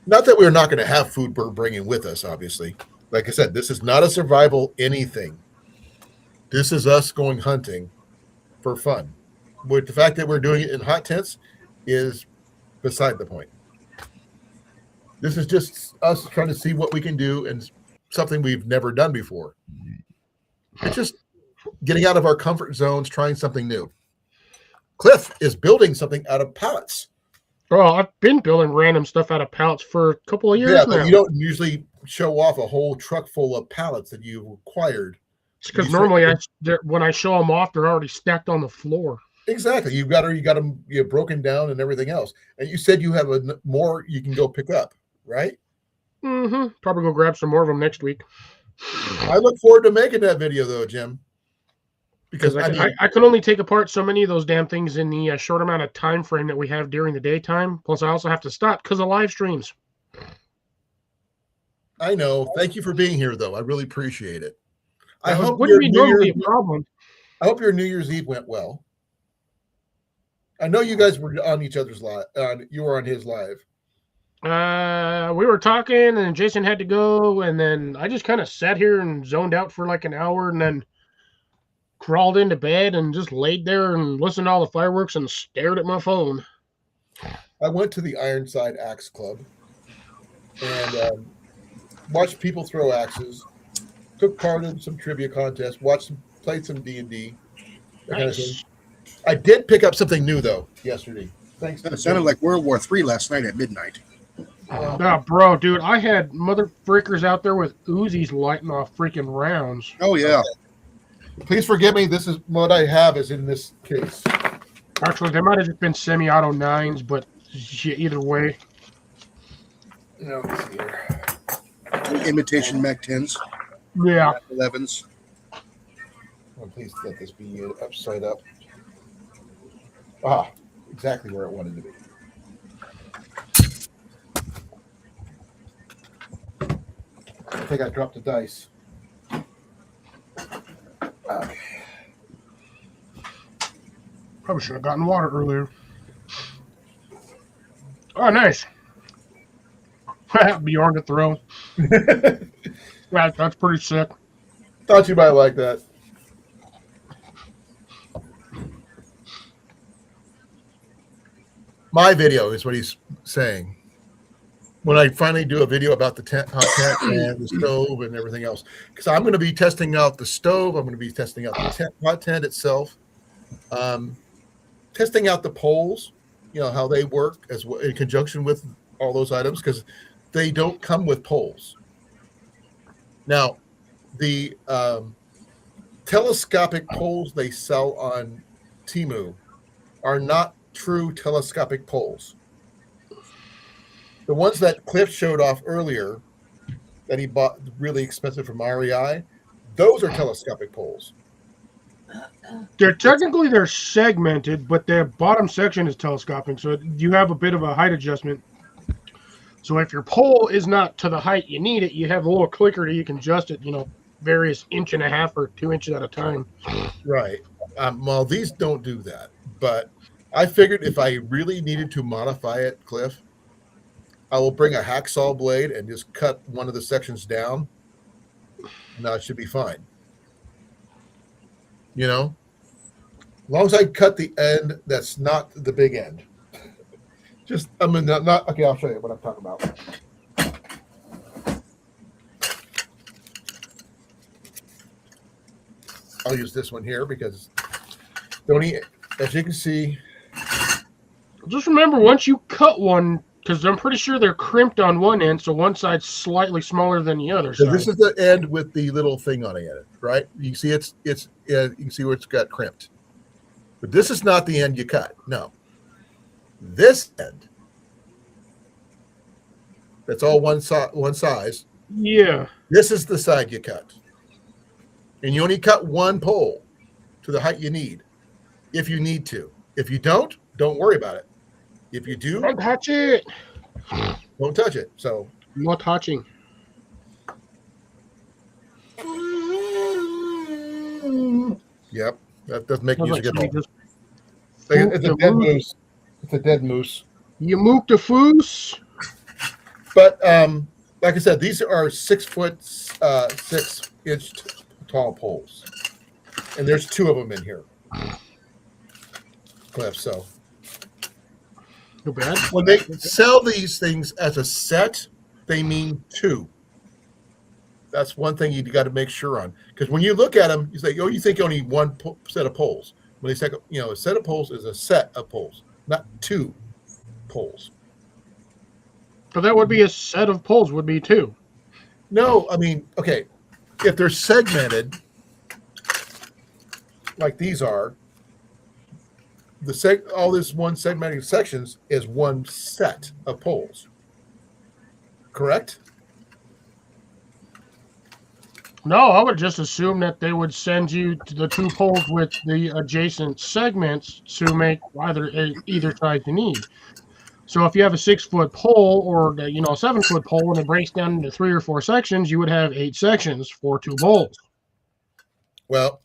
Not that we're not going to have food we're bringing with us, obviously. Like I said, this is not a survival anything. This is us going hunting for fun. But the fact that we're doing it in hot tents is beside the point. This is just us trying to see what we can do and something we've never done before. It's just getting out of our comfort zones, trying something new. Cliff is building something out of pallets. Oh, I've been building random stuff out of pallets for a couple of years now. But you don't usually show off a whole truck full of pallets that you've acquired. It's because normally when I show them off, they're already stacked on the floor. Exactly. You got them broken down and everything else. And you said you have more you can go pick up, right? Mm-hmm. Probably go grab some more of them next week. I look forward to making that video, though, Jim. Because I can only take apart so many of those damn things in the short amount of time frame that we have during the daytime. Plus, I also have to stop because of live streams. I know. Thank you for being here, though. I really appreciate it. I hope wouldn't be normally a problem. I hope your New Year's Eve went well. I know you guys were on each other's live. You were on his live. We were talking, and Jason had to go, and then I just kind of sat here and zoned out for like an hour, and then crawled into bed and just laid there and listened to all the fireworks and stared at my phone. I went to the Ironside Axe Club and watched people throw axes. Took part in some trivia contests. Played some D&D. That kind of thing. I did pick up something new though yesterday. Thanks. It sounded like World War III last night at midnight. Bro, dude, I had mother freakers out there with Uzis lighting off freaking rounds. Oh yeah. Please forgive me. This is what I have is in this case. Actually, they might have just been semi-auto 9s, but either way. No, let's see here. Imitation Mac 10s. Yeah. Mac 11s. Oh, please let this be upside up. Ah, exactly where it wanted to be. I think I dropped the dice. Okay. Probably should have gotten water earlier. Oh, nice. Bjorn to throw. That's pretty sick. Thought you might like that. My video is what he's saying. When I finally do a video about the hot tent and the stove and everything else, because I'm going to be testing out the stove, I'm going to be testing out the hot tent itself, testing out the poles, how they work as well, in conjunction with all those items, because they don't come with poles. Now, the telescopic poles they sell on Temu are not true telescopic poles. The ones that Cliff showed off earlier that he bought really expensive from REI, those are telescopic poles. They're segmented, but their bottom section is telescopic, so you have a bit of a height adjustment. So if your pole is not to the height you need it, you have a little clicker that you can adjust it, various 1.5 or 2 inches at a time. Right. Well, these don't do that, but I figured if I really needed to modify it, Cliff, I will bring a hacksaw blade and just cut one of the sections down. Now it should be fine. As long as I cut the end that's not the big end. Okay, I'll show you what I'm talking about. I'll use this one here because as you can see. Just remember, once you cut one, because I'm pretty sure they're crimped on one end, so one side's slightly smaller than the other. So this is the end with the little thing on it, right? You see you can see where it's got crimped. But this is not the end you cut. No. This end, that's all one size. Yeah. This is the side you cut. And you only cut one pole to the height you need, if you need to. If you don't worry about it. If you do, don't touch it. Don't touch it. So no touching. Yep, that doesn't make music at all. It's a dead moose. It's a dead moose. You mook the foos. But like I said, these are 6 foot 6 inch tall poles, and there's 2 of them in here, Cliff. So. Too bad. When they sell these things as a set, they mean 2. That's one thing you got to make sure on. Because when you look at them, you say, you think only one set of poles. When they say, a set of poles is a set of poles, not 2 poles. So that would be a set of poles, would be 2. No, I mean, okay, if they're segmented, like these are, all this one segmenting sections is one set of poles. Correct? No, I would just assume that they would send you to the 2 poles with the adjacent segments to make either side you need. So if you have a 6-foot pole or a 7-foot pole and it breaks down into 3 or 4 sections, you would have 8 sections for 2 poles. Well,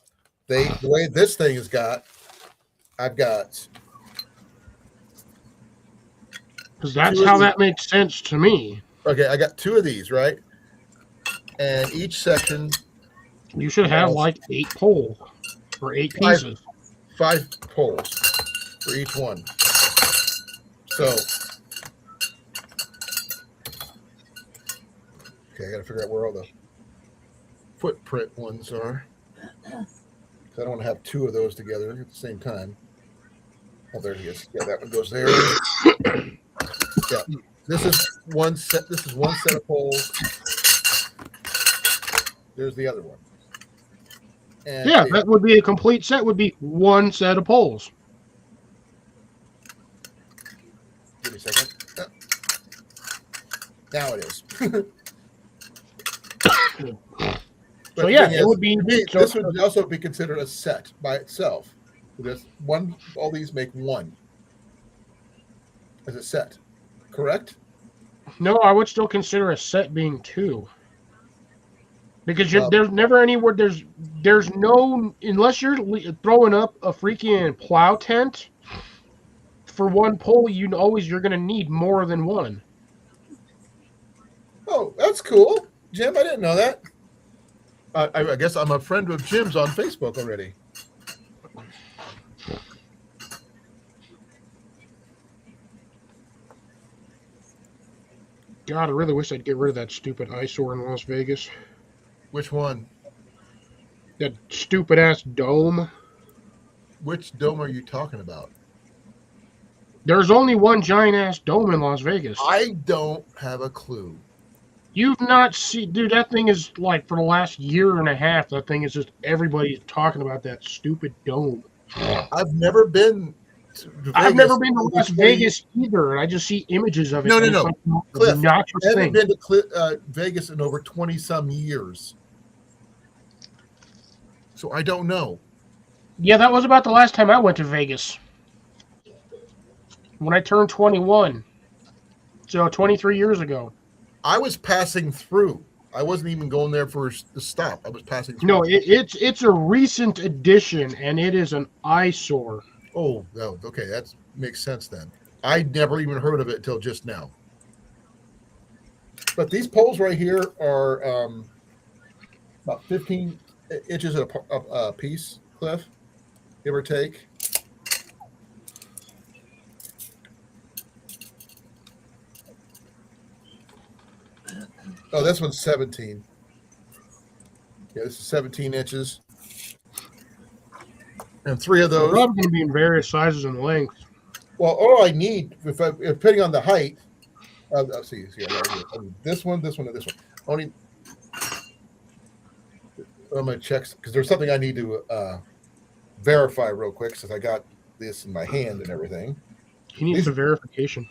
the way this thing is got, I've got Because that's Two of how these. that makes sense to me. Okay, I got 2 of these, right? And each section You should have has like 8 poles or 8 5, pieces. 5 poles for each one. So, okay, I got to figure out where all the footprint ones are. I don't want to have 2 of those together at the same time. Oh, there he is. Yeah, that one goes there. Yeah, this is one set. This is one set of poles. There's the other one. And Yeah, that would be a complete set. Would be one set of poles. give me a second. Now it is. So yeah, it would be. To me, So, this would also be considered a set by itself. Because all these make one as a set, correct? no, I would still consider a set being 2. Because Well, there's never anywhere. There's no, unless you're throwing up a freaking plow tent for one pole. You're gonna need more than one. oh, that's cool, Jim. I didn't know that. I guess I'm a friend of Jim's on Facebook already. God, I really wish I'd get rid of that stupid eyesore in Las Vegas. Which one? That stupid ass dome. Which dome are you talking about? There's only one giant ass dome in Las Vegas. I don't have a clue. You've not seen, dude. That thing is like for the last year and a half. That thing is just everybody's talking about that stupid dome. I've never been to Vegas. I've never been to Las Vegas either, and I just see images of it. No, and no, it's no. like Cliff, an obnoxious I haven't thing. been to Vegas in over 20 some years. So I don't know. Yeah, that was about the last time I went to Vegas. When I turned 21. So 23 years ago. I was passing through. I wasn't even going there for the stop. I was passing through. No, it's a recent addition, and it is an eyesore. Oh, no. Okay, that makes sense then. I never even heard of it until just now. But these poles right here are about 15 inches a piece, Cliff, give or take. Oh, this one's 17. Yeah, this is 17 inches. And 3 of They're those. probably going to be in various sizes and lengths. Well, all I need, depending on the height, let's see, this one, and this one. Only, I'm going to check, because there's something I need to verify real quick, since I got this in my hand and everything. He needs some verification.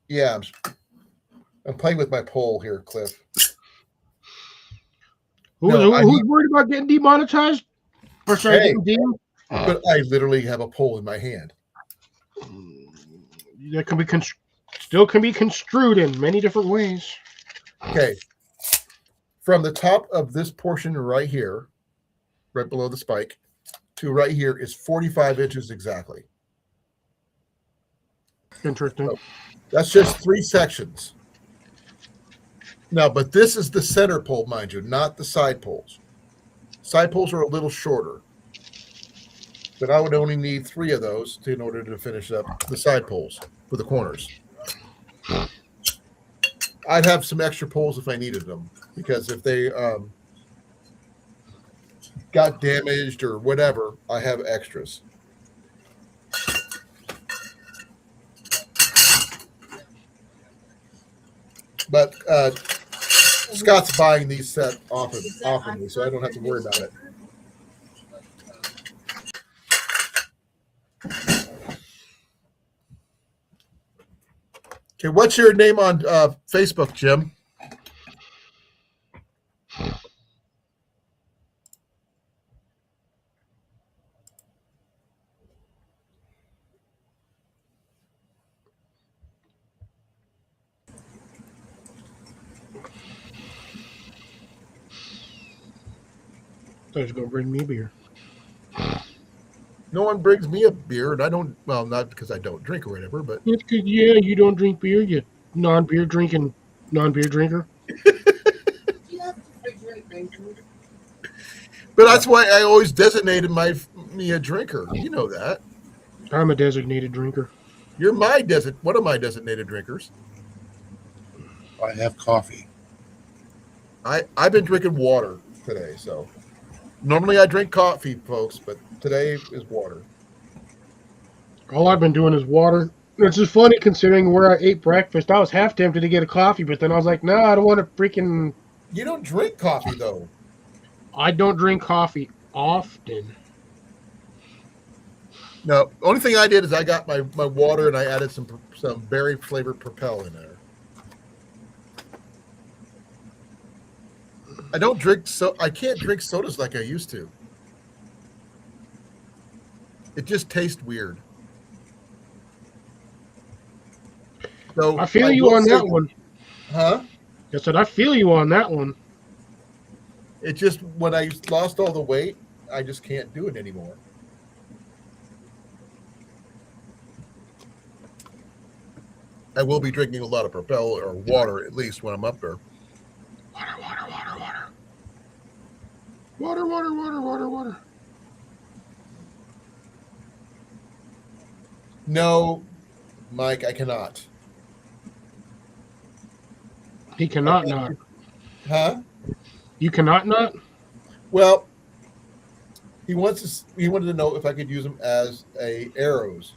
Yeah, I'm playing with my pole here, Cliff. Who's worried about getting demonetized? Or sorry, getting deemed? But I literally have a pole in my hand. That can be still can be construed in many different ways. Okay. From the top of this portion right here, right below the spike, to right here is 45 inches exactly. Interesting. So that's just 3 sections. Now, but this is the center pole, mind you, not the side poles. Side poles are a little shorter. But I would only need 3 of those in order to finish up the side poles for the corners. I'd have some extra poles if I needed them, because if they got damaged or whatever, I have extras. But Scott's buying these set often me, so I don't have to worry about it. Okay, what's your name on Facebook, Jim? I was going to bring me a beer. No one brings me a beer, and I don't. Well, not because I don't drink or whatever, but It's 'cause, yeah, you don't drink beer, you non-beer drinking, non-beer drinker. that's why I always designated me a drinker. You know that. I'm a designated drinker. You're one of my designated drinkers. I have coffee. I've been drinking water today, so normally I drink coffee, folks, but today is water. All I've been doing is water. It's just funny considering where I ate breakfast. I was half tempted to get a coffee, but then I was like, no, I don't want to freaking. You don't drink coffee though. I don't drink coffee often. No, only thing I did is I got my water and I added some berry flavored Propel in there. I don't drink I can't drink sodas like I used to. It just tastes weird. So I feel you on that one. Huh? I said I feel you on that one. It just when I lost all the weight, I just can't do it anymore. I will be drinking a lot of Propel or water at least when I'm up there. Water, water, water, water. Water, water, water, water, water. No, Mike, I cannot. He cannot not. Huh? You cannot not? Well, he wanted to know if I could use them as arrows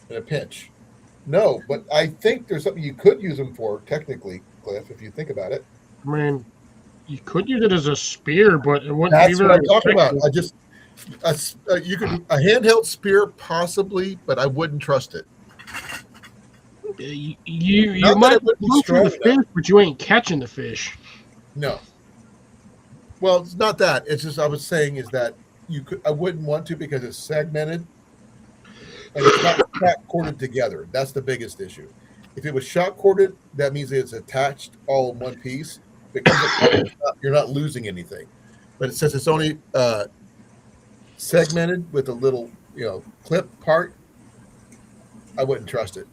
in a pinch. No, but I think there's something you could use them for technically, Cliff, if you think about it. I mean, you could use it as a spear, but it wouldn't That's be what very I'm talking about. effective. You could a handheld spear possibly, but I wouldn't trust it. You Not that might it would be go for strong the fish, but you ain't catching the fish. No. Well, it's not that. It's just I was saying is that I wouldn't want to because it's segmented and it's not corded together. That's the biggest issue. If it was shot corded, that means it's attached all in one piece. Because you're not losing anything. But since it's only segmented with a little, clip part, I wouldn't trust it.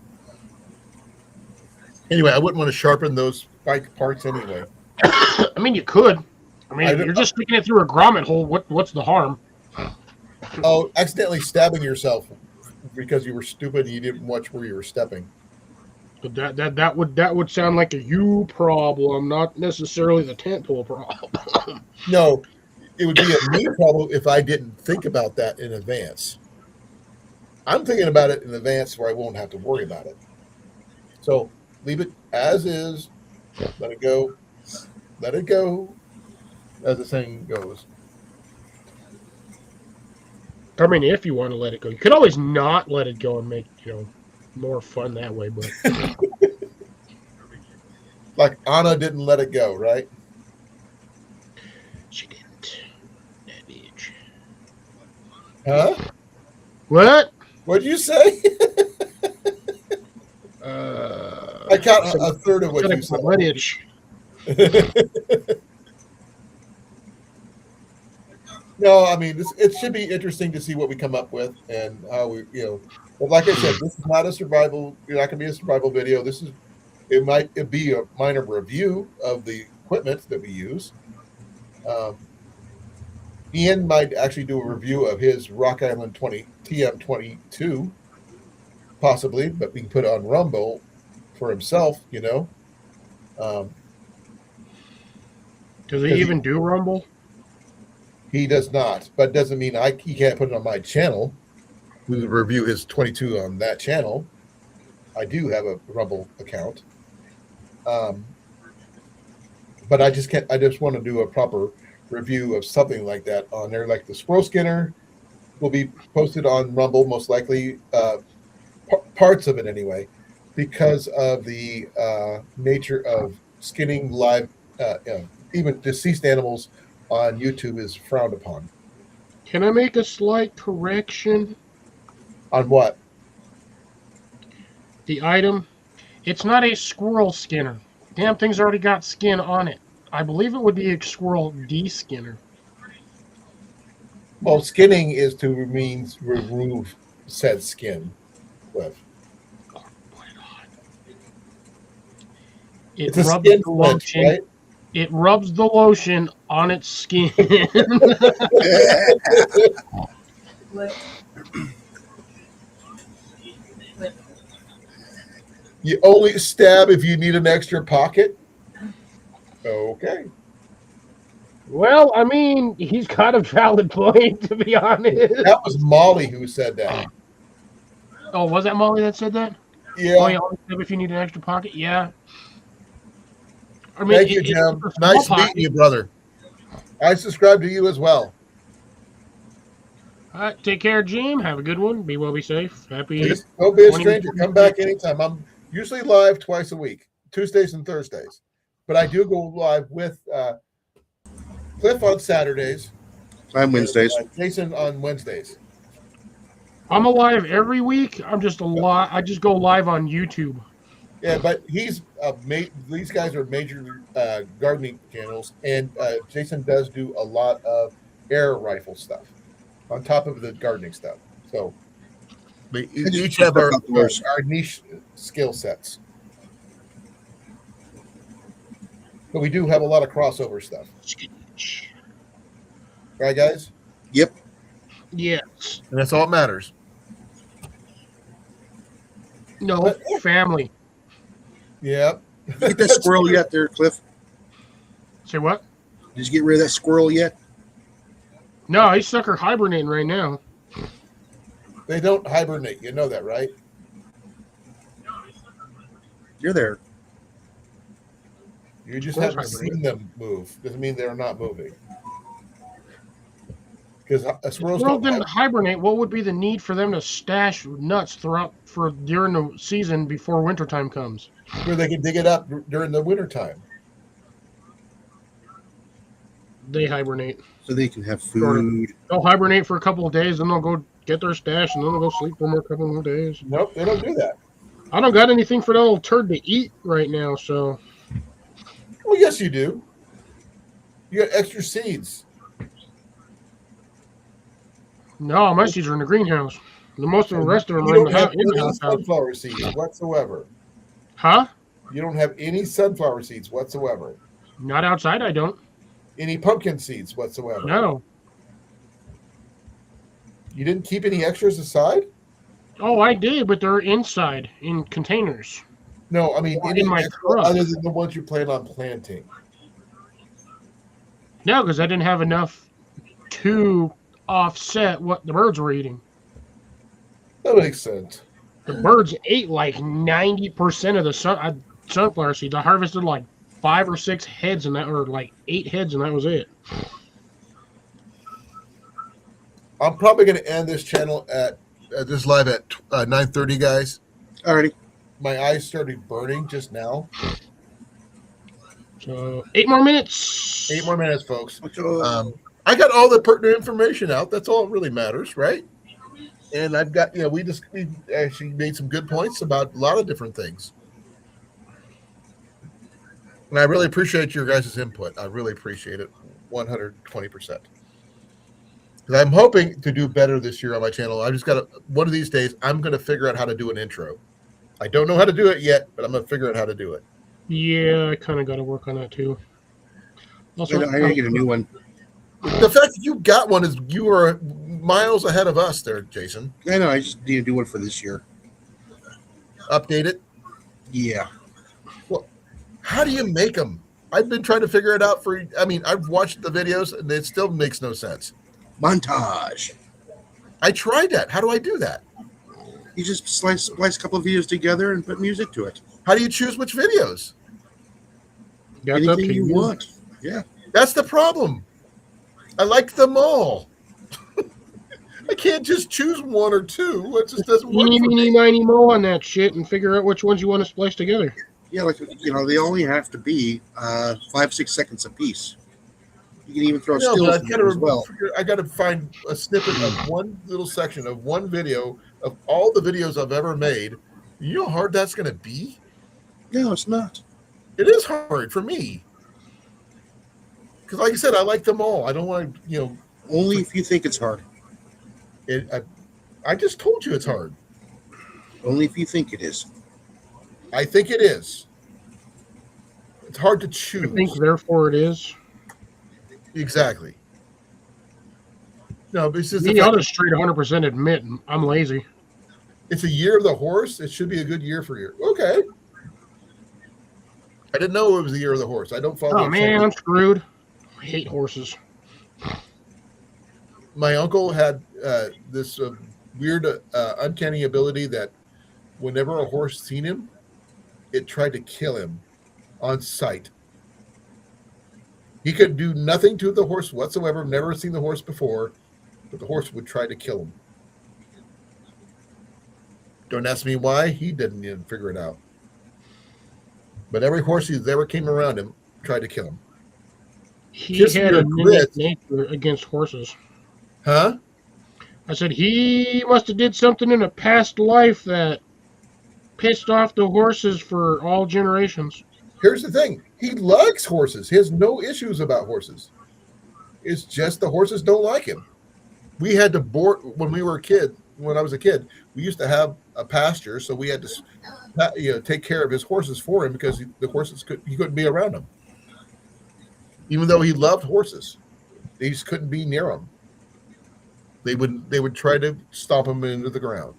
Anyway, I wouldn't want to sharpen those spike parts anyway. I mean, you could. I mean, you're just sticking it through a grommet hole. What's the harm? Oh, accidentally stabbing yourself because you were stupid and you didn't watch where you were stepping. But that would sound like a you problem, not necessarily the tent pole problem. No, it would be a me problem if I didn't think about that in advance. I'm thinking about it in advance where I won't have to worry about it. So leave it as is. Let it go. Let it go, as the saying goes. I mean, if you want to let it go, you could always not let it go and make more fun that way. But like Anna didn't let it go, right? she didn't. That bitch. Huh? What? What'd you say? I caught a third of what you said. No, I mean, it should be interesting to see what we come up with and how we, But like I said, this is not a survival. You're not going to be a survival video. It might be a minor review of the equipment that we use. Ian might actually do a review of his Rock Island TM22, possibly, but we can put it on Rumble for himself. Does he even do Rumble? He does not, but doesn't mean he can't put it on my channel. We would review his 22 on that channel. I do have a Rumble account. But I just can't. I just want to do a proper review of something like that on there. Like the squirrel skinner will be posted on Rumble, most likely, parts of it anyway, because of the nature of skinning live, even deceased animals on YouTube is frowned upon. Can I make a slight correction? On what? The item. It's not a squirrel skinner. Damn thing's already got skin on it. I believe it would be a squirrel de-skinner. Well, skinning is to means remove said skin. Cliff. It It's a rubs skin the flinch, lotion. right? It rubs the lotion on its skin. You only stab if you need an extra pocket. Okay. Well, I mean, he's got a valid point, to be honest. That was Molly who said that. Oh, was that Molly that said that? Yeah. Oh, yeah, if you need an extra pocket, yeah. I mean, Thank you, Jim. it's a Nice small meeting pocket. you, brother. I subscribe to you as well. All right, take care, Jim. Have a good one. Be well, be safe. Happy. Please don't be a 20 stranger. Come back anytime. I'm usually live twice a week, Tuesdays and Thursdays. But I do go live with Cliff on Saturdays. I'm Wednesdays. Jason on Wednesdays. I'm alive every week. I'm just a lot. I just go live on YouTube. Yeah, but he's these guys are major gardening channels, and Jason does do a lot of air rifle stuff on top of the gardening stuff. So we each have our niche skill sets, but we do have a lot of crossover stuff. Right, guys? Yep. Yes. And that's all that matters. No, family. Yep. Get that squirrel yet there, Cliff? Say what? Did you get rid of that squirrel yet? No, he's sucker hibernating right now. They don't hibernate. You know that, right? You're there. You just Squirrels haven't hibernate. seen them move. Doesn't mean they're not moving. Because squirrels Squirrel don't didn't hibernate. What would be the need for them to stash nuts during the season before wintertime comes? where they can dig it up during the wintertime. They hibernate. So they can have food. They'll hibernate for a couple of days, then they'll go get their stash, and then they'll go sleep for more couple more days. Nope, they don't do that. I don't got anything for that little turd to eat right now, so. Well, yes, you do. You got extra seeds. No, my seeds are in the greenhouse. The most of the rest of them You are in don't the have house. In the any house. sunflower seeds whatsoever. Huh? You don't have any sunflower seeds whatsoever. Not outside, I don't. Any pumpkin seeds whatsoever. No. You didn't keep any extras aside? Oh, I did, but they're inside in containers. No, I mean Or any in my extra truck. other than the ones you plan on planting. No, because I didn't have enough to offset what the birds were eating. That makes sense. The birds ate like 90% of the sunflower seeds. I harvested like 5 or 6 heads, and that, or like 8 heads, and that was it. I'm probably going to end this channel at this live at 9:30, guys. Alrighty. My eyes started burning just now. So 8 more minutes. 8 more minutes, folks. I got all the pertinent information out. That's all that really matters, right? And I've got, we actually made some good points about a lot of different things. And I really appreciate your guys' input. I really appreciate it 120%. Because I'm hoping to do better this year on my channel. I just got to, one of these days, I'm going to figure out how to do an intro. I don't know how to do it yet, but I'm going to figure out how to do it. Yeah, I kind of got to work on that too. Also, I gotta get a new one. The fact that you got one is you are miles ahead of us there, Jason. I know. I just need to do one for this year. Update it. Yeah. Well, how do you make them? I've been trying to figure it out I've watched the videos and it still makes no sense. Montage. I tried that. How do I do that? You just splice a couple of videos together and put music to it. How do you choose which videos? that's up Anything to you you. want. Yeah. That's the problem. I like them all. I can't just choose one or two. It just doesn't work Eeny, for meeny, me. miny, mo on that shit and figure out which ones you want to splice together. Yeah, they only have to be 5-6 seconds apiece. You can even throw No, stills but in there as well. I got to find a snippet of one little section of one video of all the videos I've ever made. You know how hard that's going to be? No, it's not. It is hard for me. Because like I said, I like them all. I don't want to, Only if you think it's hard. I just told you it's hard. Only if you think it is. I think it is. It's hard to I think choose. therefore it is. Exactly. No, but it's just the Me, I'll fact just straight 100% admit I'm lazy. it's a year of the horse. It should be a good year for you. Okay. I didn't know it was the year of the horse. I don't follow Oh the man, I'm screwed. I hate horses. My uncle had this weird, uncanny ability that whenever a horse seen him, it tried to kill him on sight. He could do nothing to the horse whatsoever, never seen the horse before, but the horse would try to kill him. Don't ask me why. He didn't even figure it out. But every horse he ever came around him tried to kill him. He Kiss had your a mimic grits. nature against horses. Huh? I said he must have did something in a past life that pissed off the horses for all generations. Here's the thing. He likes horses. He has no issues about horses. It's just the horses don't like him. We had to board when we were a kid. When I was a kid, we used to have a pasture, so we had to, take care of his horses for him because the horses he couldn't be around them. Even though he loved horses, they just couldn't be near him. They would try to stomp him into the ground.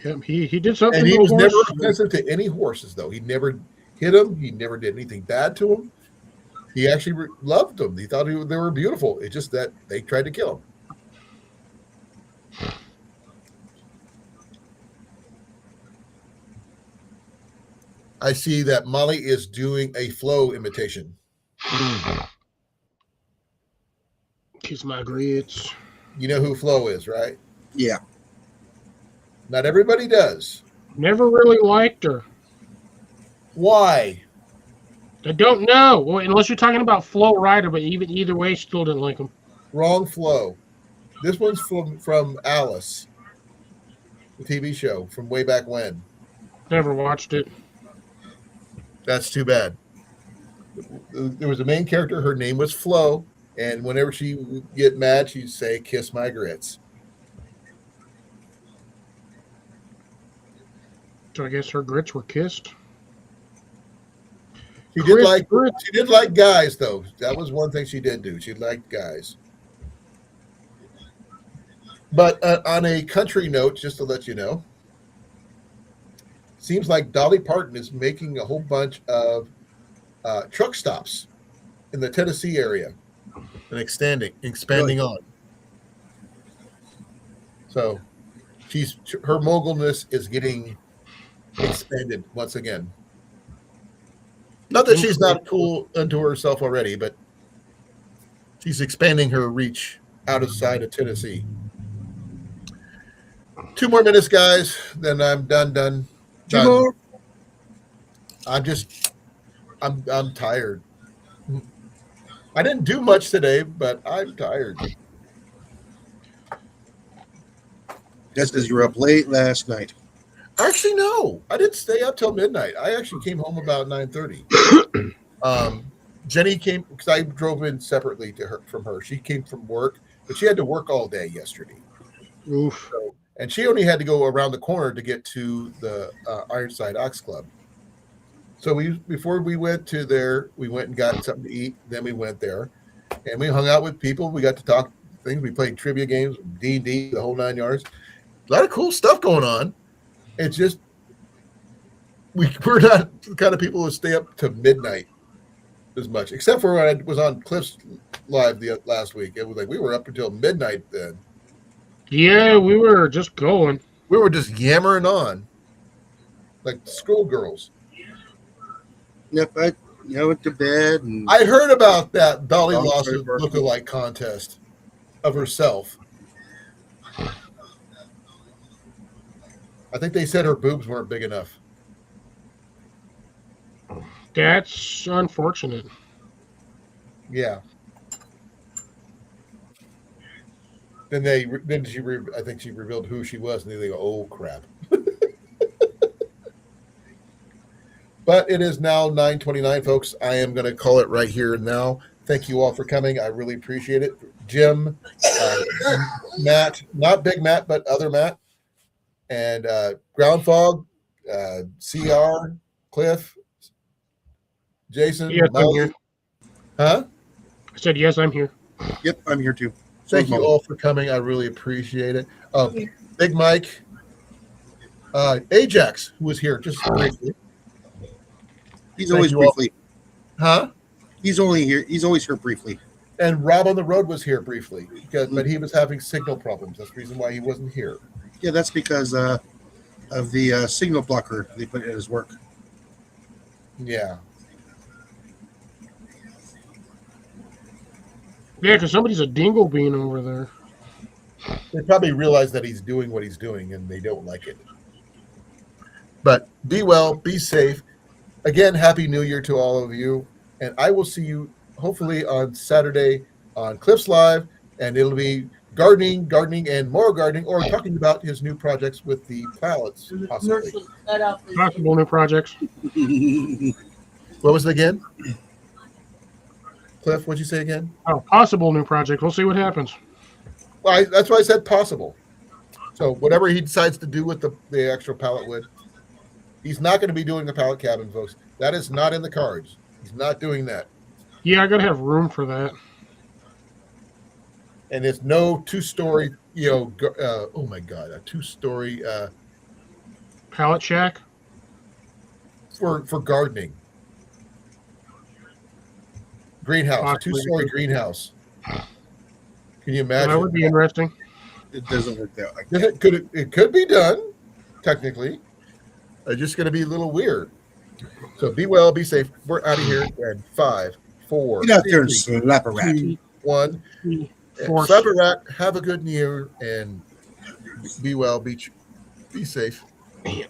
Yep, he did something And he to a was never horse. offensive to any horses, though. He never hit them. He never did anything bad to them. He actually loved them. He thought they were beautiful. It's just that they tried to kill him. I see that Molly is doing a Flo imitation. Kiss my grits. You know who Flo is, right? Yeah. Not everybody does. Never really liked her. Why? I don't know. Well, unless you're talking about Flo Rida, but even either way, still didn't like him. Wrong Flo. This one's from Alice, the TV show from way back when. Never watched it. That's too bad. There was a main character. Her name was Flo, and whenever she would get mad, she'd say, "Kiss my grits." So I guess her grits were kissed. She did Grits. she did like guys, though. That was one thing she did do. She liked guys. But on a country note, just to let you know, seems like Dolly Parton is making a whole bunch of truck stops in the Tennessee area and expanding Really? on. So her mogulness is getting expanded once again. Not that she's not cool unto herself already, but she's expanding her reach outside of Tennessee. 2 more minutes, guys. Then I'm done. Two more. I'm tired. I didn't do much today, but I'm tired. That's because you were up late last night. Actually, no. I didn't stay up till midnight. I actually came home about 9:30. Jenny came because I drove in separately from her. She came from work, but she had to work all day yesterday. Oof. And she only had to go around the corner to get to the Ironside Ox Club. So before we went to there, we went and got something to eat. Then we went there, and we hung out with people. We got to talk things. We played trivia games, D&D, the whole 9 yards. A lot of cool stuff going on. It's just we're not the kind of people who stay up to midnight as much, except for when I was on Cliff's live last week. It was like we were up until midnight then. Yeah, we were just going. We were just yammering on like schoolgirls. Yep, I went to bed and I heard about that Dolly Oh, Lawson sorry, lookalike contest of herself. I think they said her boobs weren't big enough. That's unfortunate. Yeah. Then I think she revealed who she was, and then they go, "Oh crap!" But it is now 9:29, folks. I am going to call it right here and now. Thank you all for coming. I really appreciate it. Jim, Matt, not Big Matt, but other Matt, and Ground Fog, CR, Cliff, Jason, Yes, I'm Melody. here. Huh? I said, yes, I'm here. Yep, I'm here too. Thank you all for coming. I really appreciate it. Oh, Big Mike, Ajax, who was here just briefly. He's Thank always you all. briefly. Huh? He's only here. He's always here briefly. And Rob on the Road was here briefly, but he was having signal problems. That's the reason why he wasn't here. Yeah, that's because of the signal blocker they put in his work. Yeah. Yeah, because somebody's a dingle bean over there. They probably realize that he's doing what he's doing and they don't like it. But be well, be safe. Again, Happy New Year to all of you. And I will see you hopefully on Saturday on Cliff's Live. And it'll be gardening, and more gardening, or talking about his new projects with the pallets, possibly. Possible new projects. What was it again? Cliff, what'd you say again? Oh, possible new project. We'll see what happens. Well, that's why I said possible. So whatever he decides to do with the extra pallet wood, he's not going to be doing the pallet cabin, folks. That is not in the cards. He's not doing that. Yeah, I got to have room for that. And it's no two-story, oh my God, a two-story Pallet shack? for gardening. Greenhouse, Possibly. two-story greenhouse. Can you Well, imagine? that would be interesting. It doesn't work that like that. It could be done, technically. It's just going to be a little weird. So be well, be safe. We're out of here. And 5, 4, Get out there and 3, slap a rat. 2, 1. Force. Slap a rat. Have a good year and be well. Be safe. Peace.